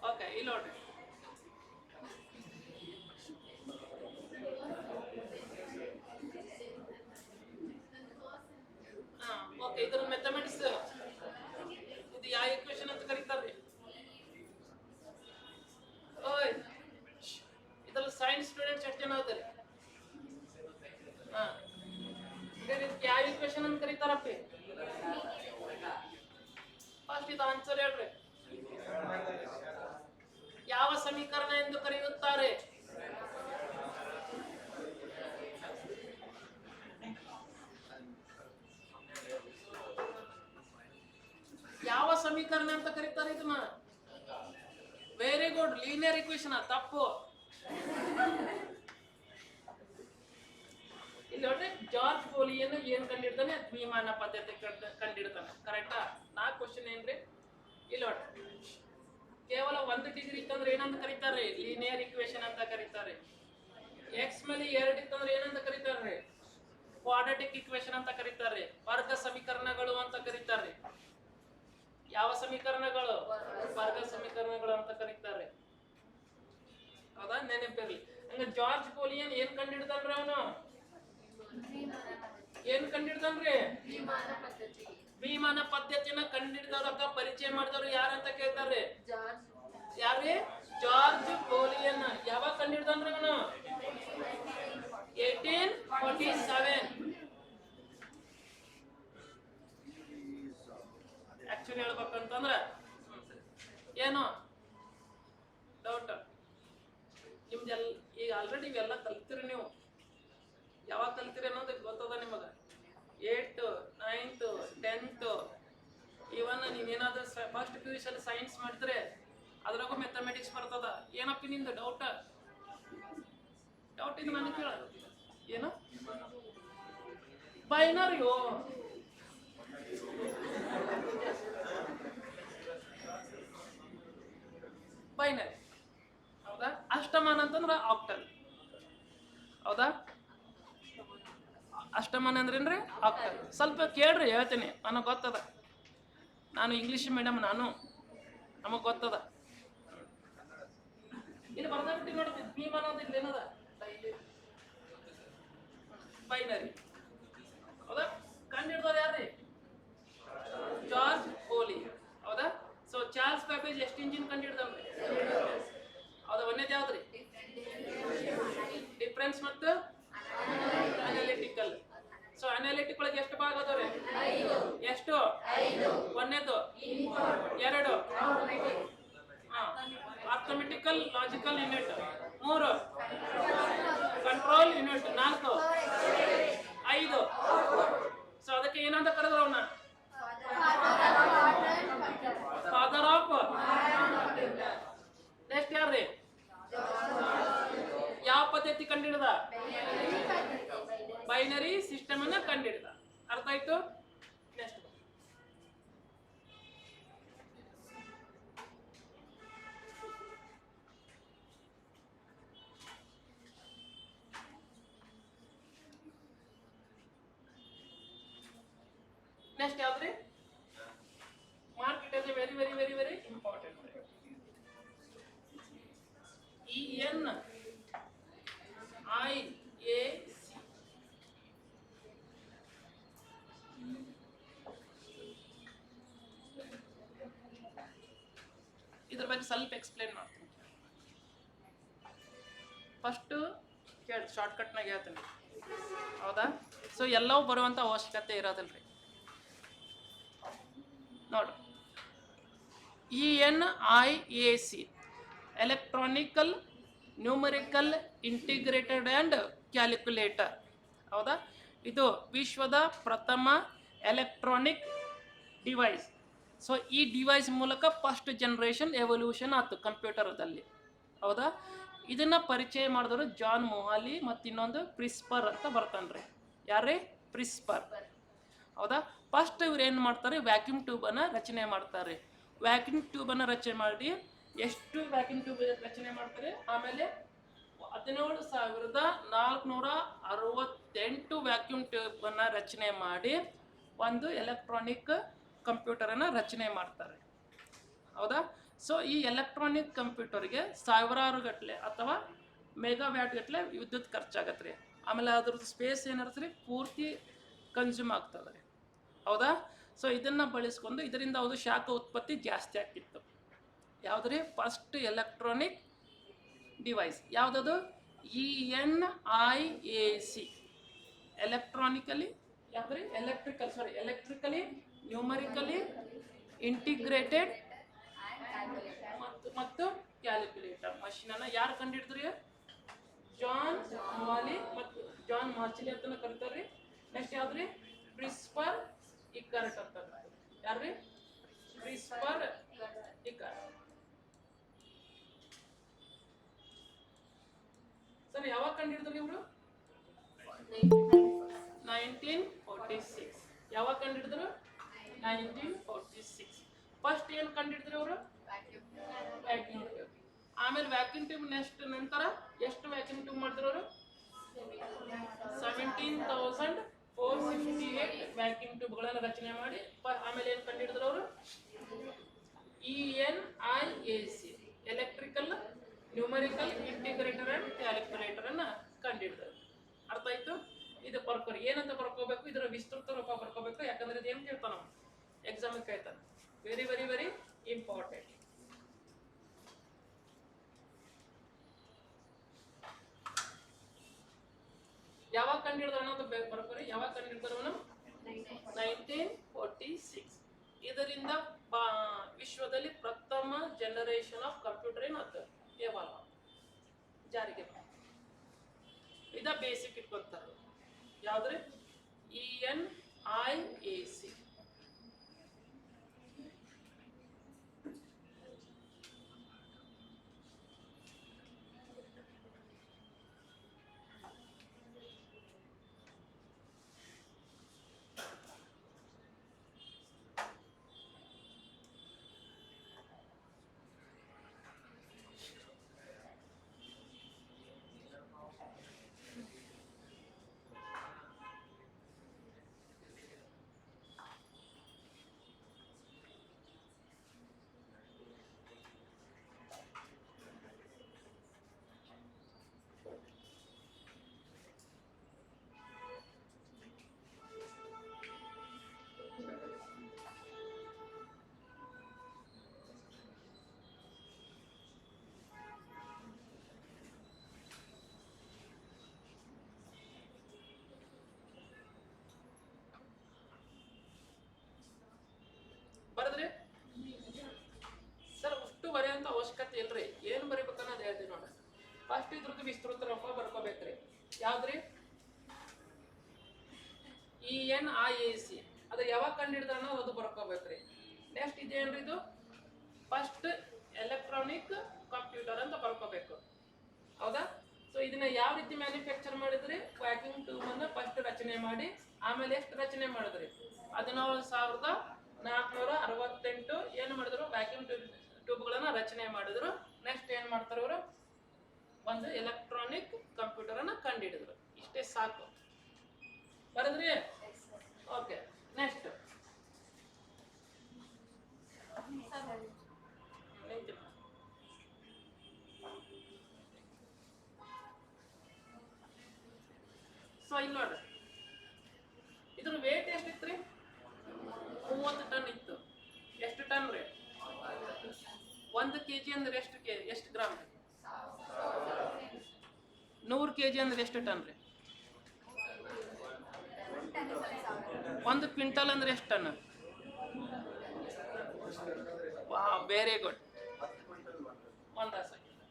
ಓಕೆ, ಇಲ್ಲಿ ನೋಡ್ರಿ. ಓಕೆ, ಇದರ ಮ್ಯಾಥಮೆಟಿಕ್ಸ್ ಇದು ಯಾವ ಇಕ್ವೇಶನ್ ಅಂತ ಕರೀತಾರೆ? ಓಯ್, ಇದರಲ್ಲಿ ಸೈನ್ಸ್ ಸ್ಟೂಡೆಂಟ್ಸ್ ಎಷ್ಟು ಜನ ಓದಿರಿ? ಯಾವ ಇಕ್ವೇಶನ್ ಅಂತ ಕರೀತಾರಪ್ಪ? ಫಸ್ಟ್ ಇದು ಆನ್ಸರ್ ಹೇಳ್ರಿ. ಯಾವ ಸಮೀಕರಣ ಎಂದು ಕರೆಯುತ್ತಾರೆ? ಯಾವ ಸಮೀಕರಣ ಅಂತ ಕರೀತಾರೆ ಇದನ್ನ? Very good, linear equation. ತಪ್ಪು. ಇಲ್ಲಿ ನೋಡ್ರಿ, ಜಾರ್ಜ್ ಪೋಲಿಯನ್ ಏನ್ ಕಂಡಿಡ್ತಾನೆ? ದ್ವಿಮಾನ ಪದ್ಧತಿ ಕಂಡಿಡ್ತಾನೆ. ಕರೆಕ್ಟಾ? ನಾ ಕ್ವಶನ್ ಏನ್ರಿ? ಇಲ್ಲಿ ನೋಡ್ರಿ, ಕೇವಲ 1 ಡಿಗ್ರಿ ಇತ್ತಂದ್ರೆ ಏನಂತ ಕರೀತಾರೆ? ಲೀನಿಯರ್ ಇಕ್ವೇಶನ್ ಅಂತ ಕರೀತಾರೆ. ಎಕ್ಸ್ ಮೇಲೆ 2 ಇತ್ತಂದ್ರೆ ಏನಂತ ಕರೀತಾರೆ? ಕ್ವಾಡ್ರಾಟಿಕ್ ಇಕ್ವೇಶನ್ ಅಂತ ಕರೀತಾರೆ. ವರ್ಗ ಸಮೀಕರಣಗಳು ಅಂತ ಕರೀತಾರೆ. ಯಾವ ಸಮೀಕರಣಗಳು? ವರ್ಗ ಸಮೀಕರಣಗಳು ಅಂತ ಕರೀತಾರೆ. ಹೌದಾ? ನೆನಪಿರ್ಲಿ. ಹಂಗ ಜಾರ್ಜ್ ಪೋಲಿಯನ್ ಏನ್ ಕಂಡಿಡ್ತಾನ್ರಿ? ಅವನು ಏನ್ ಕಂಡಿಡ್ತಾನ್ರಿ? ವಿಮಾನ ಪದ್ಧತಿನ ಕಂಡಿಡ್ದವ್ರ ಪರಿಚಯ ಮಾಡಿದವ್ರು ಯಾರಂತ ಕೇಳ್ತಾರೆ? ಯಾರೇ? ಜಾರ್ಜ್ ಪೋಲಿಯನ್. ಯಾವಾಗ ಕಂಡಿಡ್ತಾನ್ರಿ ಅವನು? 1847. ಆಕ್ಚುಲಿ ಹೇಳ್ಬೇಕಂತಂದ್ರ ಏನು ಡೌಟ್? ನಿಮ್ದೆಲ್ಲ ಈಗ ಆಲ್ರೆಡಿ ಇವೆಲ್ಲ ಕಲ್ತಿರಿ. ನೀವು ಯಾವಾಗ ಕಲ್ತಿರಿ ಅನ್ನೋದು ಗೊತ್ತದ ನಿಮಗ? 8th, 9th, 10th, ಇವನ್ ನೀವೇನಾದ್ರೂ ಫಸ್ಟ್ PUC ಸೈನ್ಸ್ ಮಾಡಿದ್ರೆ ಅದ್ರಾಗೂ ಮ್ಯಾಥಮೆಟಿಕ್ಸ್ ಬರ್ತದ. ಏನಪ್ಪ ನಿಂದು ಡೌಟ್ ಇದು ನನಗೆ ಕೇಳ. ಏನು ಬೈನರಿಯೋ? ಬೈನರಿ. ಹೌದಾ? ಅಷ್ಟಮಾನ ಅಂತಂದ್ರ ಆಕ್ಟಲ್. ಹೌದಾ? ಅಷ್ಟಮಾನ ಅಂದ್ರೇನ್ರಿ? ಆಕ್ಟಲ್. ಸ್ವಲ್ಪ ಕೇಳ್ರಿ, ಹೇಳ್ತೀನಿ. ನನಗೆ ಗೊತ್ತದ. ನಾನು ಇಂಗ್ಲಿಷ್ ಮೀಡಿಯಂ. ನಮಗ್ ಗೊತ್ತದ. ಇಲ್ಲಿ ಬರ್ದಾಬಿಟ್ಟು ನೋಡ್ತೀವಿ. ದ್ವಿಮಾನ ಅಂದ್ರೆ ಏನದ? ಬೈನರಿ. ಹೌದಾ? ಕಂಡಿಡ್ದವ್ರು ಯಾರ್ರಿ? ಜಾರ್ಜ್ ಪೋಲಿ. ಹೌದಾ? ಸೊ ಚಾರ್ಲ್ಸ್ ಬ್ಯಾಬೇಜ್ ಎಷ್ಟು ಇಂಜಿನ್ ಕಂಡಿಡ್ದವ್ರಿ? ಹೌದಾ? ಒಂದೇದು ಯಾವ್ದ್ರಿ? ಡಿಫರೆನ್ಸ್ ಮತ್ತು ಅನಾಲಿಟಿಕಲ್. ಸೊ ಅನಾಲಿಟಿಕ್ ಒಳಗೆ ಎಷ್ಟು ಭಾಗ ಅದಾವ್ರಿ? ಎಷ್ಟು? ಒಂದೇದು, 2 arithmetical logical unit, 3 control unit, 4 5. So ಅದಕ್ಕೆ ಏನಂತ ಕರೆದ್ರು ಅವನ್ನ? Father of. ನೆಕ್ಸ್ಟ್ ಯಾರ್ರಿ? ಯಾವ ಪದ್ಧತಿ ಕಂಡಿಡ್ದ? ಬೈನರಿ ಸಿಸ್ಟಮ್ ಅನ್ನ ಕಂಡಿಡ್ದ. ಅರ್ಥ ಆಯ್ತು? ನೆಕ್ಸ್ಟ್ ನೆಕ್ಸ್ಟ್ ಯಾವ್ದ್ರಿ? Mark it as a very very very very important. ENIAC. ಇದ್ರ ಬಗ್ಗೆ ಸ್ವಲ್ಪ ಎಕ್ಸ್ಪ್ಲೇನ್ ಮಾಡ್ತೀನಿ. ಫಸ್ಟ್ ಕೇಳಿ, ಶಾರ್ಟ್ಕಟ್ನಾಗ ಹೇಳ್ತೀನಿ. ಹೌದಾ? ಸೊ ಎಲ್ಲವೂ ಬರುವಂಥ ಅವಶ್ಯಕತೆ ಇರೋದಿಲ್ರಿ. ನೋಡು, ENIAC electronical numerical integrated and calculator. ಹೌದಾ? ಇದು ವಿಶ್ವದ ಪ್ರಥಮ ಎಲೆಕ್ಟ್ರಾನಿಕ್ ಡಿವೈಸ್. ಸೊ ಈ ಡಿವೈಸ್ ಮೂಲಕ ಫಸ್ಟ್ ಜನರೇಷನ್ ಎವಲ್ಯೂಷನ್ ಆಯ್ತು ಕಂಪ್ಯೂಟರ್ದಲ್ಲಿ. ಹೌದಾ? ಇದನ್ನ ಪರಿಚಯ ಮಾಡಿದ್ರು ಜಾನ್ ಮೊಹಾಲಿ ಮತ್ತು ಇನ್ನೊಂದು ಪ್ರಿಸ್ಪರ್ ಅಂತ ಬರ್ತಾನ್ರಿ. ಯಾರೇ? ಪ್ರಿಸ್ಪರ್. ಹೌದಾ? ಫಸ್ಟ್ ಇವ್ರು ಏನು ಮಾಡ್ತಾರೆ, ವ್ಯಾಕ್ಯೂಮ್ ಟ್ಯೂಬನ್ನು ರಚನೆ ಮಾಡ್ತಾರೆ. ವ್ಯಾಕ್ಯೂಮ್ ಟ್ಯೂಬನ್ನು ರಚನೆ ಮಾಡಿ ಎಷ್ಟು ವ್ಯಾಕ್ಯೂಮ್ ಟ್ಯೂಬ್ ರಚನೆ ಮಾಡ್ತಾರೆ? ಆಮೇಲೆ 17,468 ವ್ಯಾಕ್ಯೂಮ್ ಟ್ಯೂಬನ್ನು ರಚನೆ ಮಾಡಿ ಒಂದು ಎಲೆಕ್ಟ್ರಾನಿಕ್ ಕಂಪ್ಯೂಟರನ್ನು ರಚನೆ ಮಾಡ್ತಾರೆ. ಹೌದಾ? ಸೊ ಈ ಎಲೆಕ್ಟ್ರಾನಿಕ್ ಕಂಪ್ಯೂಟರ್ಗೆ ಸಾವಿರಾರು ಗಟ್ಟಲೆ ಅಥವಾ ಮೆಗಾವ್ಯಾಟ್ ಗಟ್ಟಲೆ ವಿದ್ಯುತ್ ಖರ್ಚಾಗತ್ತೆ ರೀ. ಆಮೇಲೆ ಅದ್ರದ್ದು ಸ್ಪೇಸ್ ಏನಿರುತ್ತೆ ರೀ, ಪೂರ್ತಿ ಕನ್ಸ್ಯೂಮ್ ಆಗ್ತದೆ ರೀ. ಹೌದಾ? ಸೊ ಇದನ್ನು ಬಳಸ್ಕೊಂಡು ಇದರಿಂದ ಅದು ಶಾಖ ಉತ್ಪತ್ತಿ ಜಾಸ್ತಿ ಆಗ್ತಿತ್ತು. ಯಾವುದ್ರಿ? ಫಸ್ಟ್ ಎಲೆಕ್ಟ್ರಾನಿಕ್ ಡಿವೈಸ್ ಯಾವುದದು? ENIAC ಎಲೆಕ್ಟ್ರಾನಿಕಲಿ ಯಾವ್ದ್ರಿ? ಎಲೆಕ್ಟ್ರಿಕಲಿ ನ್ಯೂಮರಿಕಲಿ ಇಂಟಿಗ್ರೇಟೆಡ್ ಮತ್ತು ಕ್ಯಾಲ್ಕುಲೇಟರ್ ಮಷೀನನ್ನು ಯಾರು ಕಂಡುಹಿಡಿದ್ರಿ? ಜಾನ್ ಮೊಹಾಲಿ ಮತ್ತು ಜಾನ್ ಮಾರ್ಚಲಿ ಅಂತ ಕರೀತಾರ್ರಿ. ನೆಕ್ಸ್ಟ್ ಯಾವ್ದ್ರಿ? ಪ್ರಿಸ್ಪರ್ ಇಕರ್ಟ್ ಅಂತ. ಯಾರ್ರಿ? ಪ್ರಿಸ್ಪರ್ ಇಕರ್ಟ್. ಸರ್ ಯಾವಾಗ ಕಂಡುಹಿಡಿದ್ರಿ ಇವರು? 1946. ಯಾವಾಗ ಕಂಡುಹಿಡಿದ್ರು? 1946. ಫಸ್ಟ್ ಏನು ಕಂಡುಹಿಡಿದ್ರು ಅವರು? Vacuum tube. ಆಮೇಲೆ ವ್ಯಾಕ್ಯೂಮ್ ಟ್ಯೂಬ್ ನಂತರ ಎಷ್ಟು ವ್ಯಾಕ್ಯೂಮ್ ಟ್ಯೂಬ್ ಮಾಡಿದ್ರು ಅವರು? 17,468 ವ್ಯಾಕ್ಯೂಮ್ ಟ್ಯೂಬ್ಗಳನ್ನು ರಚನೆ ಮಾಡಿ ಆಮೇಲೆ ಏನು ಕಂಡುಹಿಡಿದ್ರು ಅವರು? ENIAC electrical numerical integrator and calculator ಅನ್ನು ಕಂಡುಹಿಡಿದ್ರು. ಅರ್ಥ ಆಯ್ತು? ಇದು ಬರ್ಕೋರಿ. ಏನಂತ ಬರ್ಕೋಬೇಕು? ಇದರ ವಿಸ್ತೃತ ರೂಪ ಬರ್ಕೋಬೇಕು. ಯಾಕಂದ್ರೆ ಇದು ಏನು ಕೇಳ್ತಾನ ನಾವು ಎಕ್ಸಾಮ್ ಕೇಳ್ತಾನೆ. Very very very important. ಯಾವಾಗ ಕಂಡುಹಿಡಿದ್ರು ಅನ್ನೋದು ಬರ್ಕೋರಿ. ಯಾವಾಗ ಕಂಡುಹಿಡಿದ್ರು ಅವನು? 1946. ಇದರಿಂದ ವಿಶ್ವದಲ್ಲಿ ಪ್ರಥಮ ಜನರೇಷನ್ ಆಫ್ ಕಂಪ್ಯೂಟರ್ ಏನಾಯ್ತು? ಎವಾಲ್ವ್ ಜಾರಿಗೆ ಇದ ಬೇಸಿಕ್ ಇಟ್ಕೊತಾರೆ. ಯಾವ್ದ್ರಿ? ENIAC. ಬರದ್ರಿ ಸರ್? ಅಷ್ಟು ಬರೆಯೋಂಥ ಅವಶ್ಯಕತೆ ಇಲ್ರಿ. ಏನು ಬರೀಬೇಕನ್ನೋದು ಹೇಳ್ತೀವಿ ನೋಡ್ರಿ. ಫಸ್ಟ್ ಇದ್ರದ್ದು ವಿಸ್ತೃತ ರೂಪ ಬರ್ಕೋಬೇಕ್ರಿ. ಯಾವ್ದ್ರಿ? ENIAC. ಅದು ಯಾವಾಗ ಕಂಡುಹಿಡಿದ ಅನ್ನೋದು ಅದು ಬರ್ಕೋಬೇಕ್ರಿ. ನೆಕ್ಸ್ಟ್ ಇದೇನ್ರಿ? ಇದು ಫಸ್ಟ್ ಎಲೆಕ್ಟ್ರಾನಿಕ್ ಕಂಪ್ಯೂಟರ್ ಅಂತ ಬರ್ಕೋಬೇಕು. ಹೌದಾ? ಸೊ ಇದನ್ನ ಯಾವ ರೀತಿ ಮ್ಯಾನುಫ್ಯಾಕ್ಚರ್ ಮಾಡಿದ್ರಿ? ವ್ಯಾಕ್ಯೂಮ್ ಟ್ಯೂಬ್ ಅನ್ನ ಫಸ್ಟ್ ರಚನೆ ಮಾಡಿ ಆಮೇಲೆ ಎಷ್ಟು ರಚನೆ ಮಾಡಿದ್ರಿ? 17,468 ಏನು ಮಾಡಿದ್ರು? ವ್ಯಾಕ್ಯೂಮ್ ಟ್ಯೂಬ್ಗಳನ್ನು ರಚನೆ ಮಾಡಿದ್ರು. ನೆಕ್ಸ್ಟ್ ಏನು ಮಾಡ್ತಾರೆ ಇವರು? ಒಂದು ಎಲೆಕ್ಟ್ರಾನಿಕ್ ಕಂಪ್ಯೂಟರ್ ಅನ್ನ ಕಂಡುಹಿಡಿದ್ರು. ಇಷ್ಟೇ ಸಾಕು. ಬರದ್ರಿ? ಓಕೆ. ನೆಕ್ಸ್ಟ್ ಸೊ ಇಲ್ಲಿ ನೋಡ್ರಿ, ಇದ್ರ ವೇಟ್ ಎಷ್ಟಿತ್ತು ರೀ? 30 ಟನ್ ಇತ್ತು. ಎಷ್ಟು ಟನ್ ರೀ? 1 kg ಅಂದ್ರೆ ಎಷ್ಟು ಗ್ರಾಮ್ ರೀ? 100 kg ಅಂದ್ರೆ ಎಷ್ಟು ಟನ್ ರೀ? 1 ಕ್ವಿಂಟಲ್ ಅಂದ್ರೆ ಎಷ್ಟು ಟನ್? Very good. ಒಂದ ಸೆಕೆಂಡ್.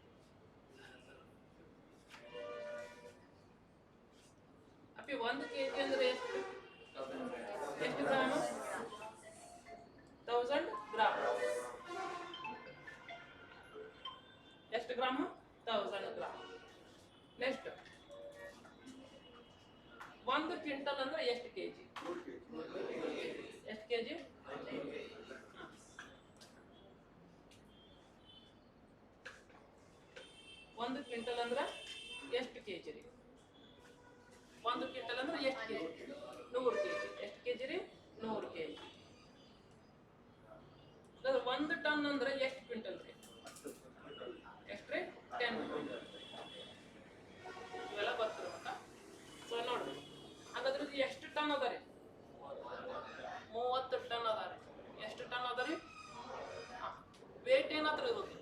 ಅಪ್ಪಿ 1 kg ಅಂದ್ರೆ ಎಷ್ಟು? ಎಷ್ಟು ಗ್ರಾಮ್? 1000 ಗ್ರಾಮ್. ಎಷ್ಟು ಗ್ರಾಮ್? 1000 ಗ್ರಾಮ್. ನೆಕ್ಸ್ಟ್ 1 ಕ್ವಿಂಟಲ್ ಅಂದ್ರೆ ಎಷ್ಟು ಕೆಜಿ? ಎಷ್ಟು ಕೆಜಿ? 1 ಕ್ವಿಂಟಲ್ ಅಂದ್ರೆ ಎಷ್ಟು ಕೆಜಿ ರೀ? 1 ಕ್ವಿಂಟಲ್ ಅಂದ್ರೆ ಎಷ್ಟು ಕೆಜಿ? 100 ಕೆಜಿ. ಎಷ್ಟು ಕೆಜಿ ರೀ? 100 ಕೆಜಿ. 1 ಟನ್ ಅಂದ್ರೆ ಎಷ್ಟು ಕ್ವಿಂಟಲ್ ರೀ? ಎಷ್ಟು ರೀ? 10 ಕ್ವಿಂಟಲ್. ಇವೆಲ್ಲ ಬರ್ತಿರ್ಬೇಕ. ಸೊ ನೋಡ್ರಿ, ಹಾಗಾದ್ರೆ ಇದು ಎಷ್ಟು ಟನ್ ಅದ ರೀ? 30 ಟನ್ ಅದ ರೀ. ಎಷ್ಟು ಟನ್ ಅದ ರೀ? ವೇಟ್ ಏನಾದ್ರೂ ಇರುತ್ತೆ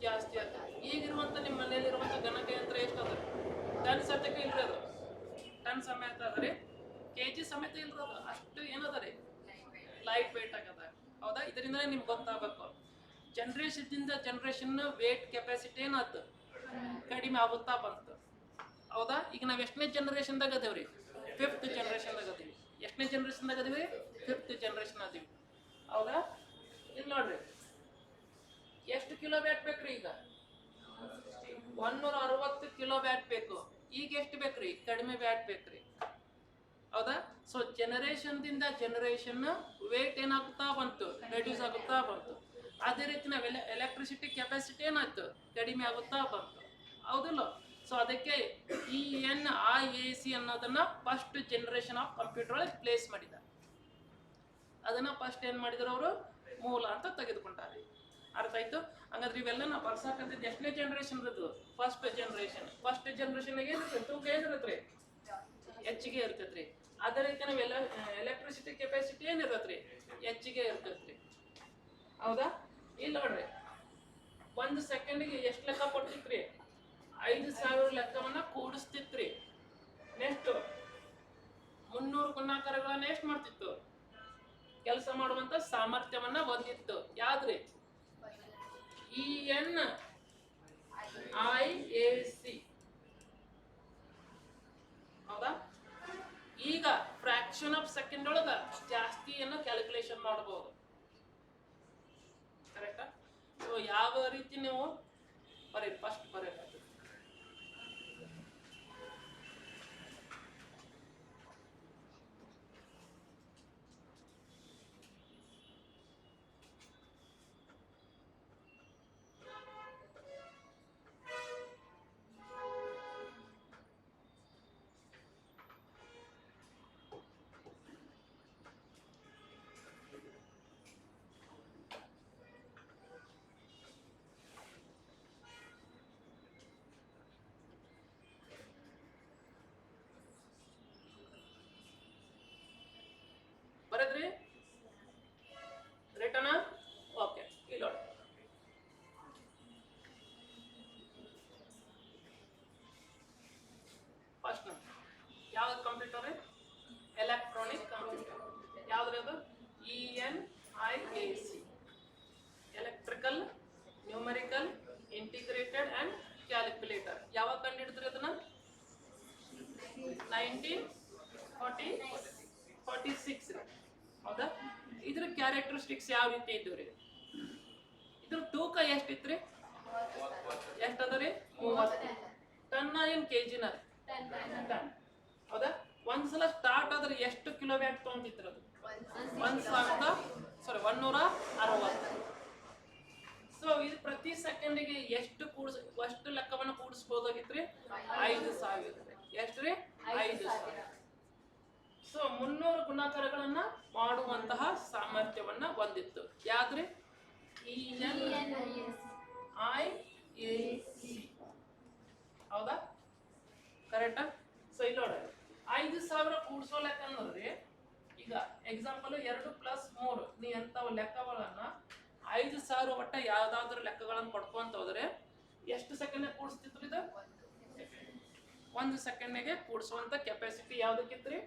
ಜಾಸ್ತಿ ಆಗ್ತದೆ. ಈಗಿರುವಂತ ನಿಮ್ಮ ಮನೆಯಲ್ಲಿರುವಂತ ಗಣಕಯಂತ್ರ ಎಷ್ಟು ಅದ? ಟನ್ ಸತ್ಯಕ್ಕೆ ಇಲ್ರಿ ಅದು. ಟನ್ ಸಮೇತ ಅದ ರೀ, ಕೆಜಿ ಸಮೇತ ಇಲ್ರಿ ಅದು. ಅಷ್ಟು ಏನದ ರೀ? ಲೈಟ್ ವೇಟ್ ಆಗದ. ಹೌದಾ? ಇದರಿಂದ ನಿಮ್ಗೆ ಗೊತ್ತಾಗಬೇಕು, ಜನರೇಷನ್ ವೇಟ್ ಕೆಪಾಸಿಟಿ ಏನಾಯ್ತು? ಕಡಿಮೆ ಆಗುತ್ತಾ ಬಂತು. ಹೌದಾ? ಈಗ ನಾವು ಎಷ್ಟನೇ ಜನರೇಷನ್ದಾಗ ಅದೇವ್ರಿ? 5th ಜನರೇಷನ್ದಾಗ ಅದೀವಿ. ಎಷ್ಟನೇ ಜನರೇಷನ್ದಾಗ ಅದೀವಿ? 5th ಜನರೇಷನ್ ಅದೀವಿ. ಹೌದಾ? ಇಲ್ಲಿ ನೋಡ್ರಿ, ಎಷ್ಟು ಕಿಲೋ ವ್ಯಾಟ್ ಬೇಕ್ರಿ? ಈಗ 160 ಕಿಲೋ ವ್ಯಾಟ್ ಬೇಕು. ಈಗ ಎಷ್ಟು ಬೇಕ್ರಿ? ಕಡಿಮೆ ವ್ಯಾಟ್ ಬೇಕ್ರಿ. ಹೌದಾ? ಸೊ ಜನರೇಷನ್ ದಿಂದ ಜನರೇಷನ್ ವೇಟ್ ಏನಾಗುತ್ತಾ ಬಂತು? ರೆಡ್ಯೂಸ್ ಆಗುತ್ತಾ ಬಂತು. ಅದೇ ರೀತಿ ನಾವೆಲ್ಲ ಎಲೆಕ್ಟ್ರಿಸಿಟಿ ಕೆಪಾಸಿಟಿ ಏನಾಯ್ತು? ಕಡಿಮೆ ಆಗುತ್ತಾ ಬಂತು. ಹೌದಿಲ್ಲ? ಸೊ ಅದಕ್ಕೆ ENIAC ಅನ್ನೋದನ್ನ ಫಸ್ಟ್ ಜನರೇಷನ್ ಆಫ್ ಕಂಪ್ಯೂಟರ್ ಒಳಗೆ ಪ್ಲೇಸ್ ಮಾಡಿದ್ದಾರೆ. ಅದನ್ನ ಫಸ್ಟ್ ಏನ್ ಮಾಡಿದ್ರು ಅವರು? ಮೂಲ ಅಂತ ತೆಗೆದುಕೊಂಡಾರೆ. ಅರ್ಥ ಆಯ್ತು? ಹಂಗಾದ್ರೆ ಇವೆಲ್ಲ ನಾವು ಬರ್ಸಾಕಂತಿದ್ದು ಎಷ್ಟನೇ ಜನರೇಷನ್ ಇರೋದು? First generation. ಫಸ್ಟ್ ಜನರೇಷನ್ ಏನಿರ್ತೈತಿ? ತೂಕ ಏನಿರತ್ರಿ? ಹೆಚ್ಚಿಗೆ ಇರ್ತೈತ್ರಿ. ಅದೇ ರೀತಿ ನಾವೆಲ್ಲ ಎಲೆಕ್ಟ್ರಿಸಿಟಿ ಕೆಪಾಸಿಟಿ ಏನಿರತ್ರಿ? ಹೆಚ್ಚಿಗೆ ಇರ್ತೈತ್ರಿ. ಹೌದಾ? ಇಲ್ಲಿ ನೋಡ್ರಿ, 1 ಸೆಕೆಂಡ್ಗೆ ಎಷ್ಟು ಲೆಕ್ಕ ಕೊಡ್ತಿತ್ರಿ? 5000 ಲೆಕ್ಕವನ್ನ ಕೂಡಿಸ್ತಿತ್ರಿ. ನೆಕ್ಸ್ಟ್ 300 ಗುಣಾಕಾರಗಳನ್ನ ಎಷ್ಟು ಮಾಡ್ತಿತ್ತು? ಕೆಲಸ ಮಾಡುವಂತ ಸಾಮರ್ಥ್ಯವನ್ನ ಹೊಂದಿತ್ತು. ಯಾವ್ದ್ರಿ? ENIAC. ಹೌದಾ? ಈಗ ಫ್ರಾಕ್ಷನ್ ಆಫ್ ಸೆಕೆಂಡ್ ಒಳಗ ಜಾಸ್ತಿಯನ್ನು ಕ್ಯಾಲ್ಕುಲೇಷನ್ ಮಾಡಬಹುದು. ಕರೆಕ್ಟಾ? ಸೊ ಯಾವ ರೀತಿ ನೀವು ಬರೀರಿ, ಫಸ್ಟ್ ಬರೀರಿ. ಬರದ್ರಿ? ರಿಟರ್ನ್? ಓಕೆ. ಇಲ್ಲಿ ನೋಡಿ, ಫಸ್ಟ್ ಯಾವ್ದು ಕಂಪ್ಯೂಟರ್? Electronic computer. ಯಾವ್ದ್ರಿ ಅದು? ENIAC. Electrical, numerical, integrated and calculator. ಯಾವಾಗ ಕಂಡು ಹಿಡಿದ್ರಿ ಅದನ್ನ? 1946. ಹೌದಾ? ಇದ್ರ ಕ್ಯಾರೆಕ್ಟರಿಸ್ಟಿಕ್ಸ್ ಯಾವ ರೀತಿ ಇದ್ರಿ? ಇದ್ರ ತೂಕ ಎಷ್ಟಿತ್ರಿ? ಎಷ್ಟದ ರೀ? 30 ಟನ್. ಏನ್ ಕೆಜಿನ? ಟನ್. ಹೌದಾ? ಒಂದ್ಸಲ ಸ್ಟಾರ್ಟ್ ಆದ್ರೆ ಎಷ್ಟು ಕಿಲೋ ವ್ಯಾಟ್ ತಗೊಂಡಿದ್ರು ಅದು? 160. ಸೊ ಇದು ಪ್ರತಿ ಸೆಕೆಂಡಿಗೆ ಎಷ್ಟು ಲೆಕ್ಕವನ್ನು ಕೂಡಿಸಬಹುದಾಗಿತ್ರಿ? 5000. ಎಷ್ಟ್ರಿ? 5000. ಸೊ 300 ಗುಣಾಕಾರಗಳನ್ನ ಮಾಡುವಂತಹ ಸಾಮರ್ಥ್ಯವನ್ನ ಹೊಂದಿತ್ತು. ಯಾವ್ದ್ರಿ? ENIAC. ಹೌದಾ? ಕರೆಕ್ಟಾ? ಸೊ ಇಲ್ಲಿ ನೋಡ್ರಿ, 5000 ಕೂಡಿಸೋ ಲೆಕ್ಕ ನೋಡ್ರಿ. ಈಗ ಎಕ್ಸಾಂಪಲ್ 2 + 3 ನೀ ಎಂತವ ಲೆಕ್ಕಗಳನ್ನ 5000 ಒಟ್ಟ ಯಾವ್ದಾದ್ರು ಲೆಕ್ಕಗಳನ್ನು ಕೊಡ್ಕೊಂತ ಹೋದ್ರೆ ಎಷ್ಟು ಸೆಕೆಂಡ್ ಕೂಡಿಸ್ತಿದ್ರು? ಇದು 1 ಸೆಕೆಂಡ್ಗೆ ಕೂಡಿಸುವಂತ ಕೆಪಾಸಿಟಿ ಯಾವ್ದಕ್ಕಿತ್ರಿ?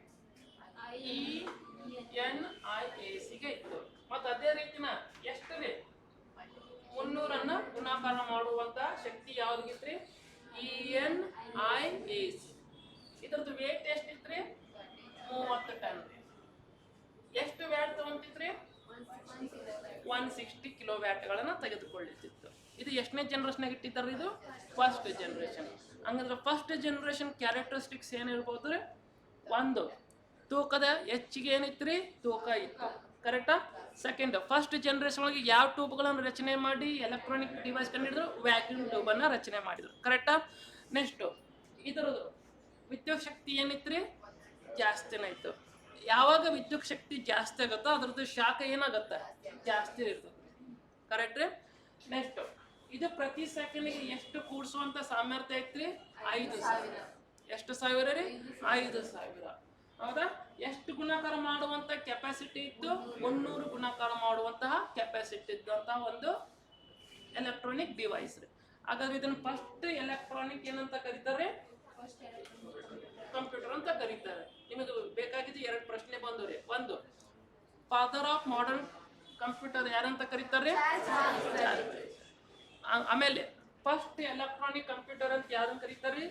ENIAC ಗೆ ಇತ್ತು. ಮತ್ತೆ ಅದೇ ರೀತಿನ ಎಷ್ಟು ರೀ? 160 ಕಿಲೋವ್ಯಾಟ್ಗಳನ್ನು ತೆಗೆದುಕೊಳ್ಳುತ್ತಿತ್ತು. ಇದು ಎಷ್ಟನೇ ಜನರೇಷನ್ಯಾಗ ಇಟ್ಟಿದ್ದಾರೆ? ಇದು ಫಸ್ಟ್ ಜನರೇಷನ್. ಹಂಗಂದ್ರೆ ಫಸ್ಟ್ ಜನರೇಷನ್ ಕ್ಯಾರೆಕ್ಟರಿಸ್ಟಿಕ್ಸ್ ಏನಿರ್ಬೋದು ರೀ? ಒಂದು, ತೂಕದ ಹೆಚ್ಚಿಗೆ ಏನಿತ್ತು ರೀ? ತೂಕ ಇತ್ತು. ಕರೆಕ್ಟಾ? ಸೆಕೆಂಡ್, ಫಸ್ಟ್ ಜನರೇಷನ್ ಒಳಗೆ ಯಾವ ಟ್ಯೂಬ್ಗಳನ್ನು ರಚನೆ ಮಾಡಿ ಎಲೆಕ್ಟ್ರಾನಿಕ್ ಡಿವೈಸ್ ಕಂಡಿಡಿದ್ರು? ವ್ಯಾಕ್ಯೂಮ್ ಟ್ಯೂಬನ್ನು ರಚನೆ ಮಾಡಿದ್ರು. ಕರೆಕ್ಟಾ? ನೆಕ್ಸ್ಟು ಇದರದು ವಿದ್ಯುತ್ ಶಕ್ತಿ ಏನಿತ್ತು ರೀ? ಜಾಸ್ತಿನೇ ಇತ್ತು. ಯಾವಾಗ ವಿದ್ಯುತ್ ಶಕ್ತಿ ಜಾಸ್ತಿ ಆಗುತ್ತೋ ಅದ್ರದ್ದು ಶಾಖ ಏನಾಗುತ್ತೆ? ಜಾಸ್ತಿ ಇರ್ತದೆ. ಕರೆಕ್ಟ್ ರೀ? ನೆಕ್ಸ್ಟ್, ಇದು ಪ್ರತಿ ಸೆಕೆಂಡಿಗೆ ಎಷ್ಟು ಕೂಡಿಸುವಂತ ಸಾಮರ್ಥ್ಯ ಐತ್ರಿ? 5,000. ಎಷ್ಟು ಸಾವಿರ ರೀ? 5,000. ಹೌದಾ? ಎಷ್ಟು ಗುಣಾಕಾರ ಮಾಡುವಂತ ಕೆಪಾಸಿಟಿ ಇತ್ತು? 300 ಗುಣಾಕಾರ ಮಾಡುವಂತಹ ಕೆಪಾಸಿಟಿ ಇದ್ದಂತಹ ಒಂದು ಎಲೆಕ್ಟ್ರಾನಿಕ್ ಡಿವೈಸ್ ರೀ. ಹಾಗಾದ್ರೆ ಇದನ್ನ ಫಸ್ಟ್ ಎಲೆಕ್ಟ್ರಾನಿಕ್ ಏನಂತ ಕರೀತಾರೆ? ಕಂಪ್ಯೂಟರ್ ಅಂತ ಕರೀತಾರೆ. ನಿಮಗೆ ಬೇಕಾಗಿದ್ದು 2 ಪ್ರಶ್ನೆ ಬಂದವ್ರಿ. ಒಂದು, ಫಾದರ್ ಆಫ್ ಮಾಡರ್ನ್ ಕಂಪ್ಯೂಟರ್ ಯಾರಂತ ಕರೀತಾರೆ? ಆಮೇಲೆ ಫಸ್ಟ್ ಎಲೆಕ್ಟ್ರಾನಿಕ್ ಕಂಪ್ಯೂಟರ್ ಅಂತ ಯಾರನ್ನ ಕರೀತಾರೆ?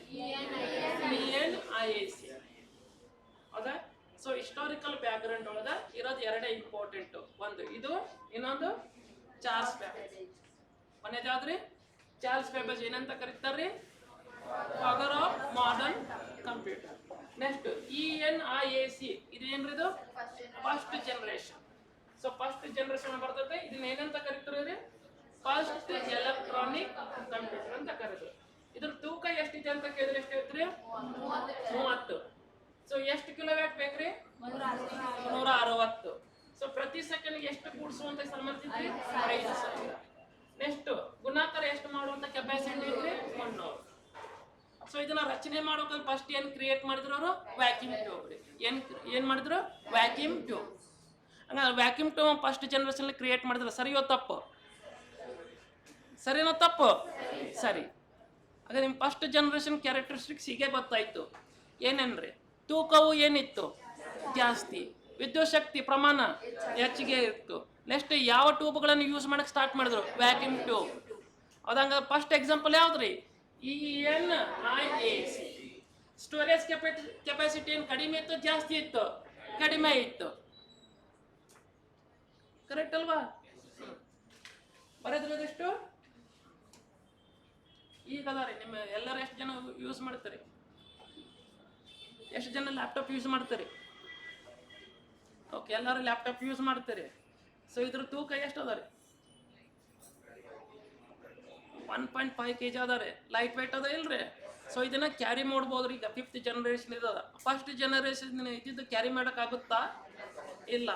ENIAC. ಹೌದಾ? ಸೊ ಹಿಸ್ಟಾರಿಕಲ್ ಬ್ಯಾಕ್ ಗ್ರೌಂಡ್ ಒಳಗ ಇರೋದು 2 ಇಂಪಾರ್ಟೆಂಟ್. ಒಂದು ಇದು, ಇನ್ನೊಂದು ಚಾರ್ಲ್ಸ್ ಬ್ಯಾಬೇಜ್. ಕೊನೆದಾದ್ರಿ ಚಾರ್ಲ್ಸ್ ಬ್ಯಾಬೇಜ್ ಏನಂತ ಕರೀತಾರೆ? Father of modern computer. Next ENIAC, ಇದು ಏನ್ರಿ? ಇದು first generation. So first generation ಬರ್ತದೆ. ಇದನ್ನ ಏನಂತ ಕರೀತಾರೆ? ಫಸ್ಟ್ ಎಲೆಕ್ಟ್ರಾನಿಕ್ ಕಂಪ್ಯೂಟರ್ ಅಂತ ಕರೀತಾರೆ. ಇದ್ರ ತೂಕ ಎಷ್ಟಿದೆ ಅಂತ ಕೇಳಿದ್ರೆ ಎಷ್ಟು ಐತ್ರಿ? 30. ಸೊ ಎಷ್ಟು ಕಿಲೋವ್ಯಾಟ್ ಬೇಕ್ರಿ? 160. ಸೊ ಪ್ರತಿ ಸೆಕೆಂಡ್ ಎಷ್ಟು ಕೂಡಿಸುವಂತ ಸಾಮರ್ಥ್ಯ ಐತ್ರಿ? 5,000. ನೆಕ್ಸ್ಟ್, ಗುಣಾಕಾರ ಎಷ್ಟು ಮಾಡುವಂತ ಕೆಪಾಸಿಟಿ ಐತ್ರಿ? 100. ಸೊ ಇದನ್ನ ರಚನೆ ಮಾಡೋಕೆ ಫಸ್ಟ್ ಏನ್ ಕ್ರಿಯೇಟ್ ಮಾಡಿದ್ರು ಅವರು? ವ್ಯಾಕ್ಯೂಮ್ ಟ್ಯೂಬ್ ರೀ. ಏನ್ ಮಾಡಿದ್ರು? Vacuum tube. ಹಂಗ vacuum tube first generation create ಮಾಡಿದ್ರು. ಸರಿಯೋ ತಪ್ಪು? ಸರಿನೋ ತಪ್ಪು? ಸರಿ. ಆಗ ನಿಮ್ಮ ಫಸ್ಟ್ ಜನರೇಷನ್ ಕ್ಯಾರೆಕ್ಟರಿಸ್ಟಿಕ್ಸ್ ಹೀಗೆ ಗೊತ್ತಾಯ್ತು. ಏನೇನ್ರಿ? ತೂಕವು ಏನಿತ್ತು? ಜಾಸ್ತಿ. ವಿದ್ಯುತ್ ಶಕ್ತಿ ಪ್ರಮಾಣ ಹೆಚ್ಚಿಗೆ ಇತ್ತು. ನೆಕ್ಸ್ಟ್, ಯಾವ ಟ್ಯೂಬ್ಗಳನ್ನು ಯೂಸ್ ಮಾಡಕ್ಕೆ ಸ್ಟಾರ್ಟ್ ಮಾಡಿದ್ರು? Vacuum tube. ಅದಂಗ ಫಸ್ಟ್ ಎಕ್ಸಾಂಪಲ್ ಯಾವ್ದ್ರಿ? ENIAC. ಸ್ಟೋರೇಜ್ ಕೆಪಾಸಿಟಿ ಏನು ಕಡಿಮೆ ಇತ್ತು? ಜಾಸ್ತಿ ಇತ್ತು? ಕಡಿಮೆ ಇತ್ತು. ಕರೆಕ್ಟ್ ಅಲ್ವಾ? ಬರೆದ್ರದೆಷ್ಟು? ಈಗ ಅದಾರಿ ನಿಮ್ಮ ಎಲ್ಲರೂ ಎಷ್ಟು ಜನ ಯೂಸ್ ಮಾಡ್ತಾರೆ? ಎಷ್ಟು ಜನ ಲ್ಯಾಪ್ಟಾಪ್ ಯೂಸ್ ಮಾಡ್ತಾರೆ? ಓಕೆ, ಎಲ್ಲರೂ ಲ್ಯಾಪ್ಟಾಪ್ ಯೂಸ್ ಮಾಡ್ತಾರೆ. ಸೊ ಇದ್ರ ತೂಕ ಎಷ್ಟು ಅದ ರೀ? 1.5 kg ಅದ ರೀ. ಲೈಟ್ ವೆಯ್ಟ್ ಅದ ಇಲ್ರಿ? ಸೊ ಇದನ್ನ ಕ್ಯಾರಿ ಮಾಡ್ಬೋದ್ರಿ. ಈಗ 5th ಜನರೇಷನ್ ಇದ. ಫಸ್ಟ್ ಜನರೇಷನ್ ಇದ್ದಿದ್ದು ಕ್ಯಾರಿ ಮಾಡೋಕ್ಕಾಗುತ್ತಾ? ಇಲ್ಲ.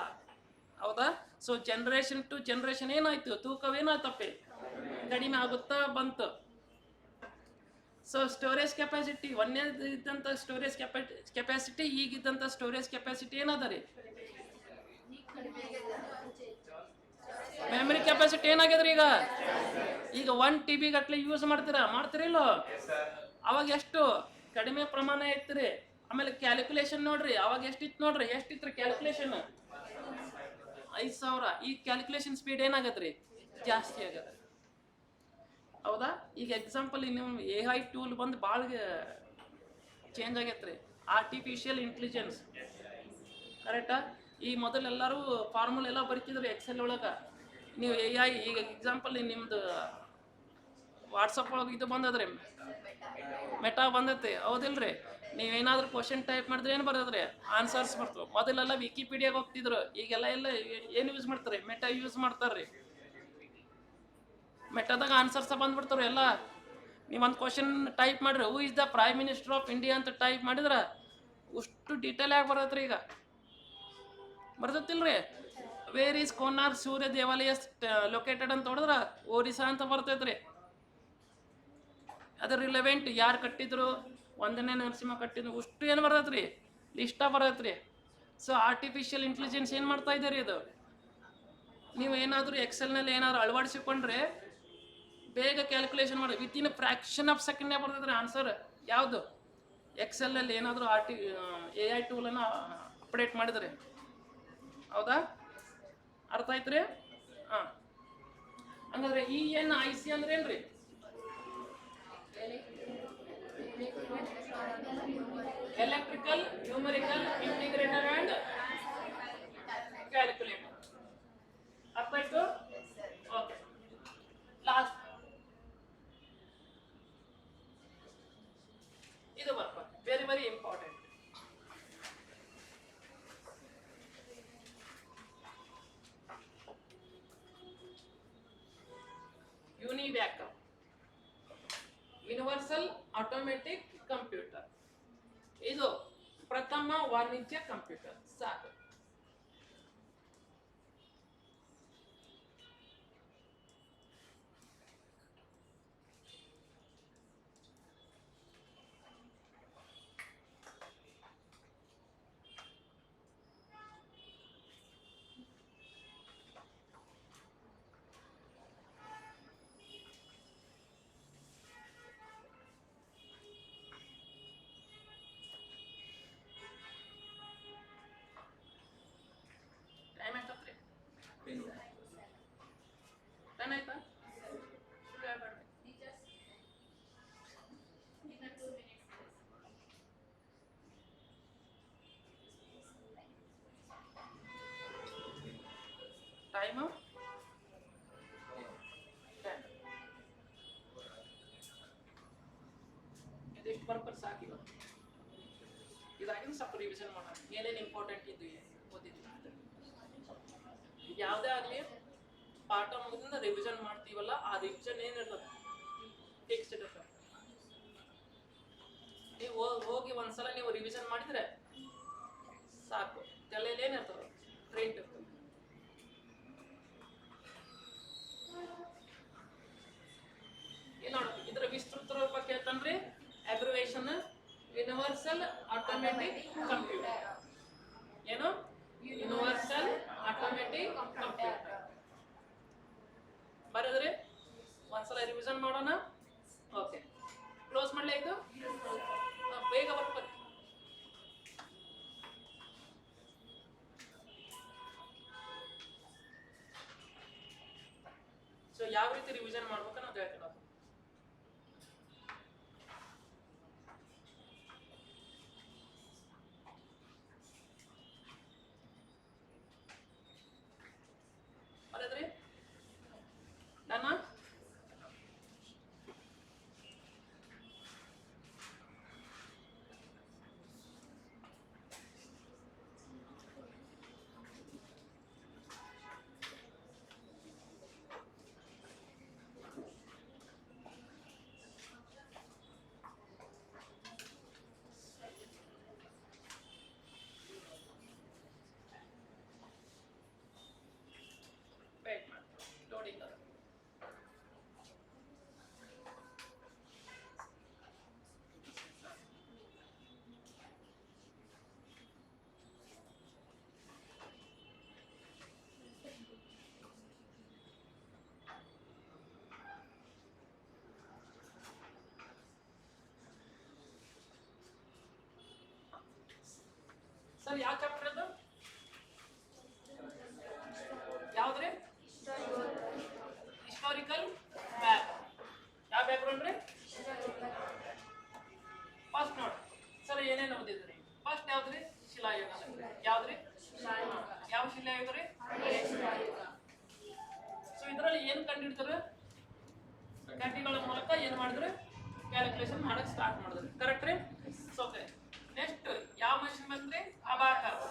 ಹೌದಾ? ಸೊ ಜನರೇಷನ್ ಟು ಜನರೇಷನ್ ಏನಾಯ್ತು? ತೂಕವೇನಾಯ್ತಪ್ಪಿ? ಕಡಿಮೆ ಆಗುತ್ತಾ ಬಂತು. ಸೊ ಸ್ಟೋರೇಜ್ ಕೆಪಾಸಿಟಿ, ಒಂದೇ ಇದ್ದಂಥ ಸ್ಟೋರೇಜ್ ಕೆಪಾಸಿಟಿ ಈಗಿದ್ದಂಥ ಸ್ಟೋರೇಜ್ ಕೆಪಾಸಿಟಿ ಏನದ ರೀ? ಮೆಮರಿ ಕೆಪಾಸಿಟಿ ಏನಾಗ್ಯದ್ರಿ? ಈಗ 1 TB ಗಟ್ಲೆ ಯೂಸ್ ಮಾಡ್ತೀರಿಲ್ಲೋ? ಅವಾಗ ಎಷ್ಟು ಕಡಿಮೆ ಪ್ರಮಾಣ ಇತ್ತು. ಆಮೇಲೆ ಕ್ಯಾಲ್ಕುಲೇಷನ್ ನೋಡ್ರಿ, ಅವಾಗ ಎಷ್ಟಿತ್ತು ನೋಡ್ರಿ? ಎಷ್ಟಿತ್ತು ಕ್ಯಾಲ್ಕುಲೇಷನ್? 5,000. ಈ ಕ್ಯಾಲ್ಕುಲೇಷನ್ ಸ್ಪೀಡ್ ಏನಾಗತ್ರಿ? ಜಾಸ್ತಿ ಆಗತ್ತೆ. ಹೌದಾ? ಈಗ ಎಕ್ಸಾಂಪಲ್ ನೀವು AI ಟೂಲ್ ಬಂದು ಭಾಳ ಚೇಂಜ್ ಆಗೈತ್ರಿ. Artificial intelligence. ಕರೆಕ್ಟಾ? ಈ ಮೊದಲೆಲ್ಲರೂ ಫಾರ್ಮುಲಾ ಎಲ್ಲ ಬರೀತಿದ್ರು ಎಕ್ಸೆಲ್ ಒಳಗೆ. ನೀವು AI ಈಗ ಎಕ್ಸಾಂಪಲ್ ನಿಮ್ದು ವಾಟ್ಸಪ್ ಒಳಗೆ ಇದು ಬಂದದ್ರಿ, ಮೆಟಾ ಬಂದೈತಿ. ಹೌದಿಲ್ರಿ? ನೀವೇನಾದ್ರೂ ಕ್ವಶನ್ ಟೈಪ್ ಮಾಡಿದ್ರೆ ಏನು ಬರ್ತದ್ರಿ? ಆನ್ಸರ್ಸ್ ಬರ್ತವೆ. ಮೊದಲೆಲ್ಲ ವಿಕಿಪೀಡಿಯಾಗ ಹೋಗ್ತಿದ್ರು. ಈಗೆಲ್ಲ ಏನು ಯೂಸ್ ಮಾಡ್ತಾರೆ? ಮೆಟಾ ಯೂಸ್ ಮಾಡ್ತಾರ್ರಿ. ಮೆಟಾದಾಗ ಆನ್ಸರ್ಸ ಬಂದ್ಬಿಡ್ತಾವ್ರಿ ಎಲ್ಲ. ನೀವೊಂದು ಕ್ವಶನ್ ಟೈಪ್ ಮಾಡ್ರಿ, who is the prime minister of India ಅಂತ ಟೈಪ್ ಮಾಡಿದ್ರೆ ಅಷ್ಟು ಡೀಟೇಲ್ ಆಗಿ ಬರತ್ರಿ. ಈಗ ಬರ್ತತಿಲ್ರಿ? ವೇರ್ ಈಸ್ ಕೋನಾರ್ ಸೂರ್ಯ ದೇವಾಲಯ ಲೊಕೇಟೆಡ್ ಅಂತ ಹೊಡೆದ್ರ ಒರಿಸ್ಸಾ ಅಂತ ಬರ್ತೈತ್ರಿ. ಅದ್ರ ರಿಲೆವೆಂಟ್ ಯಾರು ಕಟ್ಟಿದ್ರು? 1ನೇ ನರಸಿಂಹ ಕಟ್ಟಿದ್ರು. ಅಷ್ಟು ಏನು ಬರ್ತೈತ್ರಿ? ಲಿಸ್ಟ ಬರತ್ರಿ. ಸೊ ಆರ್ಟಿಫಿಷಿಯಲ್ ಇಂಟೆಲಿಜೆನ್ಸ್ ಏನು ಮಾಡ್ತಾ ಇದ್ದೀರಿ? ಇದು ನೀವು ಏನಾದರೂ ಎಕ್ಸೆಲ್ನಲ್ಲಿ ಏನಾದ್ರು ಅಳವಡಿಸಿಕೊಂಡ್ರೆ ಬೇಗ ಕ್ಯಾಲ್ಕುಲೇಷನ್ ಮಾಡಿ ವಿತಿನ್ ಫ್ರ್ಯಾಕ್ಷನ್ ಆಫ್ ಸೆಕೆಂಡ್ನೇ ಬರ್ತೈತ್ರಿ ಆನ್ಸರ್. ಯಾವುದು? ಎಕ್ಸೆಲ್ನಲ್ಲಿ ಏನಾದರೂ AI ಟೂಲನ್ನು ಅಪ್ಡೇಟ್ ಮಾಡಿದ್ರೆ. ಹೌದಾ? ಅರ್ಥ ಆಯ್ತು ರೀ? ಹಾಂ. ಹಂಗಾದ್ರೆ ENIC ಅಂದ್ರೆ ಏನ್ರಿ? Electrical numerical integrator and calculator. ಅರ್ಥ ಆಯ್ತು? VBAC, universal automatic computer. ಇದು ಪ್ರಥಮ ವಾಣಿಜ್ಯ ಕಂಪ್ಯೂಟರ್. ಸಾಕು. ಟೈಮ್ ಎಷ್ಟೊತ್ರಿ? 10 ಆಯ್ತಾ? ಶುರು ಆಗ್ಬೇಡ್ರಿ. ಟೈಮು 10. ಇದಿಷ್ಟು ಬರ್ಬರ್ ಸಾಕು. ಇವತ್ತು ಇದಾಗಿನ ಸ್ವಲ್ಪ ರಿವಿಷನ್ ಮಾಡೋಣ. ಏನೇನು ಇಂಪಾರ್ಟೆಂಟ್ ಇದ್ದು ಓದಿದ್ವಿ. ಯಾವುದೇ ಆಗಲಿ ಪಾಠ ಮುಗಿದಿಂದ ರಿವಿಷನ್ ಮಾಡ್ತೀವಲ್ಲ, ಆ ರಿವಿಷನ್ ಏನಿರ್ತದೆ ಫಿಕ್ಸ್ಡ್ ಇರ್ತದೆ. ನೀವು ಹೋಗಿ ಒಂದ್ಸಲ ನೀವು ರಿವಿಷನ್ ಮಾಡಿದ್ರೆ ಸಾಕು, ತಲೆಯಲ್ಲಿ ಏನಿರ್ತದೆ ಟ್ರೈನ್ ಇರ್ತದೆ. ಇಲ್ಲಿ ನೋಡ್ರಿ, ಇದರ ವಿಸ್ತೃತ ರೂಪ ಕೇಳ್ತಾನ್ರಿ. Abbreviation universal automatic computer. ಏನು? Universal automatic computer. ಬರೋದ್ರಿ ಒಂದ್ಸಲ ರಿವಿಷನ್ ಮಾಡೋಣ. ಓಕೆ, ಕ್ಲೋಸ್ ಮಾಡ್ಲೇ ಇದು ಬೇಗ ಬರ್ತಾರೆ. ಸೊ ಯಾವ ರೀತಿ ರಿವಿಷನ್ ಮಾಡ್ಬೇಕು ನಾವು ಹೇಳ್ತೀನಿ. ಬರೋದ್ರಿ ನನ್ನ ವೇಟ್ ಮಾಡಿ, ಲೋಡಿಂಗ್ ಅದು. ಸರ್ ಯಾವ ಚಾಪ್ಟರ್ ಅದು? ಯಾವ್ದ್ರಿ? Historical map. ಯಾವ ಬ್ಯಾಕ್ಗ್ರೌಂಡ್ ರೀ? ಫಸ್ಟ್ ನೋಡಿ ಸರ್, ಏನೇನು ಓದಿದ್ರಿ? ಫಸ್ಟ್ ಯಾವ್ದ್ರಿ? ಶಿಲಾಯುಗ. ಯಾವ್ದ್ರಿ? ಯಾವ ಶಿಲಾಯುಗ ರೀ? ಸೊ ಇದರಲ್ಲಿ ಏನು ಕಂಡುಹಿಡಿದ್ರು? ಗಂಟೆಗಳ ಮೂಲಕ ಏನು ಮಾಡಿದ್ರು? ಕ್ಯಾಲ್ಕುಲೇಷನ್ ಮಾಡಕ್ ಸ್ಟಾರ್ಟ್ ಮಾಡಿದ್ರು. ಕರೆಕ್ಟ್ ರೀ? ಸೊ ನೆಕ್ಸ್ಟ್ ಯಾವ ಮಷಿನ್ ಬಂದ್ರಿ? ಅಬಾಕಸ್.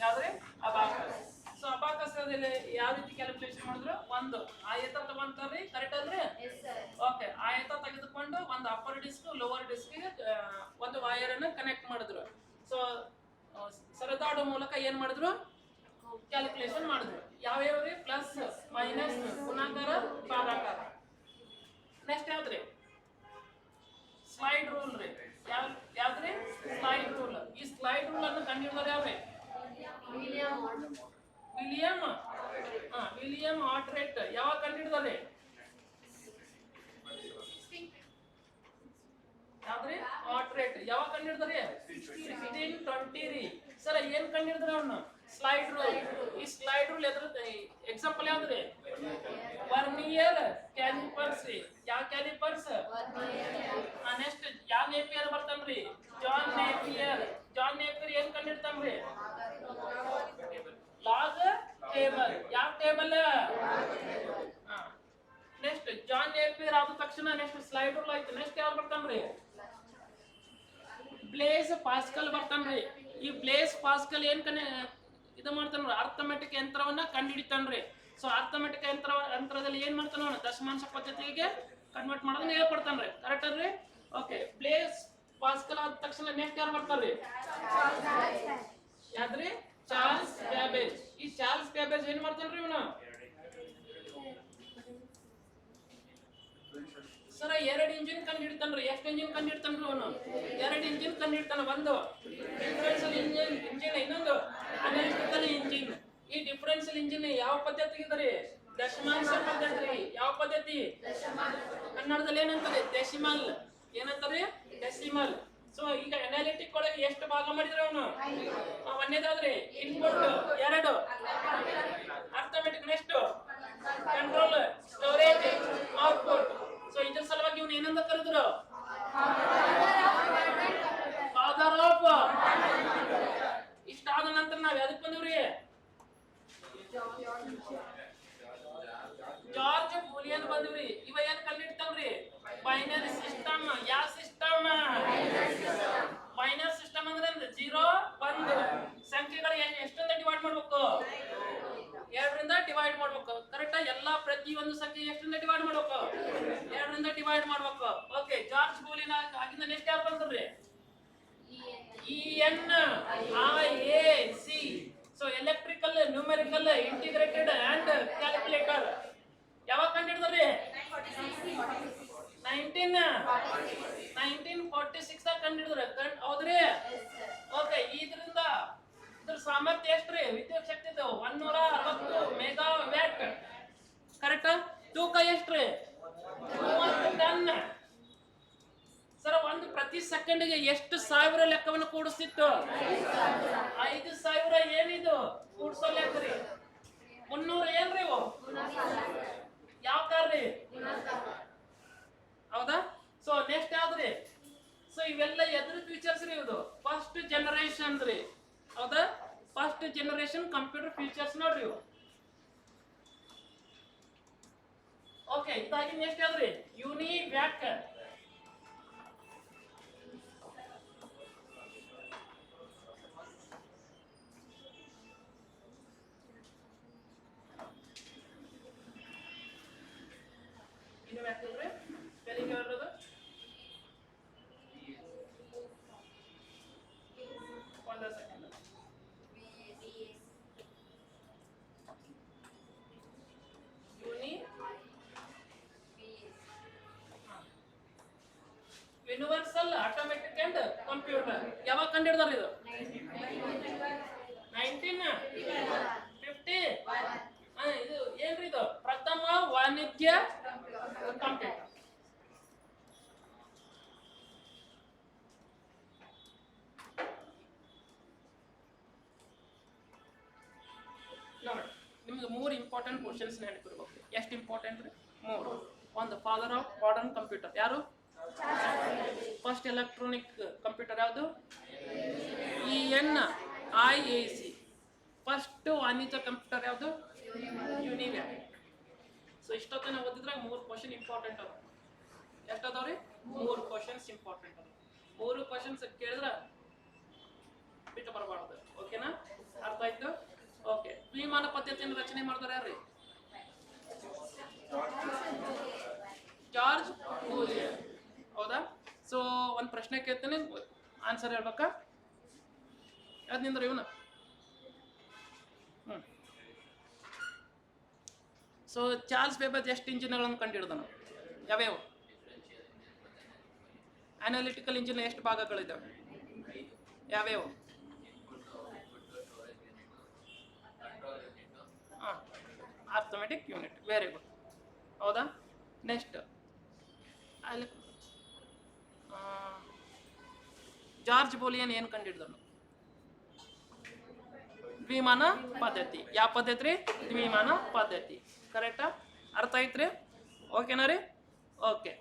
ಯಾವ್ದ್ರಿ? ಅಬಾಕಸ್. ಸೊ ಅಬಾಕಸ್ ಯಾವ ರೀತಿ ಕ್ಯಾಲ್ಕುಲೇಷನ್ ಮಾಡಿದ್ರು? ಒಂದು ಆಯತ ತಗೊಂತಾರ್ರಿ. ಕರೆಕ್ಟ್ ಅಲ್ರಿ? ಓಕೆ, ಆಯತ ತೆಗೆದುಕೊಂಡು ಒಂದು ಅಪ್ಪರ್ ಡಿಸ್ಕ್ ಲೋವರ್ ಡಿಸ್ಕ್ ಒಂದು ವೈರ್ ಅನ್ನು ಕನೆಕ್ಟ್ ಮಾಡಿದ್ರು. ಸೊ ಸರದಾಡು ಮೂಲಕ ಏನ್ ಮಾಡಿದ್ರು? ಕ್ಯಾಲ್ಕುಲೇಷನ್ ಮಾಡಿದ್ರು. ಯಾವ್ಯಾವ್ರಿ? ಪ್ಲಸ್, ಮೈನಸ್, ಗುಣಾಕಾರ, ಭಾಗಾಕಾರ. ನೆಕ್ಸ್ಟ್ ಯಾವ್ದ್ರಿ? ಸ್ಲೈಡ್ ರೂಲ್ ರೀ. ಯಾವ್ದ್ರಿ? Slide rule. ಈ ಸ್ಲೈಡ್ ರೂಲ್ ಅನ್ನು ಕಂಡುಹಿಡಿದವರು ಯಾವ್ರಿ? ವಿಲಿಯಂ ಆರ್ಟ್ರೆಟ್. ಯಾವಾಗ ಕಂಡುಹಿಡಿದವ್ರಿ? ಯಾವ್ದ್ರಿ? ಆರ್ಟ್ರೆಟ್. ಯಾವಾಗ ಕಂಡುಹಿಡಿದ್ರಿ? 1620 ರೀ. ಸರ್ ಏನ್ ಕಂಡುಹಿಡಿದ್ರ ಅವನು? Slide rule. ಈ ಸ್ಲೈಡ್ ರೂಲ್ ಎದ್ರ ಎಕ್ಸಾಂಪಲ್ ಯಾವ್ದ್ರಿ? ವರ್ನಿಯರ್ ಕ್ಯಾಲಿಪರ್ಸ್ ರೀ. ಯಾವ ಕ್ಯಾಲಿಪರ್ಸ್? ನೆಕ್ಸ್ಟ್ ಯಾವ ನೇಪಿಯರ್ ಬರ್ತಾನ್ರಿ? John Napier. ಜಾನ್ ನೇಪಿಯರ್ ಏನ್ ಕಂಡುಹಿಡ್ತಾನ್ರಿ? Log table. ಯಾವ ಟೇಬಲ್? ನೆಕ್ಸ್ಟ್ ಜಾನ್ ನೇಪಿಯರ್ ಆದ ತಕ್ಷಣ ನೆಕ್ಸ್ಟ್ ಸ್ಲೈಡ್ ರೂಲ್ ಆಯ್ತು. ನೆಕ್ಸ್ಟ್ ಯಾವ್ದು ಬರ್ತಾನ್ರಿ? Bless Pascal ಬರ್ತಾನ್ರಿ. ಈ ಬ್ಲೇಸ್ ಪಾಸ್ಕಲ್ ಏನ್ ಇದು ಮಾಡ್ತಾನ್ರಿ? ಅರ್ಥಮೆಟಿಕ್ ಯಂತ್ರವನ್ನ ಕಂಡುಹಿಡಿತಾನ್ರಿ. ಸೊ ಅರ್ಥಮೆಟಿಕ್ ಯಂತ್ರದಲ್ಲಿ ಏನ್ ಮಾಡ್ತಾನ ಅವನು ದಶಮಾಂಶ ಪದ್ಧತಿಗೆ ಕನ್ವರ್ಟ್ ಮಾಡೋದನ್ನ ಹೇಳ್ಕೊಡ್ತಾನ್ರಿ. ಕರೆಕ್ಟ್ ಅಲ್ರಿ? ಓಕೆ. ಬ್ಲೇಸ್ ಪಾಸ್ಕಲ್ ಆದ ತಕ್ಷಣ ನೆಕ್ಸ್ಟ್ ಯಾರು ಬರ್ತಾರ್ರಿ? ಯಾವ್ದ್ರಿ? Charles Babbage. ಈ ಚಾರ್ಲ್ಸ್ ಬ್ಯಾಬೇಜ್ ಏನ್ ಮಾಡ್ತಾನ್ರಿ ಇವನು? ಸರ 2 ಇಂಜಿನ್ ಕಂಡು ಹಿಡ್ತಾನ್ರಿ. ಎಷ್ಟು ಇಂಜಿನ್ ಕಂಡು ಹಿಡ್ತಾನ್ರಿ ಅವನು? 2 ಇಂಜಿನ್ ಕಂಡು ಹಿಡ್ತಾನ. ಒಂದು ಡಿಫರೆನ್ಷಿಯಲ್ ಇಂಜಿನ್, ಇನ್ನೊಂದು ಅನಾಲಿಟಿಕಲ್ ಇಂಜಿನ್. ಈ ಡಿಫರೆನ್ಷಿಯಲ್ ಇಂಜಿನ್ ಯಾವ ಪದ್ಧತಿ ಇದರಿ? ದಶಮಾಂಶ ಪದ್ಧತಿ. ಯಾವ ಪದ್ಧತಿ? ಕನ್ನಡದಲ್ಲಿ ಏನಂತಾರೆ? ಡೆಸಿಮಲ್. ಏನಂತಾರೆ? ಡೆಸಿಮಲ್. ಸೊ ಈಗ ಅನಾಲಿಟಿಕ್ ಒಳಗೆ ಎಷ್ಟು ಭಾಗ ಮಾಡಿದ್ರೆ ಅವನು? ಒಂದೇದಾದ್ರಿ input, 2 arithmetic, next control, storage, output. So ಇದ್ರ ಸಲುವಾಗಿ ಇವನು ಏನಂತ ಕರೆದ್ರು? Father of. ಇಷ್ಟಾದ ನಂತರ ನಾವ್ ಯಾವ್ದಕ್ ಬಂದಿವ್ರಿ? ಜಾರ್ಜ್ ಬೂಲಿಯನ್ ಬಂದಿವ್ರಿ. ಇವ ಏನ್ ಕಂಡಿಡ್ತಾನ್ರಿ? Binary system. ಯಾವ ಸಿಸ್ಟಮ್? ಬೈನರಿ ಸಿಸ್ಟಮ್ ಅಂದ್ರೆ 0 1 ಸಂಖ್ಯೆಗಳು ಎಷ್ಟರಿಂದ ಡಿವೈಡ್ ಮಾಡ್ಬೇಕು? 2ರಿಂದ ಡಿವೈಡ್ ಮಾಡ್ಬೇಕು. ಕರೆಕ್ಟ್? ಎಲ್ಲಾ ಪ್ರತಿಯೊಂದು ಸಂಖ್ಯೆ ಎಷ್ಟರಿಂದ ಡಿವೈಡ್ ಮಾಡ್ಬೇಕು? 2ರಿಂದ ಡಿವೈಡ್ ಮಾಡ್ಬೇಕು. ಓಕೆ. ಜಾರ್ಜ್ ಬೂಲಿಯನ್ ಆಗಿಂದ ನೆಕ್ಸ್ಟ್ ಯಾರು ಬಂದ್ರಿ? EN IAC. So electrical, numerical, integrated and calculator ಯಾವಾಗ ಕಂಡಿಡ್ದ್ರಿ? 1946 ದಾಗ ಕಂಡಿಡಿದ್ರು. ಹೌದ್ರಿ? ಓಕೆ. ಇದ್ರ ಸಾಮರ್ಥ್ಯ ಎಷ್ಟ್ರಿ? ವಿದ್ಯುತ್ ಶಕ್ತಿದು 160 ಮೆಗಾವ್ಯಾಟ್. ಕರೆಕ್ಟ್? ತೂಕ ಎಷ್ಟ್ರಿ? 30 ಟನ್. ಸರ್ ಒಂದು ಪ್ರತಿ ಸೆಕೆಂಡ್ಗೆ ಎಷ್ಟು ಸಾವಿರ ಲೆಕ್ಕವನ್ನು ಕೂಡಿಸ್ತಿತ್ತು? 5000. ಏನಿದು ಕೂಡ್ಸೋ ಲೆಕ್ಕ ರೀ? 300 ಏನ್ರಿ ಇವು? ಯಾವ ಕಾರ್ರಿ? ಹೌದಾ? So next ಯಾವ್ದ್ರಿ? ಸೊ ಇವೆಲ್ಲ ಎದ್ರ ಫೀಚರ್ಸ್ ರೀ? ಇದು ಫಸ್ಟ್ ಜನರೇಷನ್ ರೀ. ಹೌದಾ? ಫಸ್ಟ್ ಜನರೇಷನ್ ಕಂಪ್ಯೂಟರ್ ಫೀಚರ್ಸ್ ನೋಡ್ರಿ ಇವು. ಓಕೆ. ಇದಾಗಿ ನೆಕ್ಸ್ಟ್ ಯಾವ್ದ್ರಿ? ಯುನಿವ್ಯಾಕ್. ಯುನಿವ್ಯಾಕ್ ಅಂದ್ರೆ ಸ್ಪೆಲ್ಲಿಂಗ್ ಹೇಳೋದು? ಒಂದು second. Universal automatic and computer ಯಾವಾಗ ಕಂಡಿಡ್ದಾರ? ಇದು 1950. ಇದು ಏನ್ರಿ? ಇದು ಪ್ರಥಮ ವಾಣಿಜ್ಯ ಕಂಪ್ಯೂಟರ್. ನೋಡಿ, ನಿಮ್ಗೆ 3 ಇಂಪಾರ್ಟೆಂಟ್ ಕ್ವಶನ್ಸ್ ನೆನಪಿರ್ಬೇಕು. ಎಷ್ಟು ಇಂಪಾರ್ಟೆಂಟ್ ರೀ? 3. ಒಂದು ಫಾದರ್ ಆಫ್ ಮಾಡರ್ನ್ ಕಂಪ್ಯೂಟರ್ ಯಾರು? ಫಸ್ಟ್ ಎಲೆಕ್ಟ್ರಾನಿಕ್ ಕಂಪ್ಯೂಟರ್ ಯಾವುದು? EN IAC. ಫಸ್ಟ್ ವಾಣಿಜ್ಯ ಕಂಪ್ಯೂಟರ್ ಯಾವುದು? ಯುನಿವ್ಯಾಕ್. ಸೊ ಇಷ್ಟೊತ್ತನ ಓದಿದ್ರೆ 3 ಕ್ವಶನ್ ಇಂಪಾರ್ಟೆಂಟ್ ಅದ. ಎಷ್ಟದಾವ್ರಿ? 3 ಕ್ವಶನ್ಸ್ ಇಂಪಾರ್ಟೆಂಟ್ ಅದ. 3 ಕ್ವಶನ್ಸ್ ಕೇಳಿದ್ರೆ ಬಿಟ್ಟು ಬರಬಾರ್ದು. ಓಕೆನಾ? ಅರ್ಥ ಆಯ್ತು? ಓಕೆ. ವಿಮಾನ ಪದ್ಧತಿಯನ್ನು ರಚನೆ ಮಾಡಿದಾರೆ ಯಾರ್ರಿ? George Boolean. ಹೌದಾ? ಸೊ ಒಂದು ಪ್ರಶ್ನೆ ಕೇಳ್ತೇನೆ, ಆನ್ಸರ್ ಹೇಳ್ಬೇಕಾ? ಯಾವ್ದು ನಿಂದ್ರ ಇವನು? ಸೊ ಚಾರ್ಲ್ಸ್ ಬೇಬೇಜ್ ಎಷ್ಟು ಇಂಜಿನ್ಗಳನ್ನು ಕಂಡುಹಿಡಿದನು? ಯಾವ್ಯಾವ? ಅನಾಲಿಟಿಕಲ್ ಇಂಜಿನ್ ಎಷ್ಟು ಭಾಗಗಳಿದ್ದಾವೆ? ಯಾವ್ಯಾವ? Arithmetic unit. Very good. ಹೌದಾ? ನೆಕ್ಸ್ಟ್ ಅಲ್ಲಿ ಜಾರ್ಜ್ ಬೂಲಿಯನ್ ಏನು ಕಂಡುಹಿಡಿದನು? ದ್ವಿಮಾನ ಪದ್ಧತಿ. ಯಾವ ಪದ್ಧತಿ ರೀ? ದ್ವಿಮಾನ ಪದ್ಧತಿ. ಕರೆಕ್ಟಾ? ಅರ್ಥ ಐತ್ರಿ? ಓಕೆನಾ ರೀ? ಓಕೆ.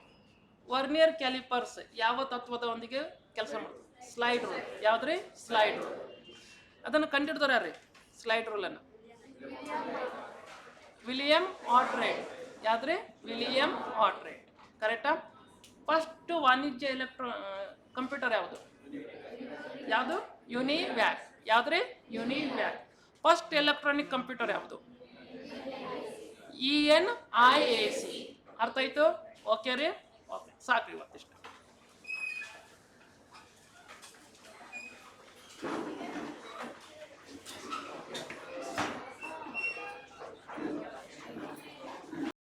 ವರ್ನಿಯರ್ ಕ್ಯಾಲಿಪರ್ಸ್ ಯಾವ ತತ್ವದೊಂದಿಗೆ ಕೆಲಸ ಮಾಡ್ತಾರೆ? Slide rule. ಯಾವ್ದ್ರಿ? Slide rule. ಅದನ್ನು ಕಂಡುಹಿಡಿದವ್ರು ಯಾರ್ರಿ? ಸ್ಲೈಡ್ ರೂಲ್ ಅನ್ನು ವಿಲಿಯಂ ಆರ್ಟ್ರೈಟ್. ಯಾವ್ದ್ರಿ? William Oughtred. ಕರೆಕ್ಟಾ? ಫಸ್ಟ್ ವಾಣಿಜ್ಯ ಕಂಪ್ಯೂಟರ್ ಯಾವುದು? ಯಾವುದು? ಯುನಿವ್ಯಾಕ್. ಯಾವ್ದ್ರಿ? ಯುನಿವ್ಯಾಕ್. ಫಸ್ಟ್ ಎಲೆಕ್ಟ್ರಾನಿಕ್ ಕಂಪ್ಯೂಟರ್ ಯಾವುದು? ENIAC. ಅರ್ಥ ಆಯ್ತು? ಓಕೆ ರೀ? ಓಕೆ, ಸಾಕು ಇವತ್ತಿಷ್ಟು.